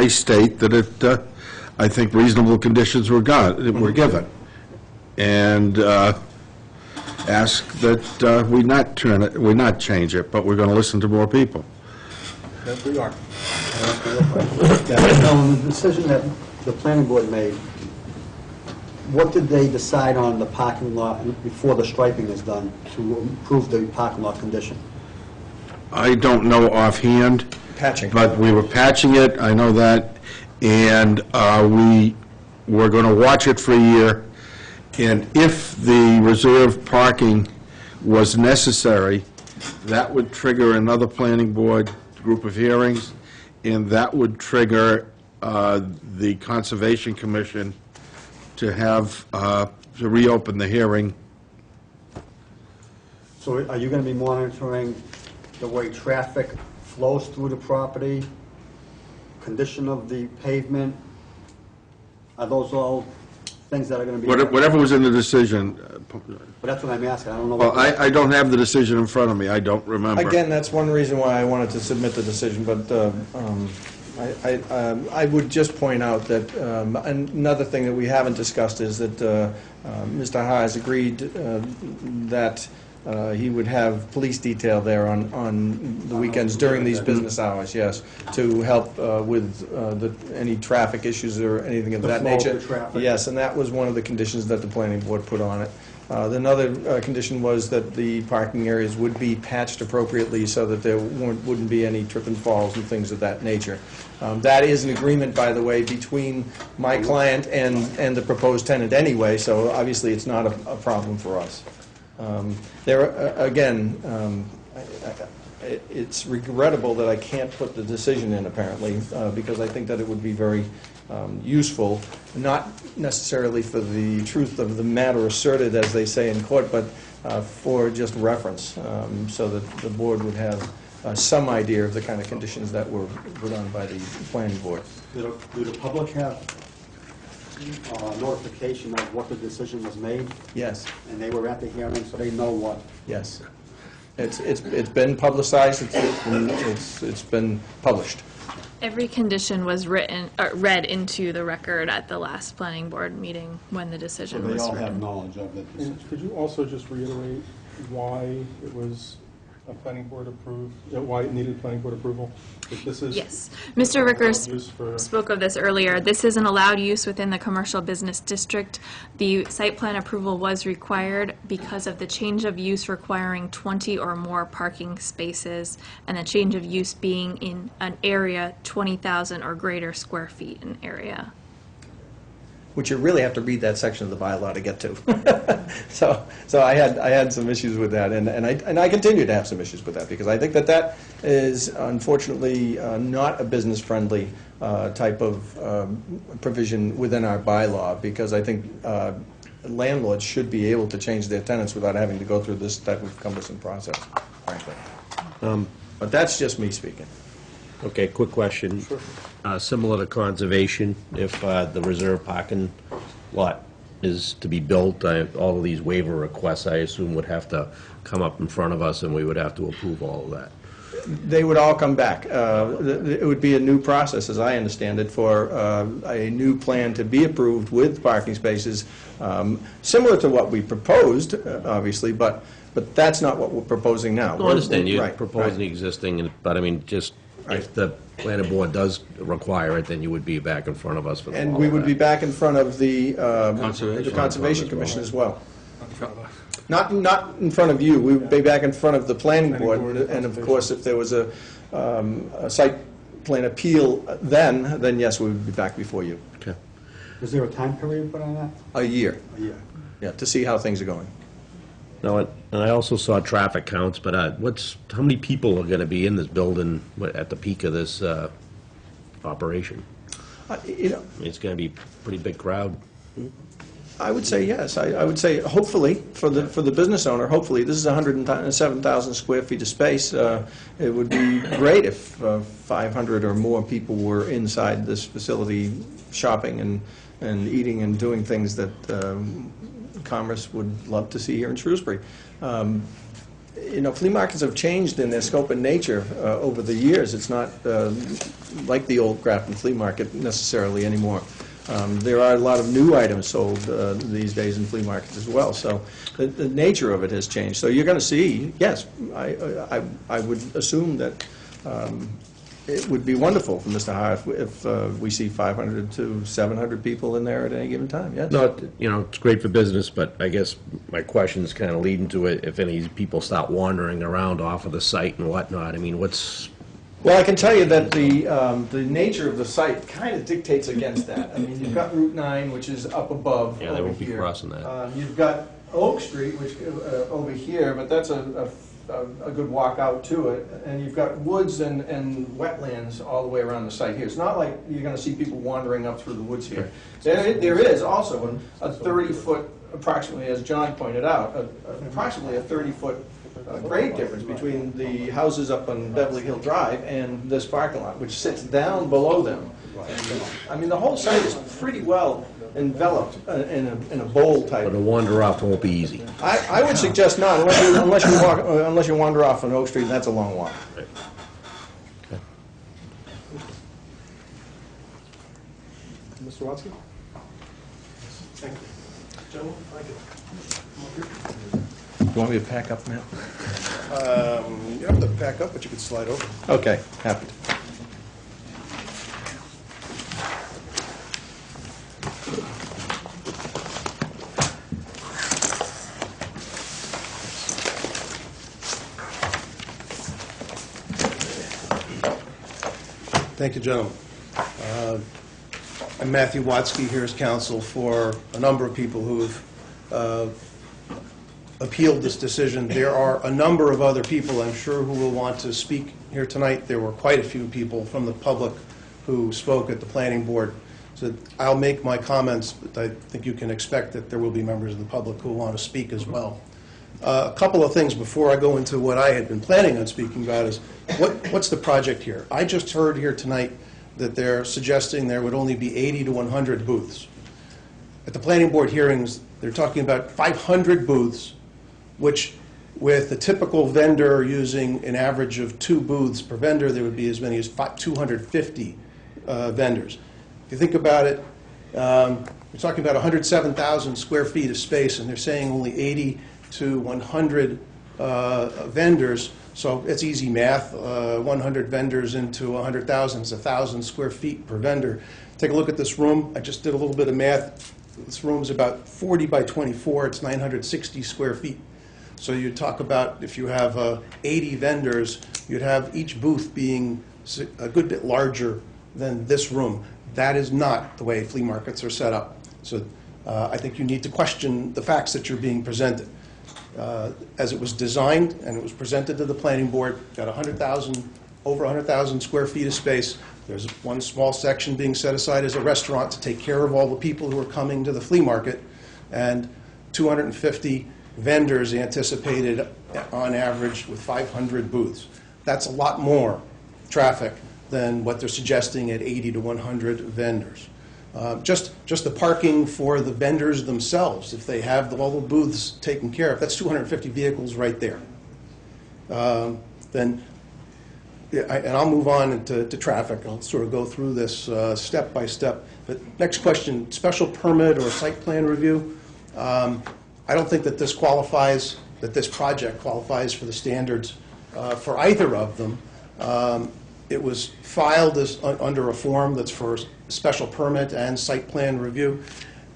state that I think reasonable conditions were given, and ask that we not change it, but we're going to listen to more people. Yes, we are. Now, the decision that the planning board made, what did they decide on the parking lot before the striping is done to improve the parking lot condition? I don't know offhand. Patching. But we were patching it, I know that, and we were going to watch it for a year, and if the reserved parking was necessary, that would trigger another planning board group of hearings, and that would trigger the Conservation Commission to have, to reopen the hearing. So are you going to be monitoring the way traffic flows through the property, condition of the pavement? Are those all things that are going to be... Whatever was in the decision. But that's what I'm asking, I don't know... Well, I don't have the decision in front of me, I don't remember. Again, that's one reason why I wanted to submit the decision, but I would just point out that another thing that we haven't discussed is that Mr. Ha has agreed that He would have police detail there on the weekends during these business hours, yes, to help with any traffic issues or anything of The that flow of nature. the traffic. Yes, and that was one of the conditions that the planning board put on it. Another condition was that the parking areas would be patched appropriately so that there wouldn't be any trip and falls and things of that nature. That is an agreement, by the way, between my client and the proposed tenant anyway, so obviously it's not a problem for us. It's regrettable that I can't put the decision in, apparently, because I think that it would be very useful, not necessarily for the truth of the matter asserted, as they say in court, but for just reference, so that the board would have some idea of the kind of conditions that were put on by the planning board. Do the public have notification of what the decision was made? Yes. And they were at the hearing, so they know what? Yes. It's been publicized, it's been published. Every condition was read into the record at the last planning board meeting when the decision was written. So they all have knowledge of it. And could you also just reiterate why it was a planning board approved, why it needed planning board approval? If this is Yes. Mr. Rickers use for- spoke of this earlier. This is an allowed use within the commercial business district. The site plan approval was required because of the change of use requiring 20 or more parking spaces, and the change of use being in an area 20,000 or greater square feet in area. Which you really have to read that section of the bylaw to get to. So I had some issues with that, and I continue to have some issues with that, because I think that is unfortunately not a business-friendly type of provision within our bylaw, because I think landlords should be able to change their tenants without having to go through this type of cumbersome process, frankly. But that's just me speaking. Okay, quick question. Sure. Similar to conservation, if the reserve parking lot is to be built, all of these waiver requests, I assume, would have to come up in front of us, and we would have to approve all of that. They would all come back. It would be a new process, as I understand it, for a new plan to be approved with parking spaces, similar to what we proposed, obviously, but that's not what we're proposing now. I understand, you're Right, proposing right. existing, but I mean, just if the planning board does require it, then you would be back in front of us for all of that. And we would be back in front of the Conservation. Conservation Commission as well. Not in front of you, we would be back in front of the planning board, and of course, if there was a site plan appeal then yes, we would be back before you. Okay. Is there a time period put on that? A year, A year. yeah, to see how things are going. No, and I also saw traffic counts, but how many people are going to be in this building at the peak of this operation? It's going to be a pretty big crowd. I would say yes. I would say hopefully, for the business owner, hopefully, this is 107,000 square feet of space. It would be great if 500 or more people were inside this facility shopping and eating and doing things that Commerce would love to see here in Shrewsbury. Flea markets have changed in their scope and nature over the years. It's not like the old Grafton flea market necessarily anymore. There are a lot of new items sold these days in flea markets as well, so the nature of it has changed. So you're going to see, yes, I would assume that it would be wonderful for Mr. Hart if we see 500 to 700 people in there at any given time, yes. No, it's great for business, but I guess my question is kind of leading to it, if any people start wandering around off of the site and whatnot, I mean, Well, I can tell you that the nature of the site kind of dictates against that. I mean, you've got Route 9, which is up above. Yeah, they over won't be here. crossing that. You've got Oak Street, which over here, but that's a good walk out to it. And you've got woods and wetlands all the way around the site here. It's not like you're going to see people wandering up through the woods here. There is also a 30-foot, approximately, as John pointed out, approximately a 30-foot grade difference between the houses up on Beverly Hill Drive and this parking lot, which sits down below them. I mean, the whole site is pretty well enveloped in a bowl type. But a wander off won't be easy. I would suggest not, unless you wander off on Oak Street, and that's a long walk. Mr. Watsky? Thank you. Gentlemen, if I could come up here. You want me to pack up, Matt? You don't have to pack up, but you could slide over. Okay, happy to. Thank you, gentlemen. I'm Matthew Watsky, here as counsel for a number of people who have appealed this decision. There are a number of other people, I'm sure, who will want to speak here tonight. There were quite a few people from the public who spoke at the planning board. So I'll make my comments, but I think you can expect that there will be members of the public who want to speak as well. A couple of things before I go into what I had been planning on speaking about is, what's the project here? I just heard here tonight that they're suggesting there would only be 80 to 100 booths. At the planning board hearings, they're talking about 500 booths, which with a typical vendor using an average of 2 booths per vendor, there would be as many as 250 vendors. If you think about it, we're talking about 107,000 square feet of space, and they're saying only 80 to 100 vendors. So it's easy math. 100 vendors into 100,000 is 1,000 square feet per vendor. Take a look at this room. I just did a little bit of math. This room is about 40 by 24. It's 960 square feet. So you talk about if you have 80 vendors, you'd have each booth being a good bit larger than this room. That is not the way flea markets are set up. So I think you need to question the facts that you're being presented. As it was designed and it was presented to the planning board, got over 100,000 square feet of space. There's one small section being set aside as a restaurant to take care of all the people who are coming to the flea market, and 250 vendors anticipated on average with 500 booths. That's a lot more traffic than what they're suggesting at 80 to 100 vendors. Just the parking for the vendors themselves, if they have all the booths taken care of, that's 250 vehicles right there. And I'll move on into traffic. I'll sort of go through this step by step. But next question, special permit or site plan review. I don't think that this project qualifies for the standards for either of them. It was filed under a form that's for special permit and site plan review.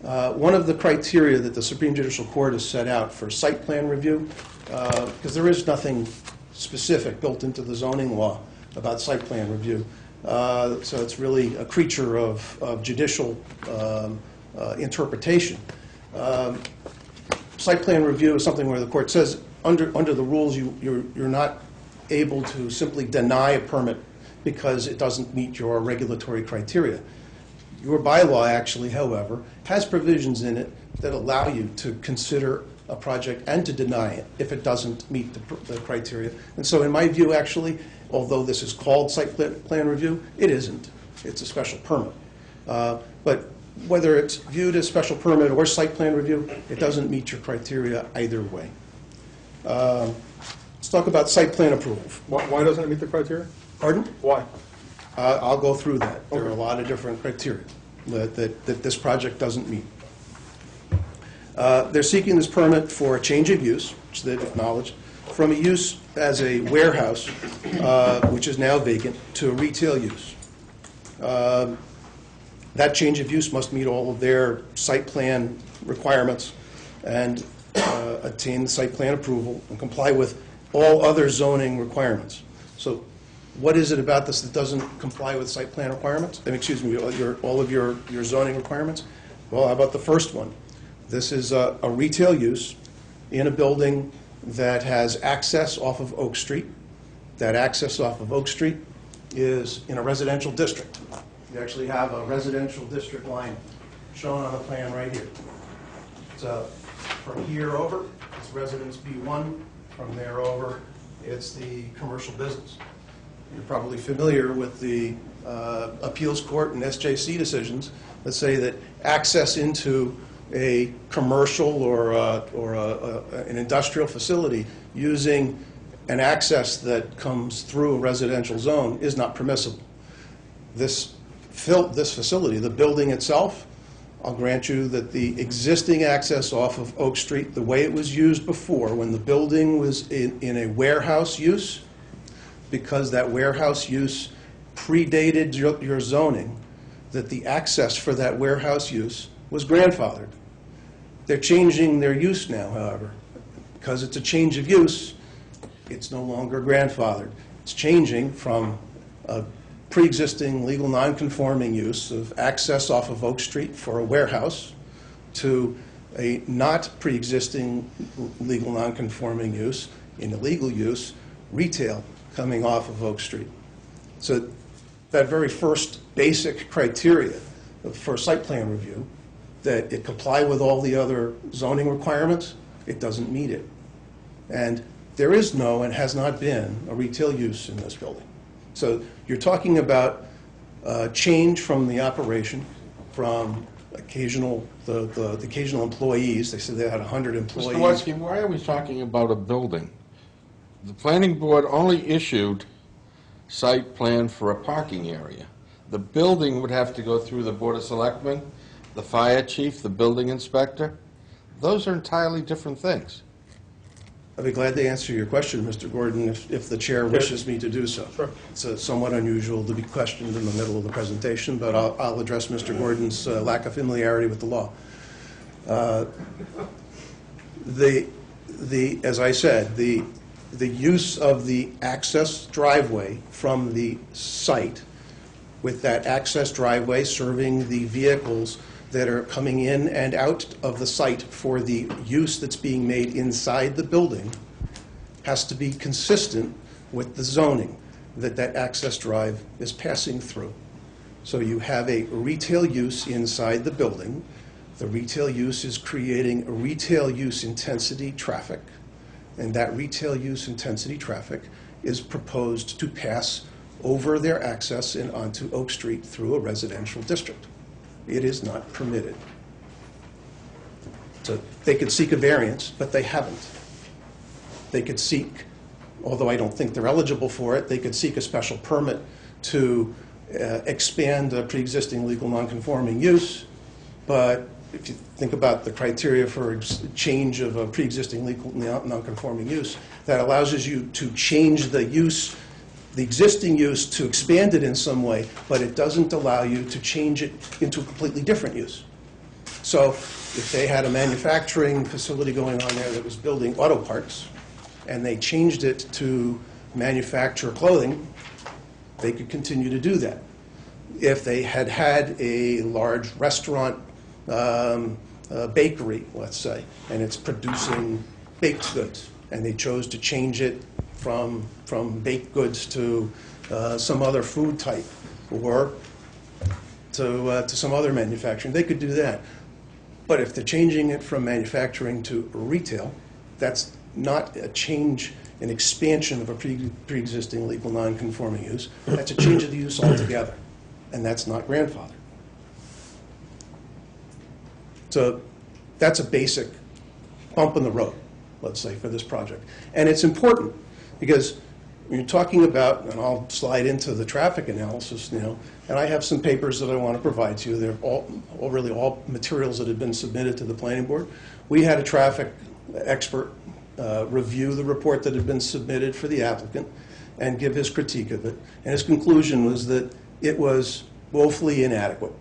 One of the criteria that the Supreme Judicial Court has set out for site plan review, because there is nothing specific built into the zoning law about site plan review, so it's really a creature of judicial interpretation. Site plan review is something where the court says under the rules you're not able to simply deny a permit because it doesn't meet your regulatory criteria. Your bylaw actually, however, has provisions in it that allow you to consider a project and to deny it if it doesn't meet the criteria. And so in my view, actually, although this is called site plan review, it isn't. It's a special permit. But whether it's viewed as special permit or site plan review, it doesn't meet your criteria either way. Let's talk about site plan approval. Why doesn't it meet the criteria? Pardon? Why? I'll go through that. There are a lot of different criteria that this project doesn't meet. They're seeking this permit for a change of use, which they've acknowledged, from a use as a warehouse, which is now vacant, to a retail use. That change of use must meet all of their site plan requirements and attain the site plan approval and comply with all other zoning requirements. So what is it about this that doesn't comply with site plan requirements? Excuse me, all of your zoning requirements? Well, how about the first one? This is a retail use in a building that has access off of Oak Street. That access off of Oak Street is in a residential district. You actually have a residential district line shown on the plan right here. So from here over, it's residence B1. From there over, it's the commercial business. You're probably familiar with the appeals court and SJC decisions that say that access into a commercial or an industrial facility using an access that comes through a residential zone is not permissible. This facility, the building itself, I'll grant you that the existing access off of Oak Street, the way it was used before, when the building was in a warehouse use, because that warehouse use predated your zoning, that the access for that warehouse use was grandfathered. They're changing their use now, however. Because it's a change of use, it's no longer grandfathered. It's changing from a pre-existing legal non-conforming use of access off of Oak Street for a warehouse to a not pre-existing legal non-conforming use, in illegal use, retail coming off of Oak Street. So that very first basic criteria for site plan review, that it comply with all the other zoning requirements, it doesn't meet it. And there is no and has not been a retail use in this building. So you're talking about change from the operation, from the occasional employees. They said they had 100 employees. Mr. Watsky, why are we talking about a building? The planning board only issued site plan for a parking area. The building would have to go through the Board of Selectmen, the fire chief, the building inspector. Those are entirely different things. I'd be glad to answer your question, Mr. Gordon, if the chair wishes me to do so. Sure. It's somewhat unusual to be questioned in the middle of the presentation, but I'll address Mr. Gordon's lack of familiarity with the law. As I said, the use of the access driveway from the site, with that access driveway serving the vehicles that are coming in and out of the site for the use that's being made inside the building, has to be consistent with the zoning that that access drive is passing through. So you have a retail use inside the building. The retail use is creating a retail use intensity traffic, and that retail use intensity traffic is proposed to pass over their access and onto Oak Street through a residential district. It is not permitted. So they could seek a variance, but they haven't. They could seek, although I don't think they're eligible for it, they could seek a special permit to expand a pre-existing legal non-conforming use. But if you think about the criteria for change of a pre-existing legal non-conforming use, that allows you to change the use, the existing use, to expand it in some way, but it doesn't allow you to change it into a completely different use. So if they had a manufacturing facility going on there that was building auto parts, and they changed it to manufacture clothing, they could continue to do that. If they had had a large restaurant, bakery, let's say, and it's producing baked goods, and they chose to change it from baked goods to some other food type, or to some other manufacturing, they could do that. But if they're changing it from manufacturing to retail, that's not a change, an expansion of a pre-existing legal non-conforming use. That's a change of the use altogether, and that's not grandfathered. So that's a basic bump in the road, let's say, for this project. And it's important because when you're talking about, and I'll slide into the traffic analysis now, and I have some papers that I want to provide to you. They're really all materials that have been submitted to the planning board. We had a traffic expert review the report that had been submitted for the applicant and give his critique of it. And his conclusion was that it was woefully inadequate.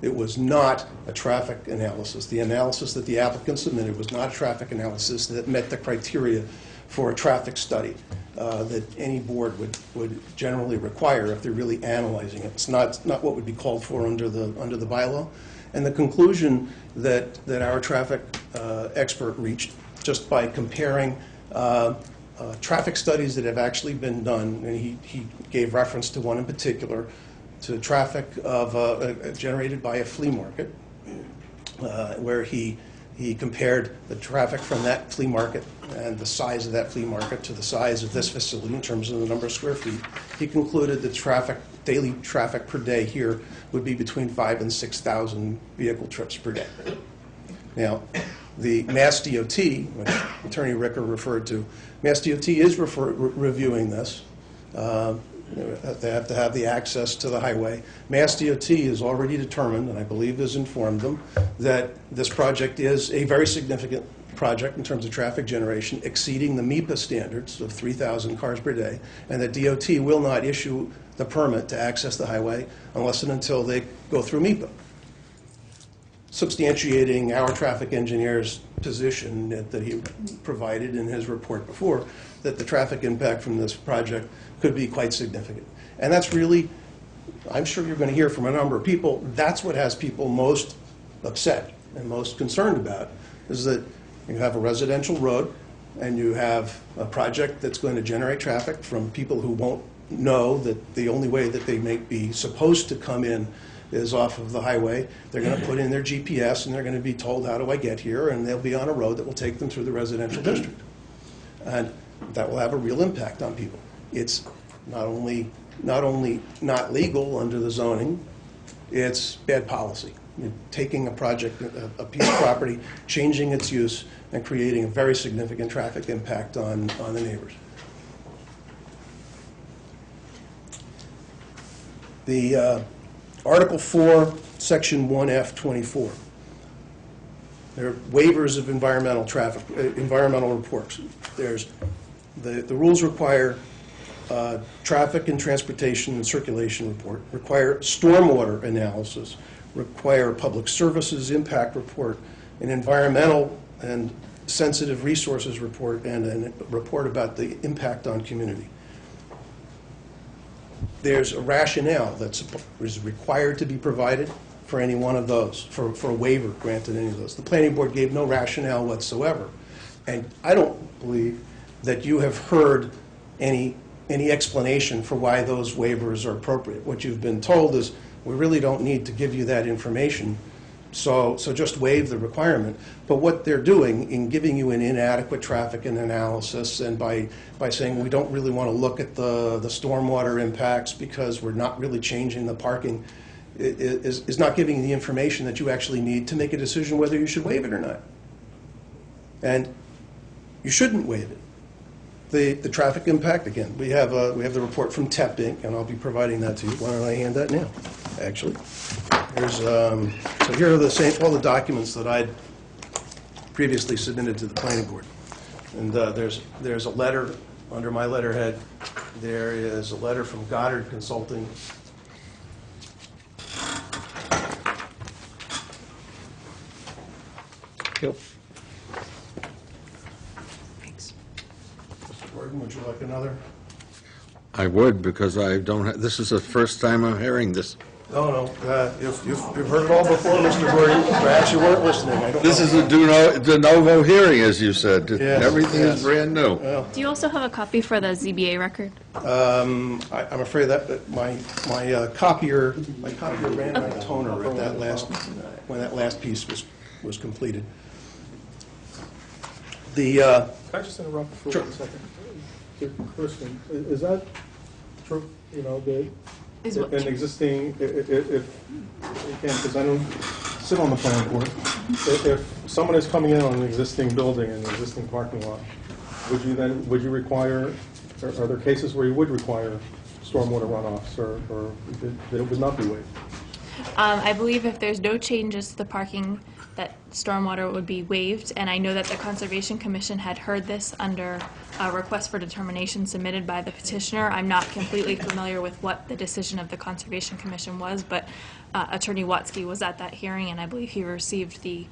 It was not a traffic analysis. The analysis that the applicant submitted was not a traffic analysis that met the criteria for a traffic study that any board would generally require if they're really analyzing it. It's not what would be called for under the bylaw. And the conclusion that our traffic expert reached, just by comparing traffic studies that have actually been done, and he gave reference to one in particular, to traffic generated by a flea market, where he compared the traffic from that flea market and the size of that flea market to the size of this facility in terms of the number of square feet. He concluded that daily traffic per day here would be between 5,000 and 6,000 vehicle trips per day. Now, the Mass DOT, which Attorney Ricker referred to, Mass DOT is reviewing this. They have to have the access to the highway. Mass DOT has already determined, and I believe has informed them, that this project is a very significant project in terms of traffic generation, exceeding the MEPA standards of 3,000 cars per day, and that DOT will not issue the permit to access the highway unless and until they go through MEPA, substantiating our traffic engineer's position that he provided in his report before, that the traffic impact from this project could be quite significant. And that's really, I'm sure you're going to hear from a number of people, that's what has people most upset and most concerned about, is that you have a residential road and you have a project that's going to generate traffic from people who won't know that the only way that they may be supposed to come in is off of the highway. They're going to put in their GPS and they're going to be told, how do I get here? And they'll be on a road that will take them through the residential district. And that will have a real impact on people. It's not only not legal under the zoning, it's bad policy. You're taking a project, a piece of property, changing its use, and creating a very significant traffic impact on the neighbors. The Article 4, Section 1F24. There are waivers of environmental reports. There's the rules require traffic and transportation and circulation report, require stormwater analysis, require public services impact report, an environmental and sensitive resources report, and a report about the impact on community. There's a rationale that is required to be provided for any one of those, for a waiver granted any of those. The planning board gave no rationale whatsoever. And I don't believe that you have heard any explanation for why those waivers are appropriate. What you've been told is, we really don't need to give you that information, so just waive the requirement. But what they're doing in giving you an inadequate traffic and analysis, and by saying we don't really want to look at the stormwater impacts because we're not really changing the parking, is not giving you the information that you actually need to make a decision whether you should waive it or not. And you shouldn't waive it. The traffic impact, again, we have the report from TEP Inc., and I'll be providing that to you. Why don't I hand that now, actually? Here's, so here are all the documents that I'd previously submitted to the planning board. And there's a letter under my letterhead. There is a letter from Goddard Consulting. Yep. Gordon, would you like another? I would, because I don't, this is the first time I'm hearing this. No, you've heard it all before, Mr. Gordon. Perhaps you weren't listening. I don't This know. is a de novo hearing, as you said. Yes, Everything yes. is brand new. Well, Do you also have a copy for the ZBA record? I'm afraid that my copier ran out of toner at that when that last piece was completed. Can I just interrupt for Sure. 1 second? Kristen, is that true, you know, Is what- an existing, if, because I don't sit on the planning board, if someone is coming in on an existing building and an existing parking lot, would you require, are there cases where you would require stormwater runoffs, or that it would not be waived? I believe if there's no changes to the parking, that stormwater would be waived, and I know that the Conservation Commission had heard this under a request for determination submitted by the petitioner. I'm not completely familiar with what the decision of the Conservation Commission was, but Attorney Watsky was at that hearing, and I believe he received the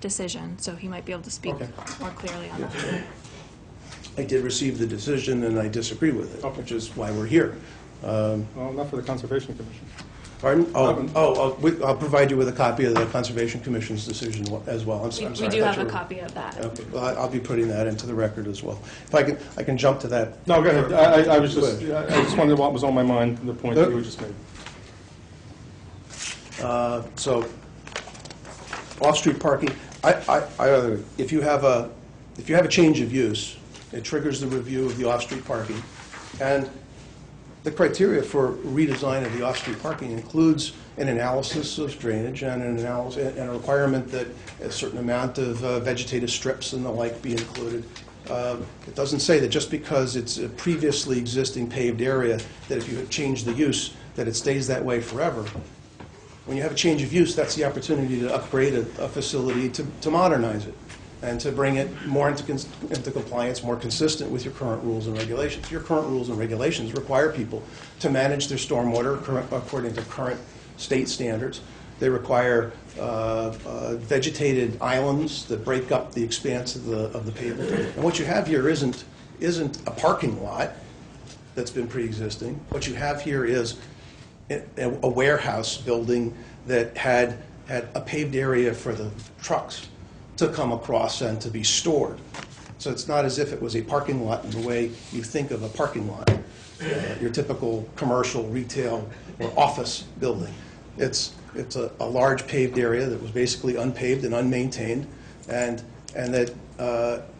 decision, so he might be able to speak more clearly on that. I did receive the decision, and I disagree with it, which is why we're here. Well, not for the Conservation Commission. Pardon? I'll provide you with a copy of the Conservation Commission's decision as well. I'm sorry. We do have a copy of that. Okay, well, I'll be putting that into the record as well. If I can jump to that. No, go ahead. I just wondered what was on my mind, the point that you were just made. So, off-street parking, if you have a change of use, it triggers the review of the off-street parking. And the criteria for redesign of the off-street parking includes an analysis of drainage and a requirement that a certain amount of vegetative strips and the like be included. It doesn't say that just because it's a previously existing paved area, that if you change the use, that it stays that way forever. When you have a change of use, that's the opportunity to upgrade a facility, to modernize it, and to bring it more into compliance, more consistent with your current rules and regulations. Your current rules and regulations require people to manage their stormwater according to current state standards. They require vegetated islands that break up the expanse of the pavement. And what you have here isn't a parking lot that's been pre-existing. What you have here is a warehouse building that had a paved area for the trucks to come across and to be stored. So it's not as if it was a parking lot in the way you think of a parking lot, your typical commercial, retail, or office building. It's a large paved area that was basically unpaved and unmaintained, and that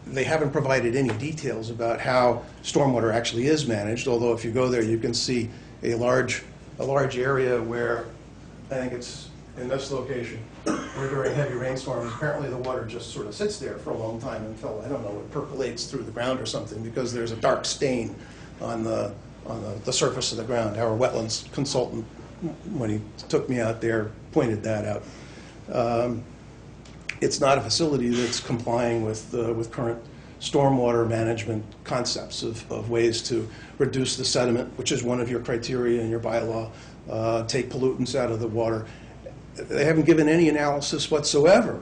they haven't provided any details about how stormwater actually is managed, although if you go there, you can see a large area where, I think it's in this location, where during heavy rainstorms, apparently the water just sort of sits there for a long time until, I don't know, it percolates through the ground or something, because there's a dark stain on the surface of the ground. Our wetlands consultant, when he took me out there, pointed that out. It's not a facility that's complying with current stormwater management concepts of ways to reduce the sediment, which is one of your criteria in your bylaw, take pollutants out of the water. They haven't given any analysis whatsoever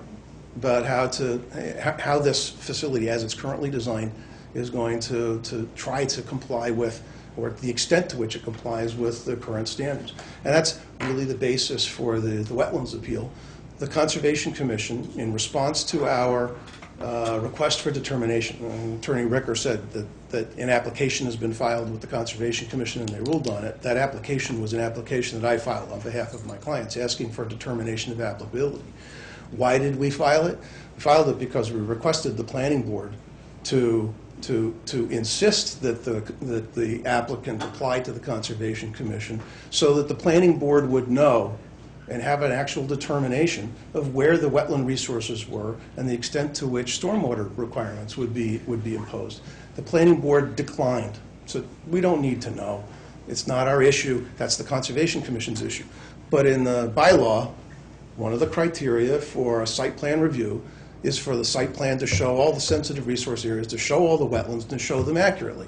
about how this facility, as it's currently designed, is going to try to comply with, or the extent to which it complies with, the current standards. And that's really the basis for the wetlands appeal. The Conservation Commission, in response to our request for determination, Attorney Ricker said that an application has been filed with the Conservation Commission and they ruled on it. That application was an application that I filed on behalf of my clients, asking for a determination of applicability. Why did we file it? We filed it because we requested the planning board to insist that the applicant apply to the Conservation Commission so that the planning board would know and have an actual determination of where the wetland resources were and the extent to which stormwater requirements would be imposed. The planning board declined, so we don't need to know. It's not our issue. That's the Conservation Commission's issue. But in the bylaw, one of the criteria for a site plan review is for the site plan to show all the sensitive resource areas, to show all the wetlands, and to show them accurately.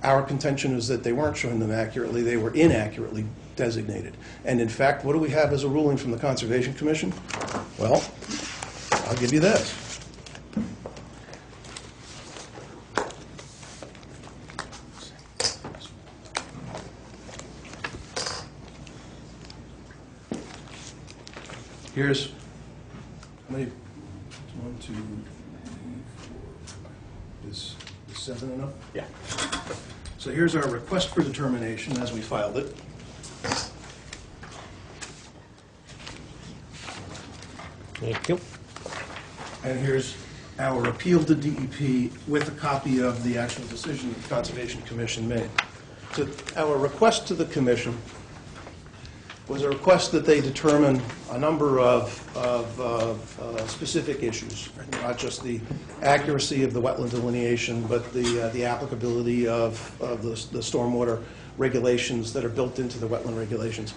Our contention is that they weren't showing them accurately, they were inaccurately designated. And in fact, what do we have as a ruling from the Conservation Commission? Well, I'll give you this. Here's, how many, 1, 2, 3, 4, is 7 enough? Yeah. So here's our request for determination as we filed it. Thank you. And here's our appeal to DEP with a copy of the actual decision the Conservation Commission made. So our request to the Commission was a request that they determine a number of specific issues, not just the accuracy of the wetland delineation, but the applicability of the stormwater regulations that are built into the wetland regulations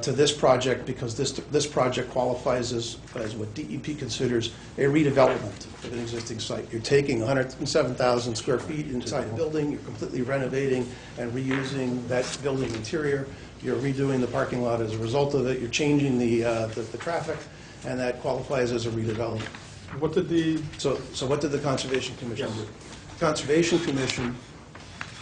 to this project, because this project qualifies as what DEP considers a redevelopment of an existing site. You're taking 107,000 square feet inside a building, you're completely renovating and reusing that building interior, you're redoing the parking lot as a result of it, you're changing the traffic, and that qualifies as a redevelopment. What did the... So what did the Conservation Commission do? The Conservation Commission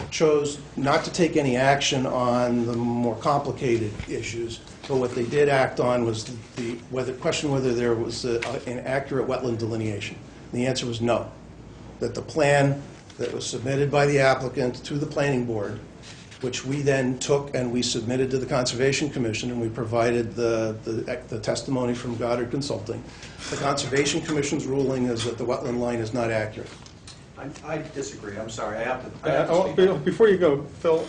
chose not to take any action on the more complicated issues, but what they did act on was the question whether there was an accurate wetland delineation. And the answer was no. That the plan that was submitted by the applicant to the planning board, which we then took and we submitted to the Conservation Commission, and we provided the testimony from Goddard Consulting. The Conservation Commission's ruling is that the wetland line is not accurate. I disagree. I'm sorry. I have to speak. Before you go, Phil,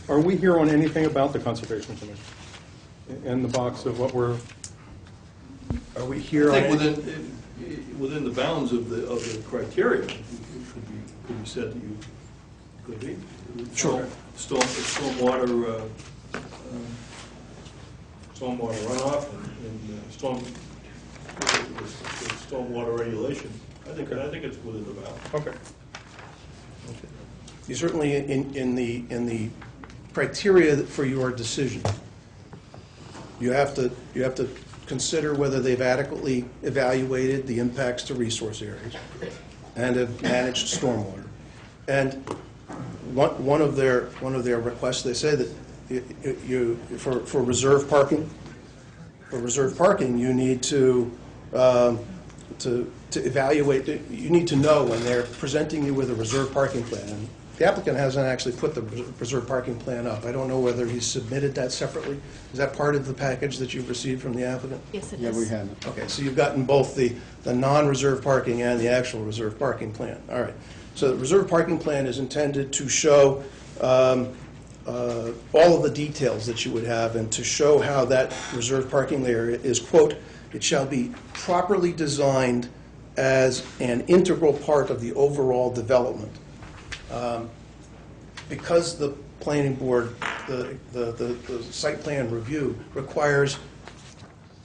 are we here on anything about the Conservation Commission? In the box of what we're... Are we here I on... think within the bounds of the criteria, it could be said that you could be. Sure. Stormwater runoff and stormwater regulation. I think it's within the bounds. Okay. You certainly, in the criteria for your decision, you have to consider whether they've adequately evaluated the impacts to resource areas and have managed stormwater. And one of their requests, they say that for reserve parking, you need to evaluate. You need to know when they're presenting you with a reserve parking plan. And the applicant hasn't actually put the reserve parking plan up. I don't know whether he's submitted that separately. Is that part of the package that you've received from the applicant? Yes, it is. Yeah, we have. Okay, so you've gotten both the non-reserve parking and the actual reserve parking plan. All right. So the reserve parking plan is intended to show all of the details that you would have and to show how that reserve parking area is, quote, it shall be properly designed as an integral part of the overall development. Because the planning board, the site plan review requires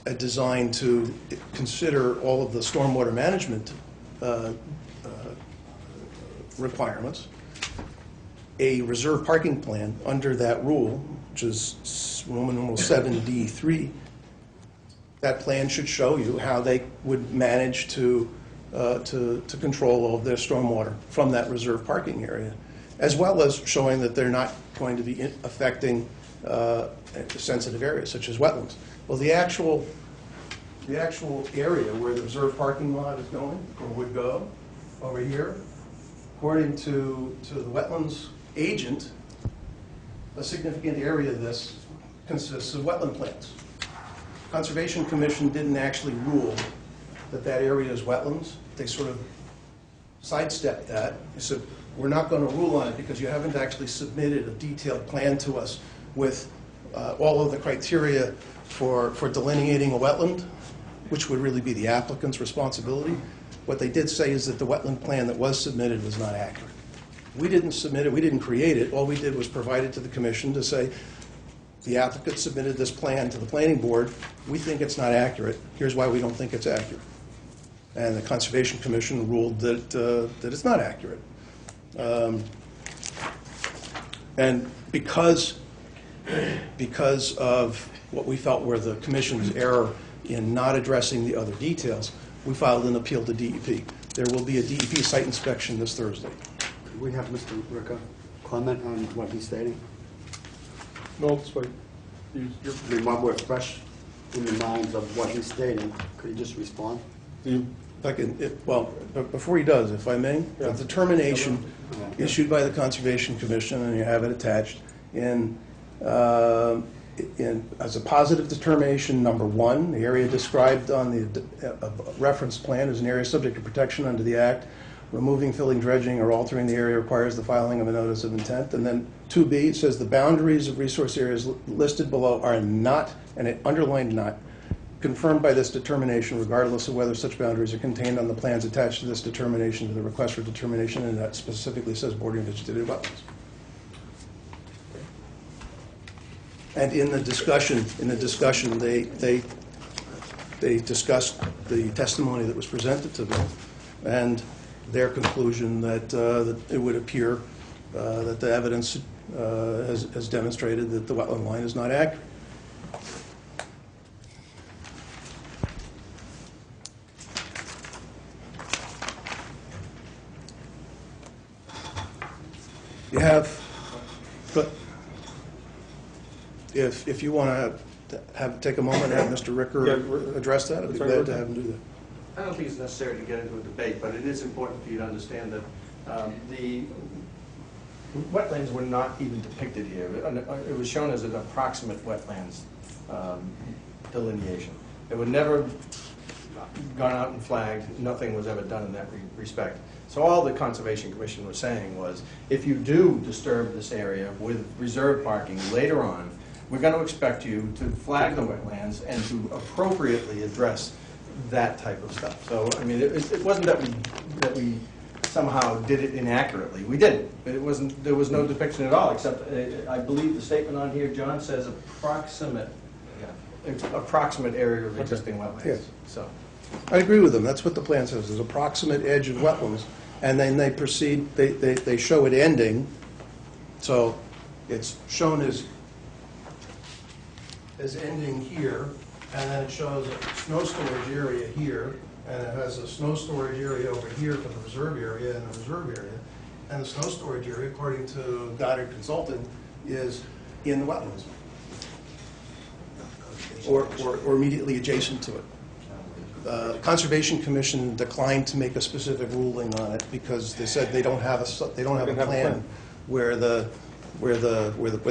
a design to consider all of the stormwater management requirements, a reserve parking plan under that rule, which is Roman numeral 7D3, that plan should show you how they would manage to control all of their stormwater from that reserve parking area, as well as showing that they're not going to be affecting sensitive areas such as wetlands. Well, the actual area where the reserve parking lot is going, or would go, over here, according to the wetlands agent, a significant area of this consists of wetland plants. Conservation Commission didn't actually rule that that area is wetlands. They sort of sidestepped that. They said, we're not going to rule on it because you haven't actually submitted a detailed plan to us with all of the criteria for delineating a wetland, which would really be the applicant's responsibility. What they did say is that the wetland plan that was submitted was not accurate. We didn't submit it, we didn't create it. All we did was provide it to the commission to say, the applicant submitted this plan to the planning board. We think it's not accurate. Here's why we don't think it's accurate. And the Conservation Commission ruled that it's not accurate. And because of what we felt were the commission's error in not addressing the other details, we filed an appeal to DEP. There will be a DEP site inspection this Thursday. Could we have Mr. Ricker comment on what he's stating? No, it's fine. I mean, while we're fresh in the minds of what he's stating, could you just respond? Before he does, if I may, a determination issued by the Conservation Commission, and you have it attached, as a positive determination, number one, the area described on the reference plan is an area subject to protection under the Act. Removing, filling, dredging, or altering the area requires the filing of a notice of intent. And then 2B, it says the boundaries of resource areas listed below are not, and it underlined not, confirmed by this determination regardless of whether such boundaries are contained on the plans attached to this determination to the request for determination, and that specifically says bordering vegetative wetlands. And in the discussion, they discussed the testimony that was presented to them, and their conclusion that it would appear that the evidence has demonstrated that the wetland line is not accurate. You have, but if you want to take a moment and have Mr. Ricker address that, I'd be glad to have him do that. I don't think it's necessary to get into a debate, but it is important for you to understand that the wetlands were not even depicted here. It was shown as an approximate wetlands delineation. It would never gone out and flagged. Nothing was ever done in that respect. So all the Conservation Commission was saying was, if you do disturb this area with reserve parking later on, we're going to expect you to flag the wetlands and to appropriately address that type of stuff. So, I mean, it wasn't that we somehow did it inaccurately. We didn't. It wasn't, there was no depiction at all, except I believe the statement on here, John, says approximate area of existing wetlands. Yes. So, I agree with them. That's what the plan says, is approximate edge of wetlands. And then they proceed, they show it ending. So it's shown as ending here, and then it shows a snow storage area here, and it has a snow storage area over here for the reserve area and the reserve area. And the snow storage area, according to Goddard Consulting, is in the wetlands. Or immediately adjacent to it. Conservation Commission declined to make a specific ruling on it because they said they don't have a plan where the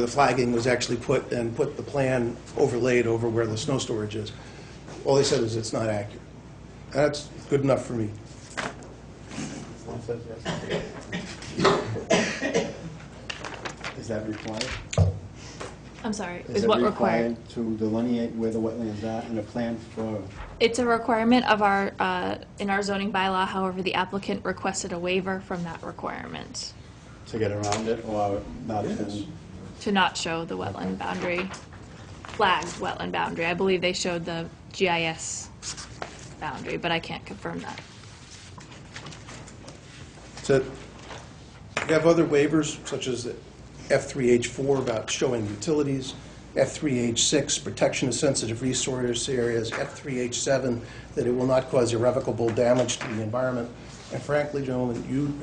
flagging was actually put and put the plan overlaid over where the snow storage is. All they said is it's not accurate. That's good enough for me. Is that required? I'm sorry, Is is it what required? to delineate where the wetlands are in a plan for, It's a requirement of our, in our zoning bylaw, however, the applicant requested a waiver from that requirement to get around it, or not? to not show the wetland boundary, flagged wetland boundary. I believe they showed the GIS boundary, but I can't confirm that. So we have other waivers, such as the F3H4 about showing utilities, F3H6, protection of sensitive resource areas, F3H7, that it will not cause irrevocable damage to the environment. And frankly, gentlemen, you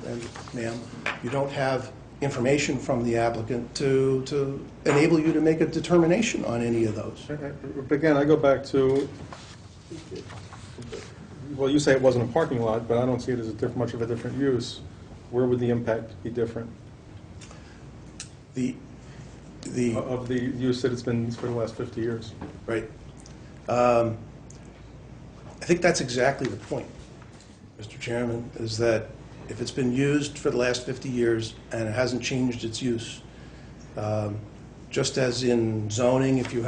and ma'am, you don't have information from the applicant to enable you to make a determination on any of those. Again, I go back to, well, you say it wasn't a parking lot, but I don't see it as much of a different use. Where would the impact be different? Of the use that it's been for the last 50 years. Right. I think that's exactly the point, Mr. Chairman, is that if it's been used for the last 50 years and it hasn't changed its use, just as in zoning, if you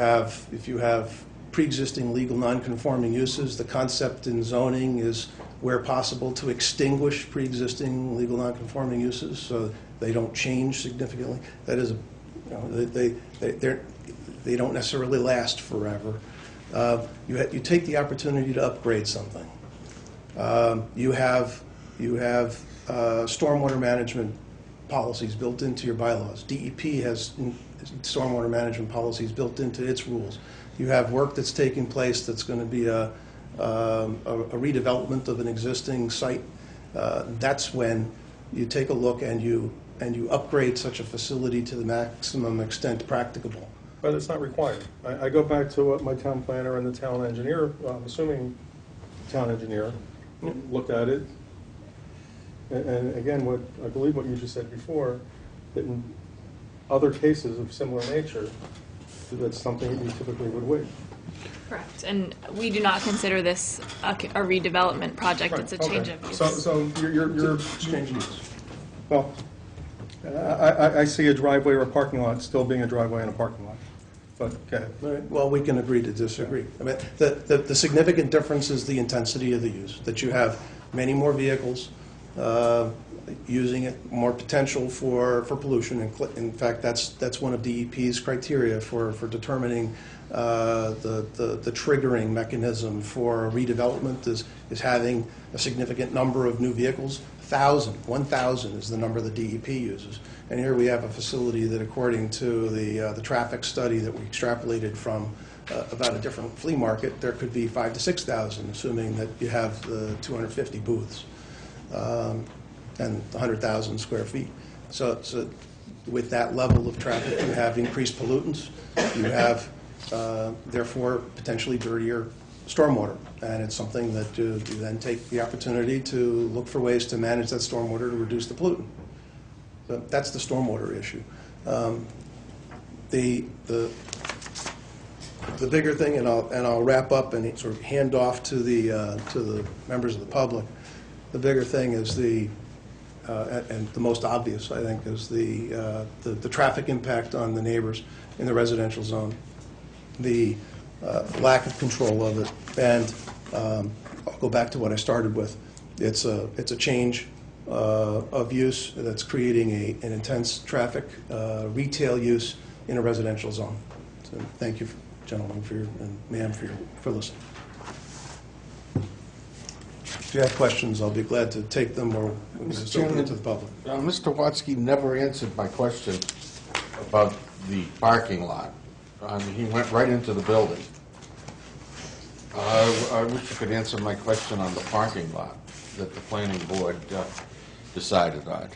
have pre-existing legal non-conforming uses, the concept in zoning is where possible to extinguish pre-existing legal non-conforming uses so they don't change significantly. That is, they don't necessarily last forever. You take the opportunity to upgrade something. You have stormwater management policies built into your bylaws. DEP has stormwater management policies built into its rules. You have work that's taking place that's going to be a redevelopment of an existing site. That's when you take a look and you upgrade such a facility to the maximum extent practicable. But it's not required. I go back to what my town planner and the town engineer, I'm assuming town engineer, looked at it. And again, I believe what you just said before, that in other cases of similar nature, that's something that you typically would waive. Correct, and we do not consider this a redevelopment project, it's a change of use. So you're changing use. Well, I see a driveway or a parking lot still being a driveway and a parking lot. But, okay. All right. Well, we can agree to disagree. I mean, the significant difference is the intensity of the use, that you have many more vehicles using it, more potential for pollution. In fact, that's one of DEP's criteria for determining the triggering mechanism for redevelopment is having a significant number of new vehicles. 1,000 is the number the DEP uses. And here we have a facility that, according to the traffic study that we extrapolated from about a different flea market, there could be 5,000 to 6,000, assuming that you have the 250 booths and 100,000 square feet. So with that level of traffic, you have increased pollutants. You have, therefore, potentially dirtier stormwater. And it's something that you then take the opportunity to look for ways to manage that stormwater to reduce the pollutant. So that's the stormwater issue. The bigger thing, and I'll wrap up and sort of hand off to the members of the public. The bigger thing is and the most obvious, I think, is the traffic impact on the neighbors in the residential zone, the lack of control of it, and I'll go back to what I started with. It's a change of use that's creating an intense traffic retail use in a residential zone. So thank you, gentlemen, and ma'am, for listening. If you have questions, I'll be glad to take them, or we can just open it to the public. Mr. Watsky never answered my question about the parking lot. He went right into the building. I wish you could answer my question on the parking lot that the planning board decided on.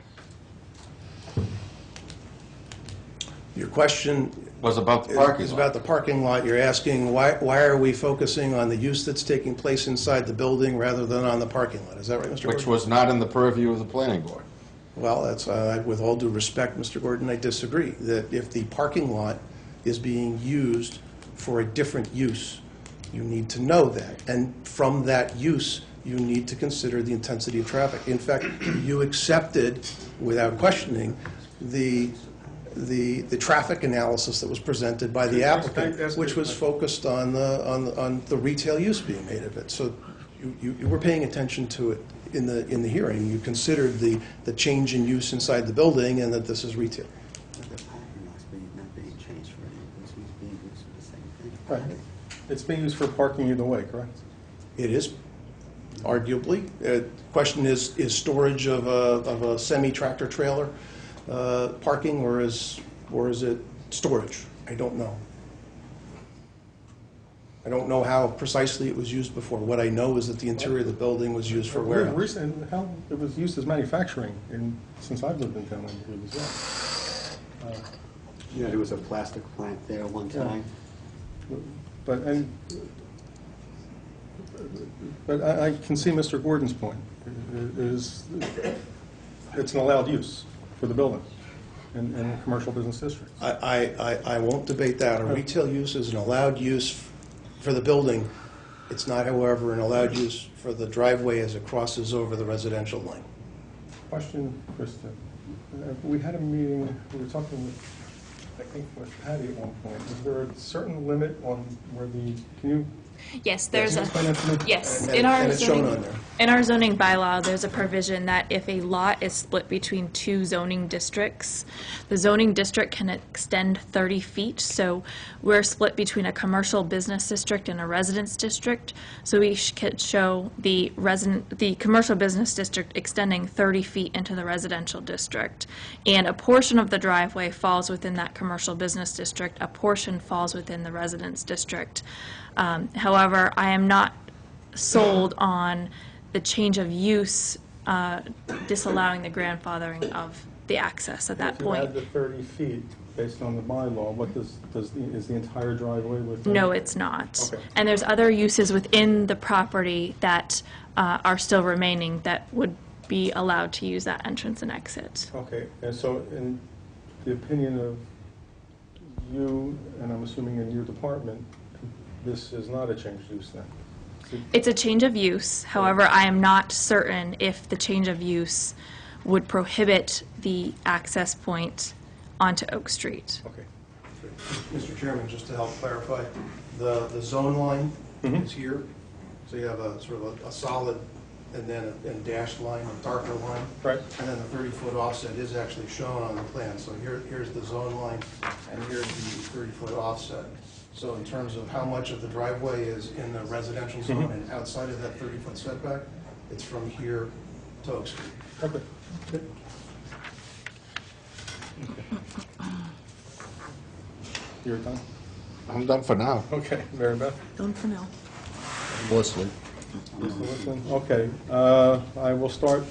Your question was about the parking is lot. about the parking lot. You're asking why are we focusing on the use that's taking place inside the building rather than on the parking lot? Is that right, Mr. Gordon? Which was not in the purview of the planning board. Well, that's with all due respect, Mr. Gordon, I disagree. That if the parking lot is being used for a different use, you need to know that. And from that use, you need to consider the intensity of traffic. In fact, you accepted, without questioning, the traffic analysis that was presented by the applicant, which was focused on the retail use being made of it. So you were paying attention to it in the hearing. You considered the change in use inside the building and that this is retail. Right. It's being used for parking either way, correct? It is, arguably. Question is storage of a semi-tractor trailer parking, or is it storage? I don't know. I don't know how precisely it was used before. What I know is that the interior of the building was used for warehouse. It was used as manufacturing since I've lived in town as well. Yeah, there was a plastic plant there one time. But I can see Mr. Gordon's point. It's an allowed use for the building in commercial business districts. I won't debate that. A retail use is an allowed use for the building. It's not, however, an allowed use for the driveway as it crosses over the residential line. Question, Krista. We had a meeting, we were talking with, I think, with Patty at one point. Is there a certain limit on where can you? Yes, there's yes. And it's shown on there. In our zoning bylaw, there's a provision that if a lot is split between two zoning districts, the zoning district can extend 30 feet. So we're split between a commercial business district and a residence district. So we could show the commercial business district extending 30 feet into the residential district. And a portion of the driveway falls within that commercial business district. A portion falls within the residence district. However, I am not sold on the change of use disallowing the grandfathering of the access at that point. If you add the 30 feet based on the bylaw, what is the entire driveway within? No, it's not. Okay. And there's other uses within the property that are still remaining that would be allowed to use that entrance and exit. Okay, and so in the opinion of you, and I'm assuming in your department, this is not a changed use then? It's a change of use. However, I am not certain if the change of use would prohibit the access point onto Oak Street. Okay. Mr. Chairman, just to help clarify, the zone line is here. So you have a sort of a solid and then a dashed line, a darker line. Right. And then the 30-foot offset is actually shown on the plan. So here's the zone line, and here's the 30-foot offset. So in terms of how much of the driveway is in the residential zone and outside of that 30-foot setback, it's from here to Oak Street. Okay. Good. You're done? I'm done for now. Okay, Mary Beth? Done for now. Listening. Okay, I will start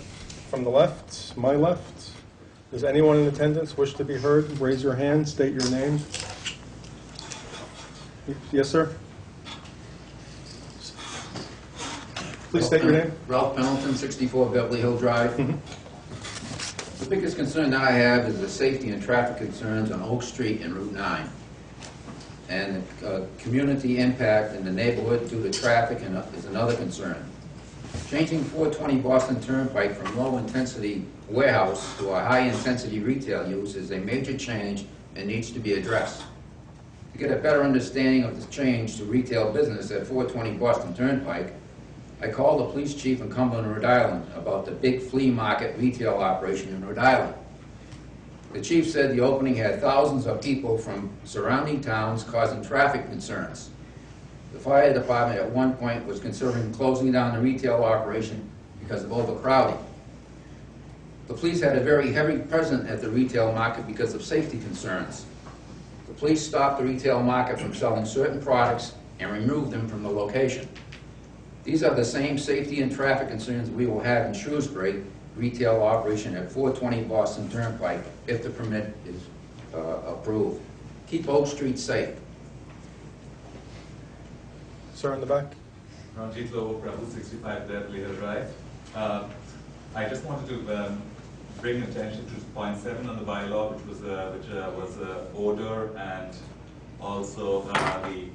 from the left, my left. Does anyone in attendance wish to be heard? Raise your hand, state your name. Yes, sir? Please state your name. Ralph Pendleton, 64 Beverly Hill Drive. The biggest concern that I have is the safety and traffic concerns on Oak Street and Route 9. And the community impact in the neighborhood due to traffic is another concern. Changing 420 Boston Turnpike from low-intensity warehouse to a high-intensity retail use is a major change and needs to be addressed. To get a better understanding of the change to retail business at 420 Boston Turnpike, I called the police chief in Cumberland, Rhode Island, about the big flea market retail operation in Rhode Island. The chief said the opening had thousands of people from surrounding towns causing traffic concerns. The fire department at one point was considering closing down the retail operation because of overcrowding. The police had a very heavy presence at the retail market because of safety concerns. The police stopped the retail market from selling certain products and removed them from the location. These are the same safety and traffic concerns we will have in Shrewsbury retail operation at 420 Boston Turnpike if the permit is approved. Keep Oak Street safe. Sir in the back. Ranjit Lobo, Prabhu, 65 Beverly Hill Drive. I just wanted to bring attention to point 7 on the bylaw, which was odor and also the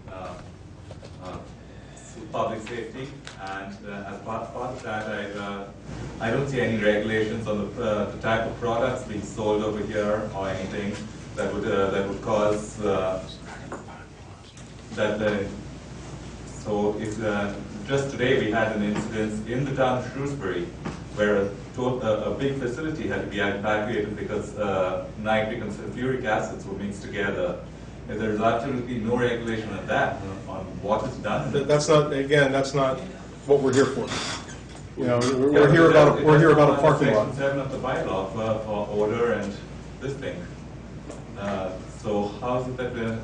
public safety. And as part of that, I don't see any regulations on the type of products being sold over here or anything that would cause that. So if just today we had an incident in the town of Shrewsbury where a big facility had to be evacuated because nitric and sulfuric acids were mixed together. If there is absolutely no regulation on that, on what is done. That's not, again, that's not what we're here for. You know, we're here about a parking lot. Section 7 of the bylaw for odor and this thing. So how is it that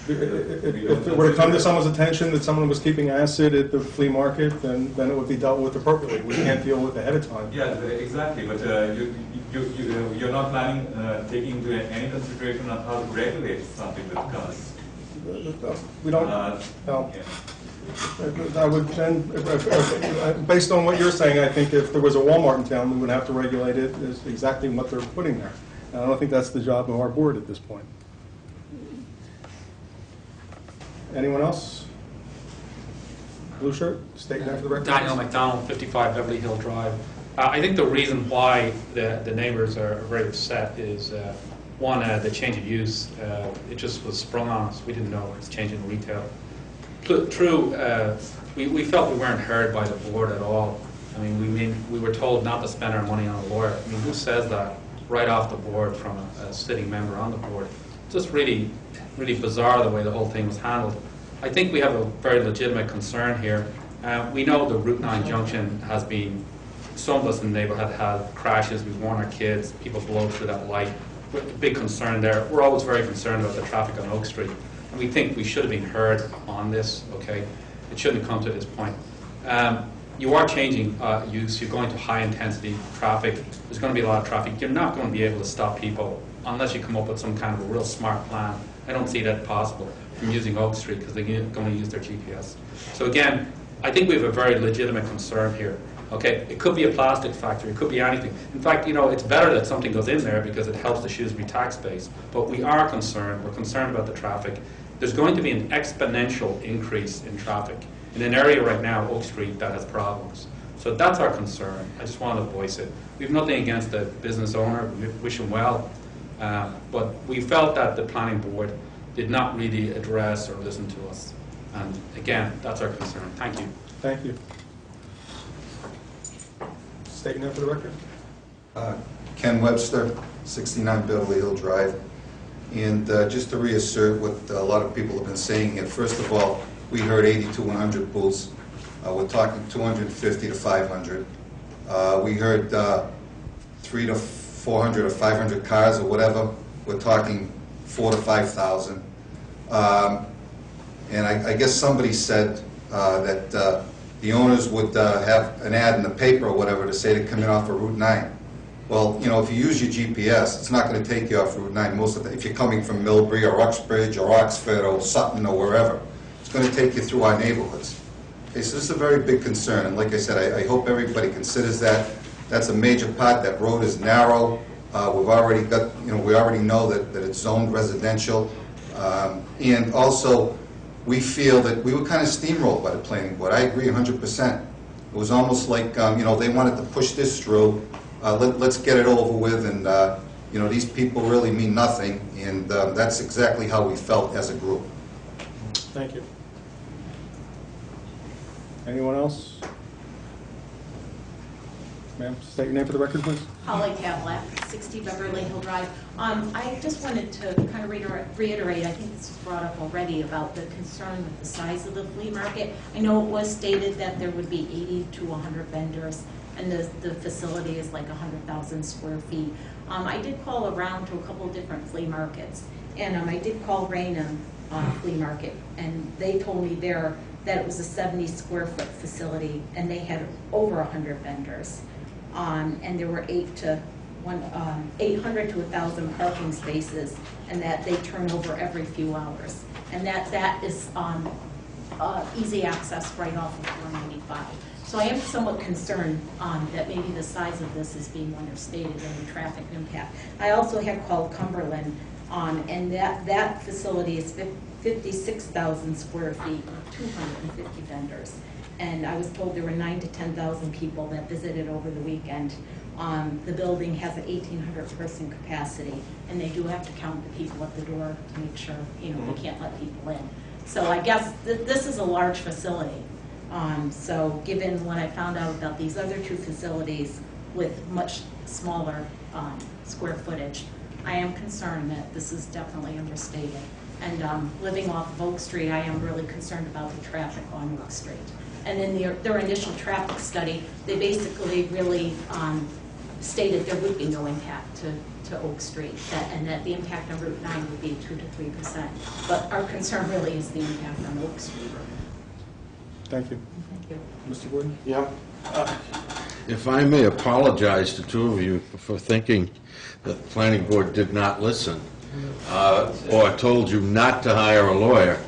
if it were to come to someone's attention that someone was keeping acid at the flea market, then it would be dealt with appropriately. We can't deal with it ahead of time. Yeah, exactly. But you're not planning taking into any consideration on how to regulate something that comes. We don't. No. I would then, based on what you're saying, I think if there was a Walmart in town, we would have to regulate it as exactly what they're putting there. And I don't think that's the job of our board at this point. Anyone else? Blue shirt, state name for the record. Daniel McDonald, 55 Beverly Hill Drive. I think the reason why the neighbors are very upset is, one, the change of use. It just was sprung on us. We didn't know it was changing retail. True, we felt we weren't heard by the board at all. I mean, we were told not to spend our money on a lawyer. I mean, who says that right off the board from a sitting member on the board? Just really bizarre the way the whole thing was handled. I think we have a very legitimate concern here. We know the Route 9 junction has been, some of us in the neighborhood have had crashes. We've warned our kids, people blow through that light. Big concern there. We're always very concerned about the traffic on Oak Street. And we think we should have been heard on this, okay? It shouldn't have come to this point. You are changing use. You're going to high intensity traffic. There's going to be a lot of traffic. You're not going to be able to stop people unless you come up with some kind of a real smart plan. I don't see that possible from using Oak Street because they're going to use their GPS. So again, I think we have a very legitimate concern here. Okay, it could be a plastic factory, it could be anything. In fact, you know, it's better that something goes in there because it helps the Shrewsbury tax base. But we are concerned, we're concerned about the traffic. There's going to be an exponential increase in traffic in an area right now, Oak Street, that has problems. So that's our concern. I just wanted to voice it. We have nothing against the business owner, we wish him well. But we felt that the planning board did not really address or listen to us. And again, that's our concern. Thank you. Thank you. State your name for the record. Ken Webster, 69 Beverly Hill Drive. And just to reassert what a lot of people have been saying here, first of all, we heard 80 to 100 booths. We're talking 250 to 500. We heard 300 to 400 or 500 cars or whatever. We're talking 4,000 to 5,000. And I guess somebody said that the owners would have an ad in the paper or whatever to say to come in off of Route 9. Well, you know, if you use your GPS, it's not going to take you off Route 9. If you're coming from Millbury or Uxbridge or Oxford or Sutton or wherever, it's going to take you through our neighborhoods. Okay, so this is a very big concern, and like I said, I hope everybody considers that. That's a major part. That road is narrow. We've already got, you know, we already know that it's zoned residential, and also we feel that we were kind of steamrolled by the planning board. I agree 100%. It was almost like, you know, they wanted to push this through. Let's get it over with, and you know, these people really mean nothing, and that's exactly how we felt as a group. Thank you. Anyone else? Ma'am, state your name for the record, please. Holly Pavlak, 60 Beverly Hill Drive. I just wanted to kind of reiterate, I think this was brought up already, about the concern with the size of the flea market. I know it was stated that there would be 80 to 100 vendors, and the facility is like 100,000 square feet. I did call around to a couple different flea markets, and I did call Raynham Flea Market, and they told me there that it was a 70 square foot facility, and they had over 100 vendors. And there were 800 to 1,000 parking spaces, and that they turn over every few hours. And that is easy access right off of 495. So I am somewhat concerned that maybe the size of this is being understated and the traffic impact. I also had called Cumberland, and that facility is 56,000 square feet, 250 vendors. And I was told there were 9,000 to 10,000 people that visited over the weekend. The building has an 1,800 person capacity, and they do have to count the people at the door to make sure, they can't let people in. So I guess this is a large facility. So given what I found out about these other two facilities with much smaller square footage, I am concerned that this is definitely understated. And living off of Oak Street, I am really concerned about the traffic on Oak Street. And in their initial traffic study, they basically really stated there would be no impact to Oak Street, and that the impact on Route 9 would be 2 to 3%. But our concern really is the impact on Oak Street. Thank you. Thank you. Mr. Gordon? Yeah. If I may apologize to two of you for thinking that the planning board did not listen, or told you not to hire a lawyer.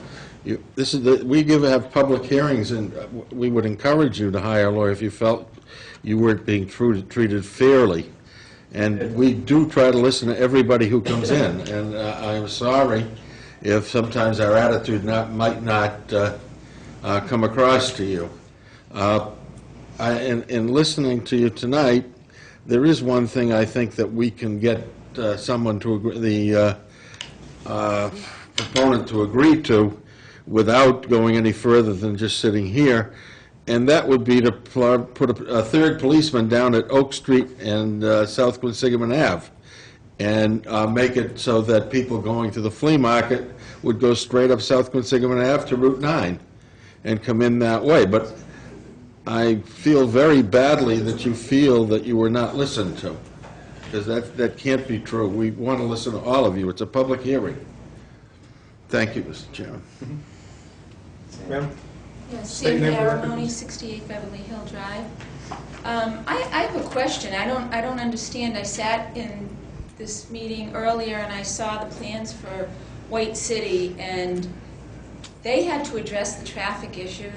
We have public hearings, and we would encourage you to hire a lawyer if you felt you weren't being treated fairly. And we do try to listen to everybody who comes in, and I'm sorry if sometimes our attitude might not come across to you. In listening to you tonight, there is one thing I think that we can get someone to agree, the proponent to agree to, without going any further than just sitting here, and that would be to put a third policeman down at Oak Street and South Quinsigamon Ave, and make it so that people going to the flea market would go straight up South Quinsigamon Ave to Route 9 and come in that way. But I feel very badly that you feel that you were not listened to, because that can't be true. We want to listen to all of you. It's a public hearing. Thank you, Mr. Chairman. Ma'am? Yes, State Sam name for the record. Garamoni, 68 Beverly Hill Drive. I have a question. I don't understand. I sat in this meeting earlier and I saw the plans for White City, and they had to address the traffic issue.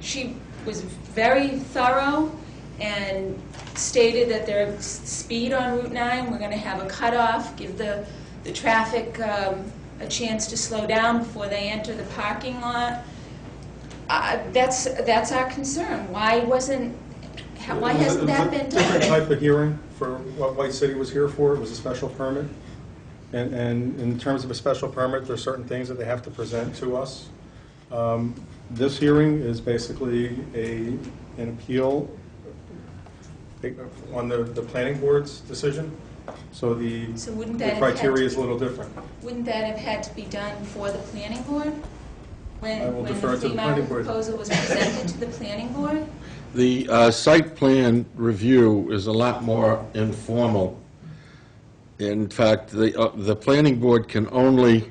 She was very thorough and stated that their speed on Route 9, we're going to have a cutoff, give the traffic a chance to slow down before they enter the parking lot. That's our concern. Why hasn't that been done? Different type of hearing for what White City was here for. It was a special permit. And in terms of a special permit, there are certain things that they have to present to us. This hearing is basically an appeal on the planning board's decision. So the criteria is a little different. Wouldn't that have had to be done before the planning board? I will When defer the to the flea planning market board. proposal was presented to the planning board? The site plan review is a lot more informal. In fact, the planning board can only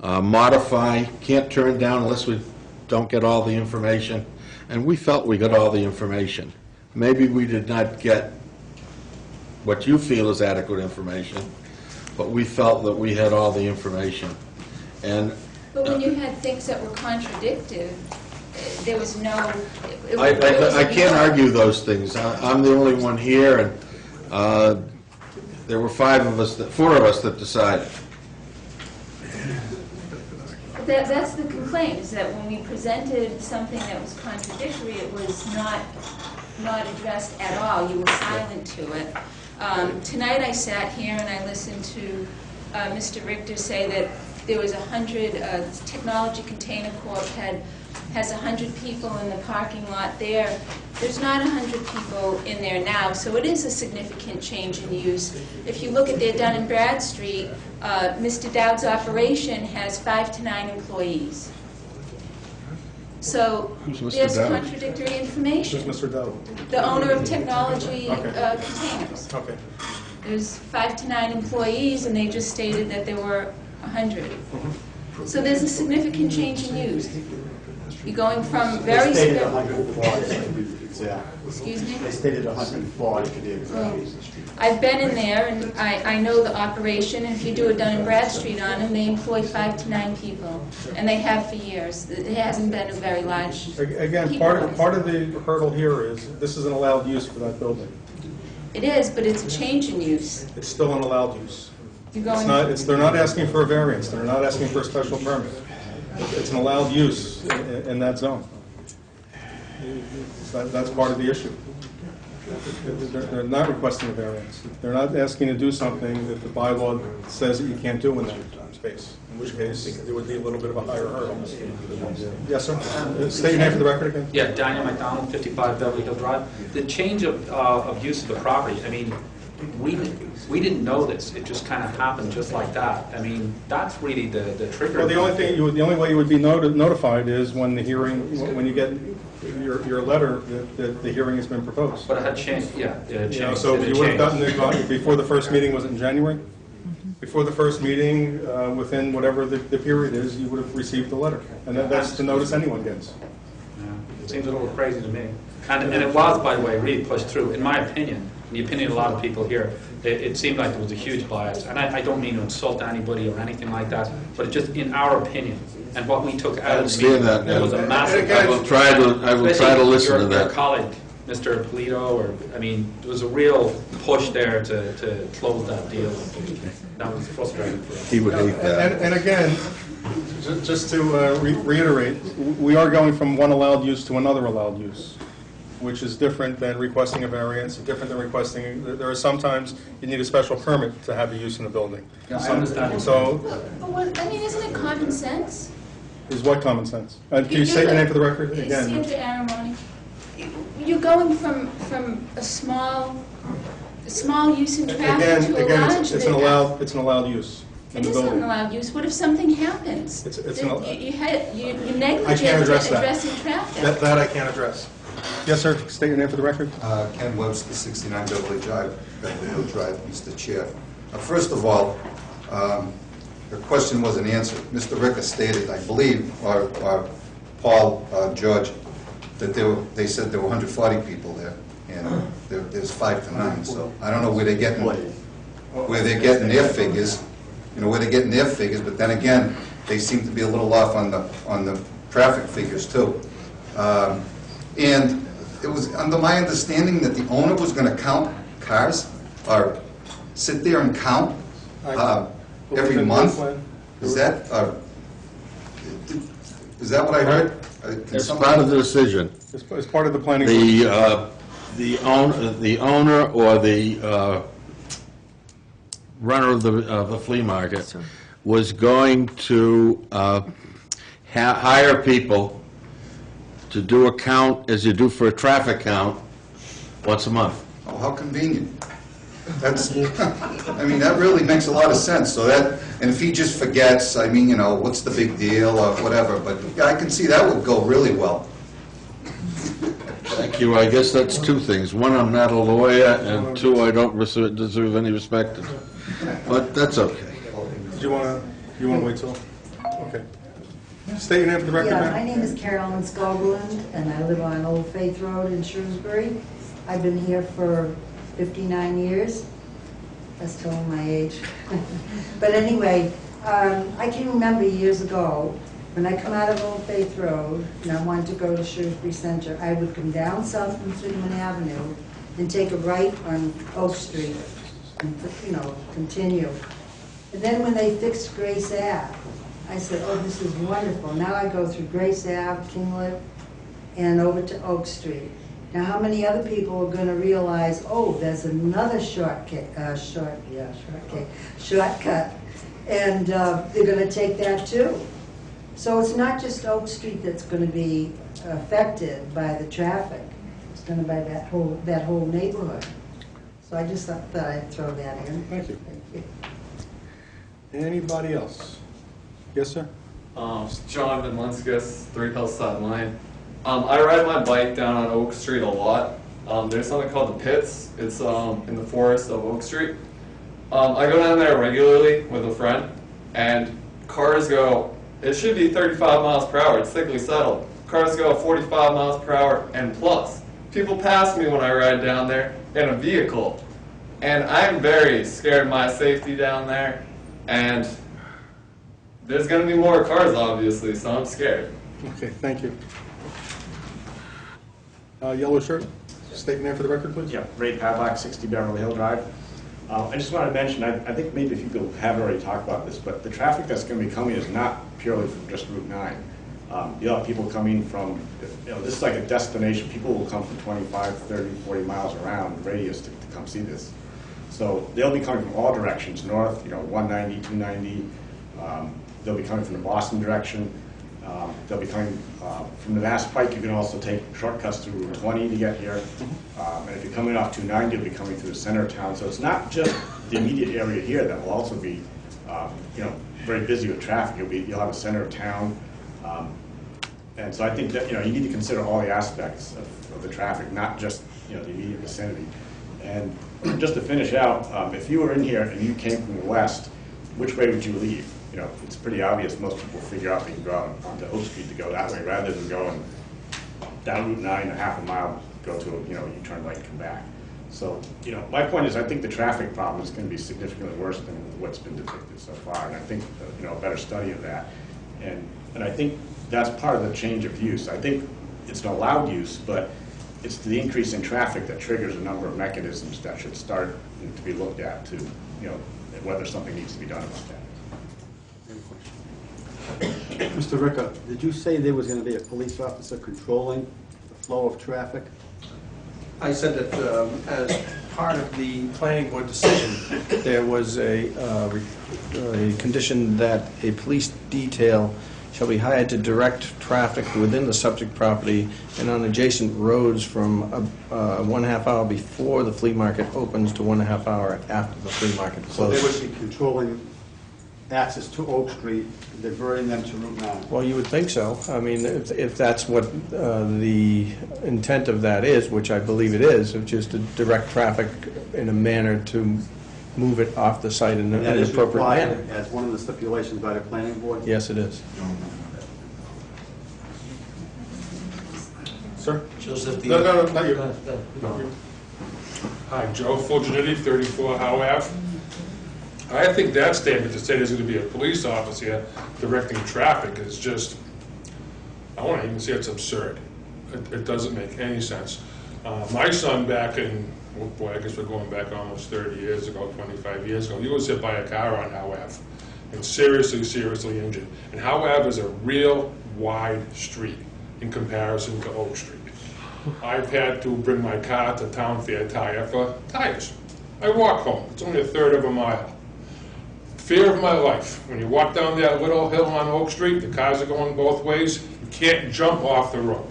modify, can't turn down unless we don't get all the information. And we felt we got all the information. Maybe we did not get what you feel is adequate information, but we felt that we had all the information. But when you had things that were contradictory, there was no... I can't argue those things. I'm the only one here, and there were four of us that decided. That's the complaint, is that when we presented something that was contradictory, it was not addressed at all. You were silent to it. Tonight I sat here and I listened to Mr. Richter say that there was 100, Technology Container Corp had has 100 people in the parking lot there. There's not 100 people in there now, so it is a significant change in use. If you look at their Dun and Bradstreet, Mr. Dowd's operation has 5 to 9 employees. So Who's Mr. there's Dowd? contradictory information. Who's Mr. Dowd? The owner of Technology Okay. Containers. Okay. There's 5 to 9 employees, and they just stated that there were 100. So there's a significant change in use. You're going from very... They stated 140 to be exact. Excuse me? They stated 140 to be exact. I've been in there, and I know the operation, and if you do a Dun & Bradstreet on them, they employ 5 to 9 people, and they have for years. It hasn't been a very large... Again, part of the hurdle here is, this is an allowed use for that building. It is, but it's a change in use. It's still an allowed use. You're It's going... not, they're not asking for a variance, they're not asking for a special permit. It's an allowed use in that zone. That's part of the issue. They're not requesting a variance. They're not asking to do something that the bylaw says that you can't do in that space, in which case there would be a little bit of a higher hurdle. Yes, sir? State your name for the record again. Yeah, Daniel McDonald, 55 Beverly Hill Drive. The change of use of the property, I mean, we didn't know this. It just kind of happened just like that. I mean, that's really the trigger. Well, the only way you would be notified is when the hearing, when you get your letter that the hearing has been proposed. But it had changed, yeah. It had changed. So It you would have changed. gotten it before the first meeting, was it in January? Before the first meeting, within whatever the period is, you would have received the letter. And that's the notice anyone gets. Yeah, it seems a little crazy to me. And it was, by the way, really pushed through. In my opinion, in the opinion of a lot of people here, it seemed like there was a huge bias. And I don't mean to insult anybody or anything like that, but it just, in our opinion, and what we took out of the meeting, there was a massive... I will try to listen to that. Your colleague, Mr. Polito, or, I mean, there was a real push there to close that deal. That was frustrating for us. He would hate that. And again, just to reiterate, we are going from one allowed use to another allowed use, which is different than requesting a variance, different than requesting, there are sometimes you need a special permit to have a use in the building. Yeah, I understand. So, But what, I mean, isn't it common sense? is what common sense? Can you say your name for the record again? Sandra Aramoni. You're going from a small use in traffic to a Again, large... it's an allowed use in It the is an building. allowed use. What if something happens? You're negligent addressing traffic. That I can't address. Yes, sir, state your name for the record. Ken Webster, 69 Beverly Drive, Beverly Hill Drive, Mr. Chair. First of all, the question wasn't answered. Mr. Ricker stated, I believe, or Paul George, that they said there were 140 people there, and there's 5 to 9. So I don't know where they're getting their figures. You know where they're getting their figures, but then again, they seem to be a little off on the traffic figures too. And it was under my understanding that the owner was going to count cars, or sit there and count every month. Is that what I heard? It's part of the decision. It's part of the planning. The owner or the runner of the flea market was going to hire people to do a count as you do for a traffic count once a month. Oh, how convenient. That's, I mean, that really makes a lot of sense. So that, and if he just forgets, I mean, you know, what's the big deal or whatever, but yeah, I can see that would go really well. Thank you. I guess that's two things. One, I'm not a lawyer, and two, I don't deserve any respect. But that's okay. Do you want to wait till? Okay. State your name for the record, Yeah, ma'am. my name is Carolyn Skoglund, and I live on Old Faith Road in Shrewsbury. I've been here for 59 years. That's telling my age. But anyway, I can remember years ago, when I come out of Old Faith Road, and I wanted to go to Shrewsbury Center, I would come down South Finman Avenue and take a right on Oak Street, and, you know, continue. And then when they fixed Grace Ave, I said, oh, this is wonderful. Now I go through Grace Ave, Kinglet, and over to Oak Street. Now, how many other people are going to realize, oh, there's another shortcut, and they're going to take that too? So it's not just Oak Street that's going to be affected by the traffic. It's going to be that whole neighborhood. So I just thought I'd throw that in. Thank you. Anybody else? Yes, sir? John Van Linskus, 3 Hillside Lane. I ride my bike down on Oak Street a lot. There's something called the Pits. It's in the forest of Oak Street. I go down there regularly with a friend, and cars go, it should be 35 miles per hour. It's thickly settled. Cars go 45 miles per hour and plus. People pass me when I ride down there in a vehicle, and I'm very scared of my safety down there, and there's going to be more cars, obviously, so I'm scared. Okay, thank you. Yellow shirt, state your name for the record, please. Yeah, Ray Pavlak, 60 Beverly Hill Drive. I just want to mention, I think maybe a few people have already talked about this, but the traffic that's going to be coming is not purely from just Route 9. You'll have people coming from, this is like a destination. People will come from 25, 30, 40 miles around radius to come see this. So they'll be coming from all directions, north, 190, 290. They'll be coming from the Boston direction. They'll be coming from the Mass Pike. You can also take shortcuts through Route 20 to get here. And if you're coming off 290, you'll be coming through the center of town. So it's not just the immediate area here that will also be, very busy with traffic. You'll have a center of town. And so I think that, you need to consider all the aspects of the traffic, not just, the immediate vicinity. And just to finish out, if you were in here and you came from the west, which way would you leave? It's pretty obvious. Most people figure out they can go out onto Oak Street to go that way rather than going down Route 9 a half a mile, go to a U-turn right and come back. So, my point is I think the traffic problem is going to be significantly worse than what's been depicted so far. And I think, a better study of that. And I think that's part of the change of use. I think it's an allowed use, but it's the increase in traffic that triggers a number of mechanisms that should start to be looked at to, whether something needs to be done about that. Mr. Ricker, did you say there was going to be a police officer controlling the flow of traffic? I said that as part of the planning board decision, there was a condition that a police detail shall be hired to direct traffic within the subject property and on adjacent roads from 1.5 hour before the flea market opens to 1.5 hour after the flea market So closes. they would be controlling access to Oak Street, diverting them to Route 9? Well, you would think so. I mean, if that's what the intent of that is, which I believe it is, which is to direct traffic in a manner to move it off the site in an appropriate manner. That is required as one of the stipulations by the planning board? Yes, it is. Sir? Joseph, No, not you. Hi, Joe Fulgenetti, 34 Howe Ave. I think that statement to say there's going to be a police officer directing traffic is just, I won't even say it's absurd. It doesn't make any sense. My son back in, oh boy, I guess we're going back almost 30 years ago, 25 years ago, he was hit by a car on Howe Ave and seriously injured. And Howe Ave is a real wide street in comparison to Oak Street. I've had to bring my car to Town Fair Tire for tires. I walk home. It's only 1/3 of a mile. Fear of my life. When you walk down that little hill on Oak Street, the cars are going both ways. You can't jump off the road.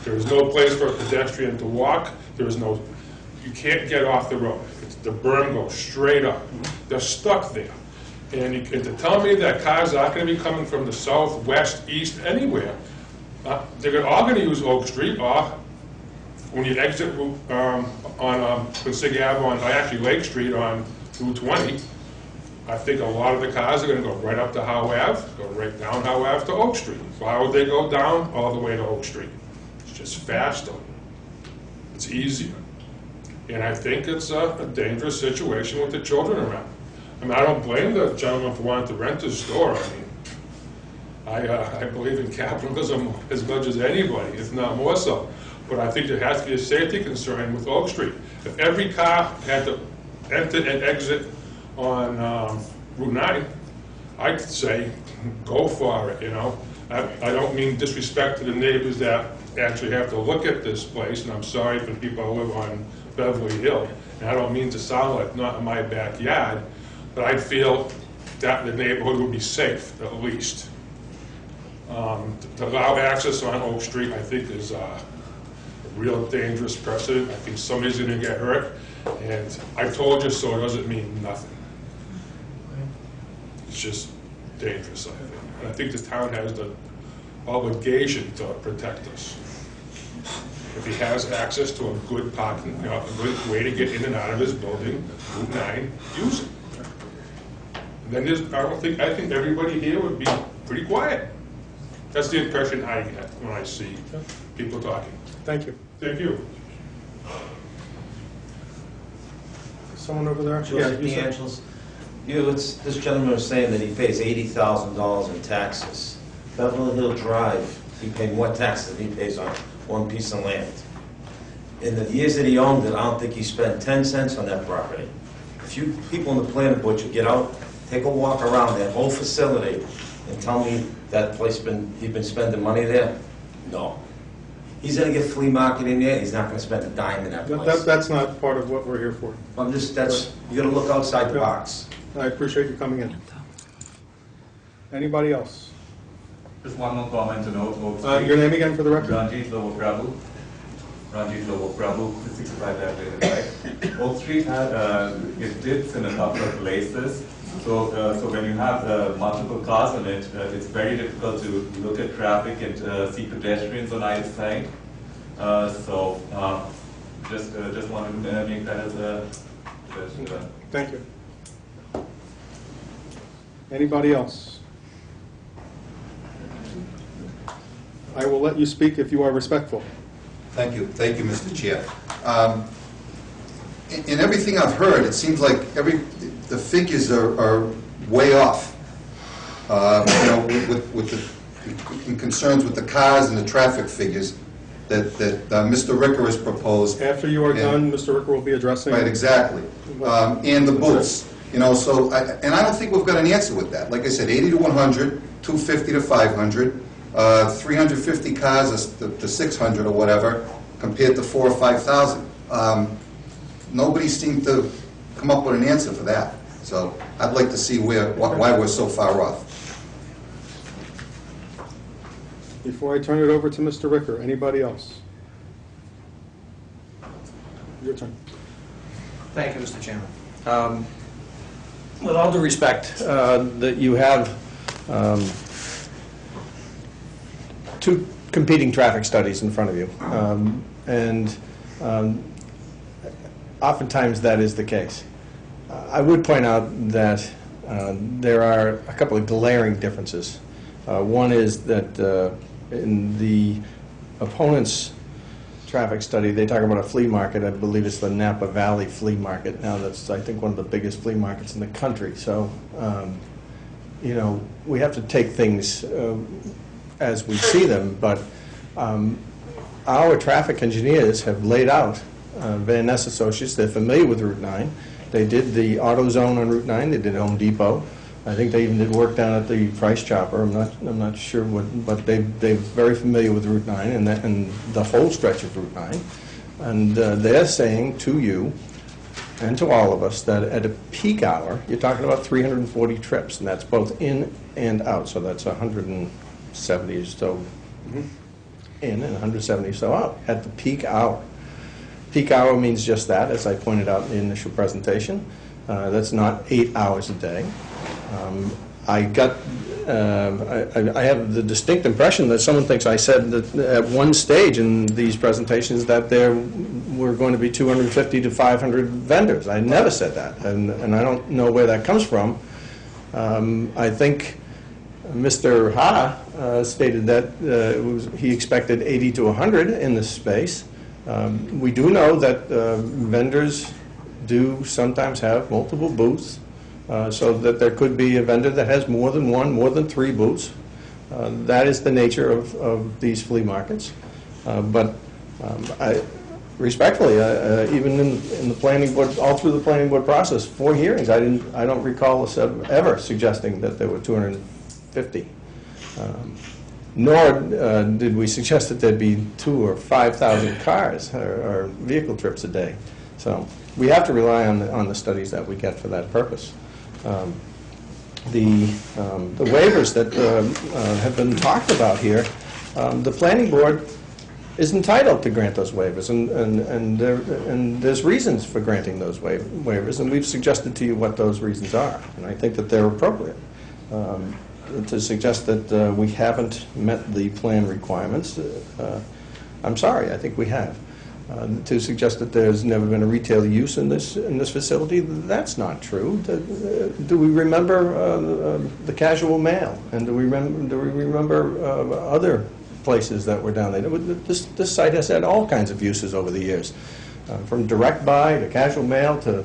There is no place for a pedestrian to walk. You can't get off the road. The berm goes straight up. They're stuck there. And to tell me that cars aren't going to be coming from the south, west, east, anywhere, they're all going to use Oak Street, or when you exit on Quincy Ave on actually Lake Street on Route 20, I think a lot of the cars are going to go right up to Howe Ave, go right down Howe Ave to Oak Street. Why would they go down all the way to Oak Street? It's just faster. It's easier. And I think it's a dangerous situation with the children around. I mean, I don't blame the gentleman for wanting to rent his store. I mean, I believe in capitalism as much as anybody, if not more so. But I think there has to be a safety concern with Oak Street. If every car had to enter and exit on Route 9, I'd say go for it, I don't mean disrespect to the neighbors that actually have to look at this place, and I'm sorry for the people who live on Beverly Hill. And I don't mean to sound like not in my backyard, but I feel that the neighborhood would be safe, at least. To allow access on Oak Street, I think is a real dangerous precedent. I think somebody's gonna get hurt, and I told you so doesn't mean nothing. It's just dangerous, I think. And I think the town has the obligation to protect us. If he has access to a good parking, a good way to get in and out of his building, Route 9, use it. And then I think everybody here would be pretty quiet. That's the impression I get when I see people talking. Thank you. Thank you. Someone over there? Joseph you said- DeAngelis. This gentleman was saying that he pays $80,000 in taxes. Beverly Hill Drive, he paid more taxes than he pays on one piece of land. In the years that he owned it, I don't think he spent 10 cents on that property. If you people in the planning board should get out, take a walk around that whole facility and tell me that place he's been spending money there, no. He's going to get flea market in there, he's not going to spend a dime in that place. That's not part of what we're here for. You got to look outside the box. I appreciate you coming in. Anybody else? Just one more comment to note. Your name again for the record? Ranjit Lobo Prabhu. Ranjit Lobo Prabhu, 65 Avenue Drive. Oak Street it dips in a couple of places. So when you have multiple cars on it, it's very difficult to look at traffic and see pedestrians on either side. Just wanted to make that as a suggestion. Thank you. Anybody else? I will let you speak if you are respectful. Thank you, Mr. Chair. In everything I've heard, it seems like the figures are way off. In concerns with the cars and the traffic figures that Mr. Ricker has proposed. After you are done, Mr. Ricker will be addressing. Right, exactly. And the booths. I don't think we've got an answer with that. Like I said, 80 to 100, 250 to 500, 350 cars to 600 or whatever, compared to 4,000 or 5,000. Nobody seemed to come up with an answer for that. So I'd like to see why we're so far off. Before I turn it over to Mr. Ricker, anybody else? Your turn. Thank you, Mr. Chairman. With all due respect, that you have two competing traffic studies in front of you, and oftentimes that is the case. I would point out that there are a couple of glaring differences. One is that in the opponent's traffic study, they talk about a flea market. I believe it's the Napa Valley Flea Market. Now that's, I think, one of the biggest flea markets in the country. So, we have to take things as we see them, but our traffic engineers have laid out, Van Ness Associates, they're familiar with Route 9. They did the AutoZone on Route 9, they did Home Depot. I think they even did work down at the Price Chopper. I'm not sure what, but they're very familiar with Route 9 and the whole stretch of Route 9. And they're saying to you and to all of us that at a peak hour, you're talking about 340 trips, and that's both in and out. So that's 170 or so in and 170 or so out at the peak hour. Peak hour means just that, as I pointed out in the initial presentation. That's not 8 hours a day. I have the distinct impression that someone thinks I said that at one stage in these presentations that there were going to be 250 to 500 vendors. I never said that, and I don't know where that comes from. I think Mr. Ha stated that he expected 80 to 100 in this space. We do know that vendors do sometimes have multiple booths. So that there could be a vendor that has more than one, more than 3 booths. That is the nature of these flea markets. But respectfully, even in the planning board, all through the planning board process, 4 hearings, I don't recall us ever suggesting that there were 250. Nor did we suggest that there'd be 2,000 or 5,000 cars or vehicle trips a day. So we have to rely on the studies that we get for that purpose. the waivers that have been talked about here, the planning board is entitled to grant those waivers, and there's reasons for granting those waivers, and we've suggested to you what those reasons are, and I think that they're appropriate. To suggest that we haven't met the plan requirements, I'm sorry, I think we have. To suggest that there's never been a retail use in this facility, that's not true. Do we remember the casual mail, and do we remember other places that were down there? This site has had all kinds of uses over the years, from direct buy to casual mail to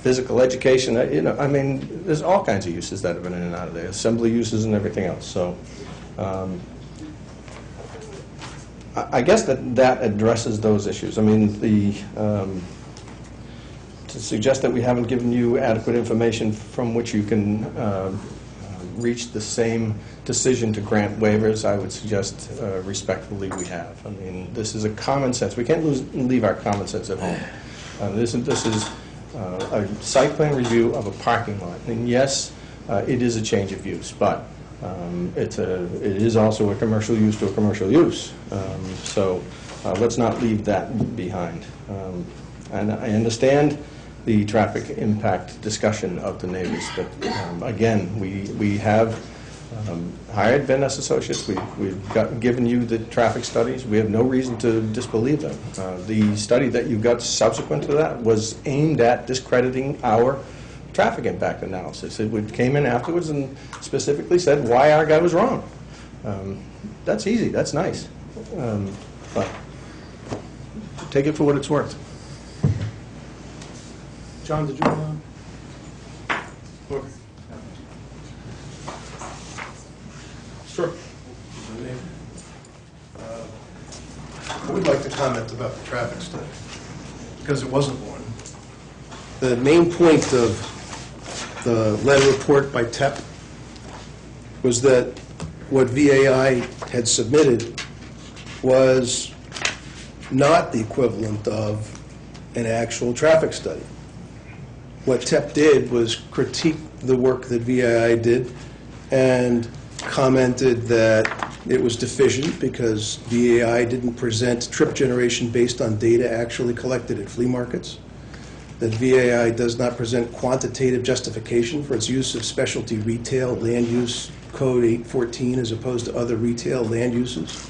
physical education. I mean, there's all kinds of uses that have been in and out of there, assembly uses and everything else. So. I guess that addresses those issues. I mean, to suggest that we haven't given you adequate information from which you can reach the same decision to grant waivers, I would suggest respectfully we have. I mean, this is a common sense. We can't leave our common sense at home. This is a site plan review of a parking lot. And yes, it is a change of use, but it is also a commercial use to a commercial use. So let's not leave that behind. And I understand the traffic impact discussion of the neighbors, but again, we have hired Van Ness Associates. We've given you the traffic studies. We have no reason to disbelieve them. The study that you got subsequent to that was aimed at discrediting our traffic impact analysis. It came in afterwards and specifically said why our guy was wrong. That's easy. That's nice. But take it for what it's worth. John, did you want to? Okay. Sure. I would like to comment about the traffic study, because it wasn't one. The main point of the letter report by TEP was that what VAI had submitted was not the equivalent of an actual traffic study. What TEP did was critique the work that VAI did and commented that it was deficient because VAI didn't present trip generation based on data actually collected at flea markets, that VAI does not present quantitative justification for its use of specialty retail land use code 814 as opposed to other retail land uses,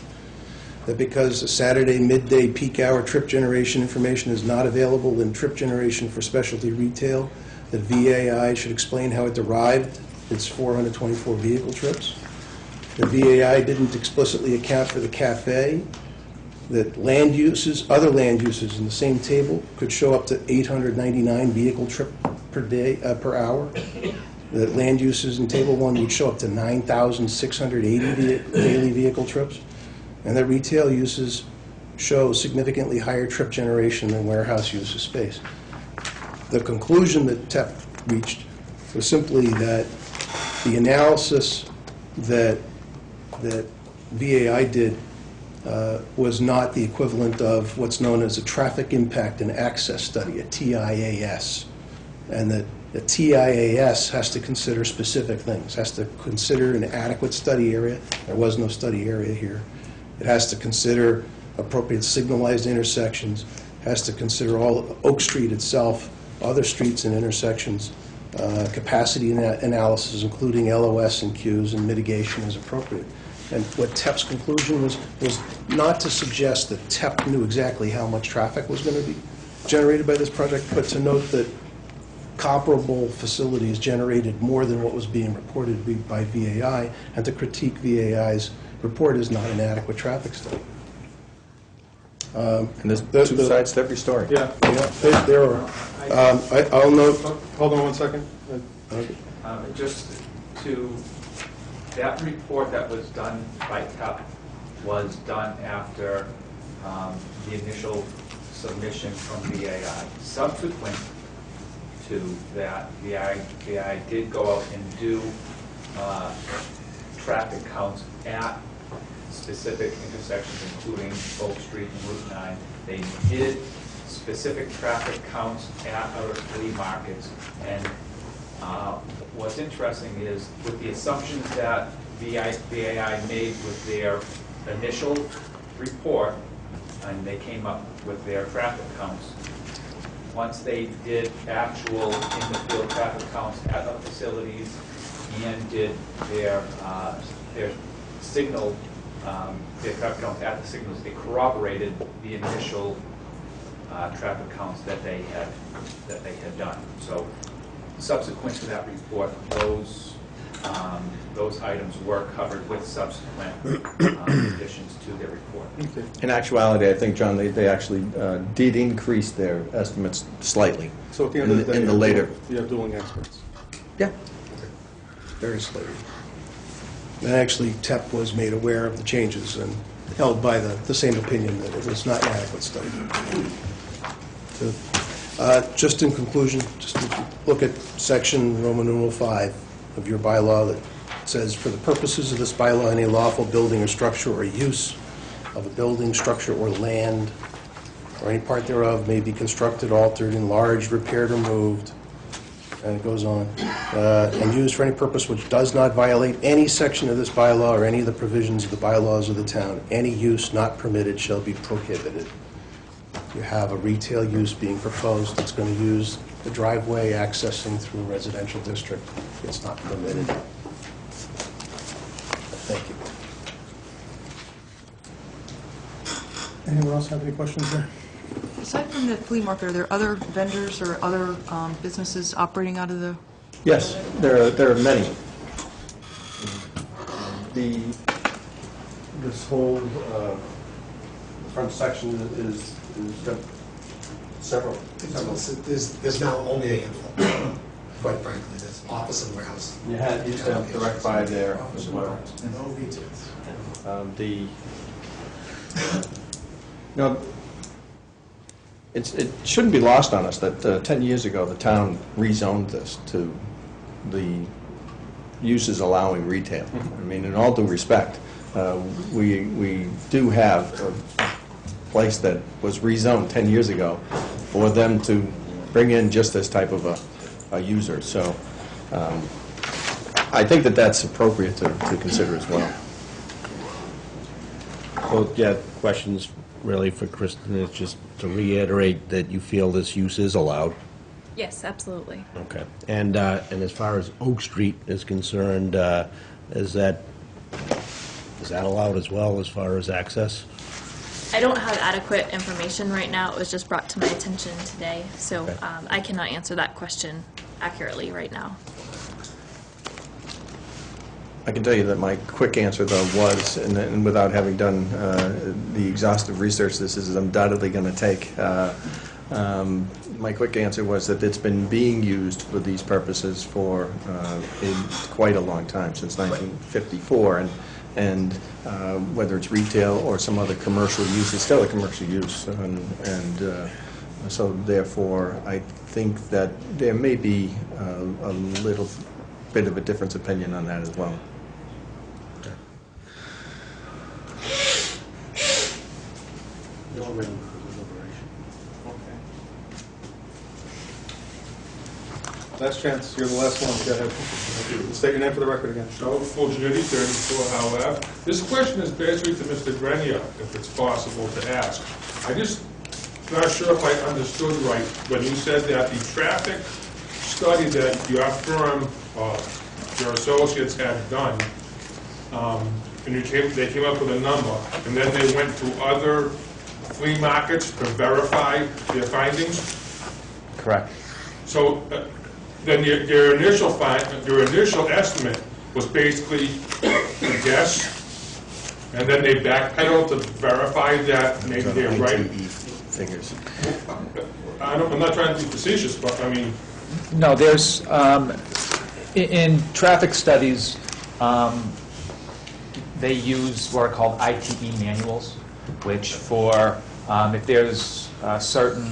that because a Saturday midday peak hour trip generation information is not available in trip generation for specialty retail, that VAI should explain how it derived its 424 vehicle trips, that VAI didn't explicitly account for the cafe, that land uses, other land uses in the same table could show up to 899 vehicle trip per day, per hour, that land uses in table 1 would show up to 9,680 daily vehicle trips, and that retail uses show significantly higher trip generation than warehouse use of space. The conclusion that TEP reached was simply that the analysis that VAI did was not the equivalent of what's known as a traffic impact and access study, a TIAS, and that the TIAS has to consider specific things, has to consider an adequate study area. There was no study area here. It has to consider appropriate signalized intersections, has to consider all Oak Street itself, other streets and intersections, capacity analysis, including LOS and queues, and mitigation as appropriate. And what TEP's conclusion was not to suggest that TEP knew exactly how much traffic was going to be generated by this project, but to note that comparable facilities generated more than what was being reported by VAI, and to critique VAI's report as not an adequate traffic study. And there's two sides to every story. Yeah. There are. I'll note. Hold on 1 second. Just to, that report that was done by TEP was done after the initial submission from VAI. Subsequent to that, VAI did go out and do traffic counts at specific intersections, including Oak Street and Route 9. They did specific traffic counts at other flea markets, and What's interesting is with the assumptions that VAI made with their initial report, and they came up with their traffic counts. Once they did actual in-the-field traffic counts at the facilities and did their signal, their traffic counts at the signals, they corroborated the initial traffic counts that they had done. So subsequent to that report, those items were covered with subsequent additions to their report. In actuality, I think, John, they actually did increase their estimates slightly. So at the end of the day, in the later. you have dueling experts. Yeah. Very slightly. And actually, TEP was made aware of the changes and held by the same opinion that it was not an adequate study. So, just in conclusion, just to look at section Roman numeral 5 of your bylaw that says, for the purposes of this bylaw, any lawful building or structure or use of a building, structure, or land, or any part thereof may be constructed, altered, enlarged, repaired, or moved, and it goes on, and used for any purpose which does not violate any section of this bylaw or any of the provisions of the bylaws of the town. Any use not permitted shall be prohibited. You have a retail use being proposed that's going to use the driveway accessing through a residential district. It's not permitted. Thank you. Anyone else have any questions there? Aside from the flea market, are there other vendors or other businesses operating out of the... Yes, there are many. This whole front section is got several. There's now only a handful, quite frankly. There's office and warehouse. You used to have direct buy there as well. No retails. It shouldn't be lost on us that 10 years ago, the town rezoned this to the uses allowing retail. I mean, in all due respect, we do have a place that was rezoned 10 years ago for them to bring in just this type of a user. So I think that that's appropriate to consider as well. So, yeah, questions really for Kristen, it's just to reiterate that you feel this use is allowed. Yes, absolutely. Okay. And as far as Oak Street is concerned, is that allowed as well as far as access? I don't have adequate information right now. It was just brought to my attention today, so Okay. I cannot answer that question accurately right now. I can tell you that my quick answer, though, was, and without having done the exhaustive research this is undoubtedly going to take, my quick answer was that it's been being used for these purposes for quite a long time, since 1954, and whether it's retail or some other commercial use, it's still a commercial use, and so therefore I think that there may be a little bit of a difference of opinion on that as well. Last chance, you're the last one. Go ahead. State your name for the record again. Joe Fulginetti, 34 Howell Ave. This question is basically to Mr. Grenier, if it's possible to ask. I just not sure if I understood right when you said that the traffic study that your firm, your associates had done, and they came up with a number, and then they went to other flea markets to verify their findings? Correct. So then your initial estimate was basically a guess, and then they backpedaled to verify that maybe they're right? Figures. I'm not trying to be facetious, but I mean... No, there's, in traffic studies, they use what are called ITE manuals, which for, if there's certain,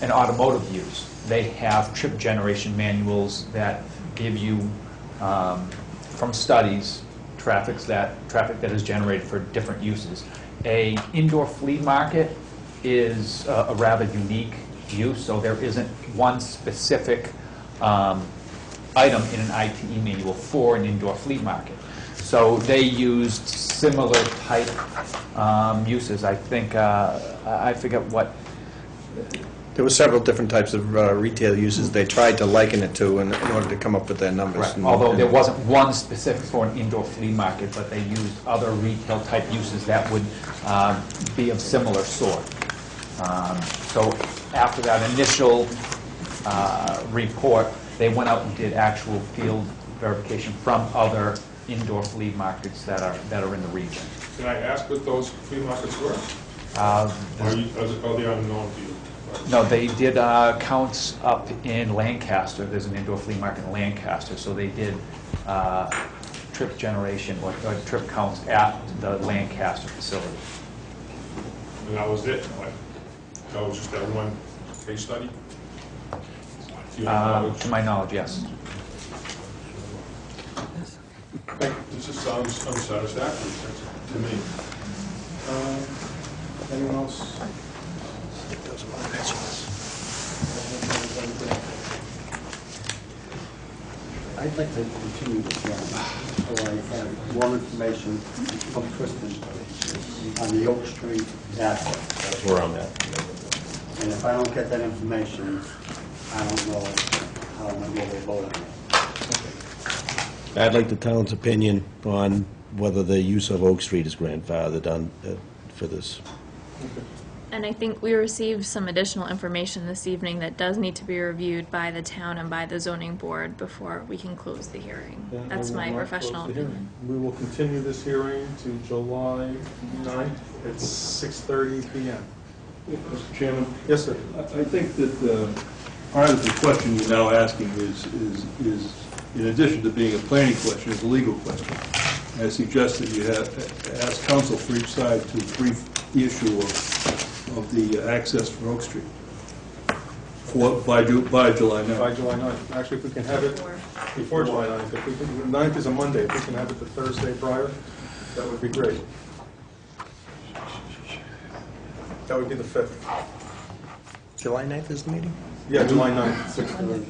in automotive use, they have trip generation manuals that give you, from studies, traffic that is generated for different uses. A indoor flea market is a rather unique use, so there isn't one specific item in an ITE manual for an indoor flea market. So they used similar type uses. I think, I forget what. There were several different types of retail uses they tried to liken it to in order to come up with their numbers. Right. Although there wasn't one specific for an indoor flea market, but they used other retail type uses that would be of similar sort. So after that initial report, they went out and did actual field verification from other indoor flea markets that are in the region. Can I ask what those flea markets were? Are they unknown to you? No, they did counts up in Lancaster. There's an indoor flea market in Lancaster, so they did trip generation or trip counts at the Lancaster facility. And that was it? Like, that was just that one case study? To my knowledge, yes. This just sounds unsatisfactory to me. Anyone else? I'd like to continue this one, so I have more information from Kristen on the Oak Street asset. That's where I'm at. And if I don't get that information, I don't know how I'm going to vote on it. I'd like the town's opinion on whether the use of Oak Street is grandfathered on for this. And I think we received some additional information this evening that does need to be reviewed by the town and by the zoning board before we can close the hearing. Then That's we will my not professional close the hearing. opinion. We will continue this hearing to July 9th at 6:30 p.m. Mr. Chairman? Yes, sir. I think that part of the question you're now asking is, in addition to being a planning question, is a legal question. I suggest that you ask counsel for each side to brief the issue of the access for Oak Street by July 9th. By July 9th. Actually, if we can have it before July 9th. If we can, 9th is a Monday. If we can have it the Thursday prior, that would be great. That would be the 5th. July 9th is the meeting? Yeah, July 9th, 6:30.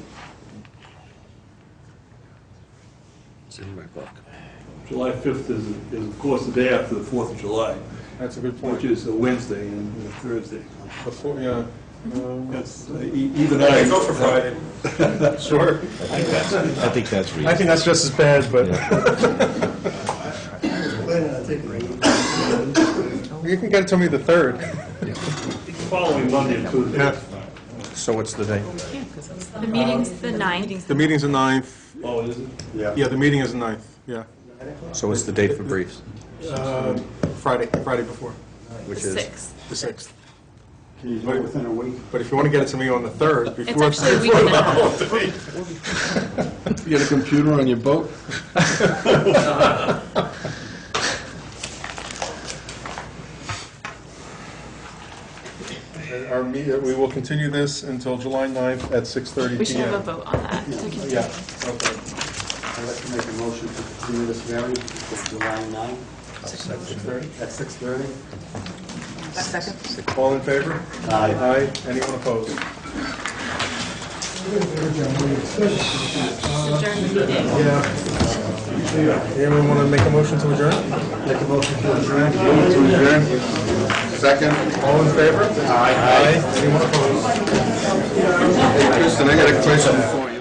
It's in my book. July 5th is, of course, the day after the 4th of July. That's a good point. Which is a Wednesday and a Thursday. Before, yeah. That's, even I... Go for Friday. Sure. I think that's reasonable. I think that's just as bad, but... You can get it to me the 3rd. Following Monday and Tuesday. Yeah. So what's the date? The meeting's the 9th. The meeting's the 9th. Oh, is it? Yeah, the meeting is the 9th, yeah. So what's the date for briefs? Friday before. Which The is? 6th. The 6th. Can you do it within a week? But if you want to get it to me on the 3rd, before... It's actually a week and a half. You got a computer on your boat? We will continue this until July 9th at 6:30 p.m. We should have a vote on that to continue. Yeah, okay. I'd like to make a motion to continue this hearing to July 9th. At 6:30. Second. All in favor? Aye. Aye. Anyone opposed? Adjourn the meeting. Yeah. Anyone want to make a motion to adjourn? Make a motion to adjourn. Second? All in favor? Aye. Anyone opposed? Hey, Kristen, I got a question for you.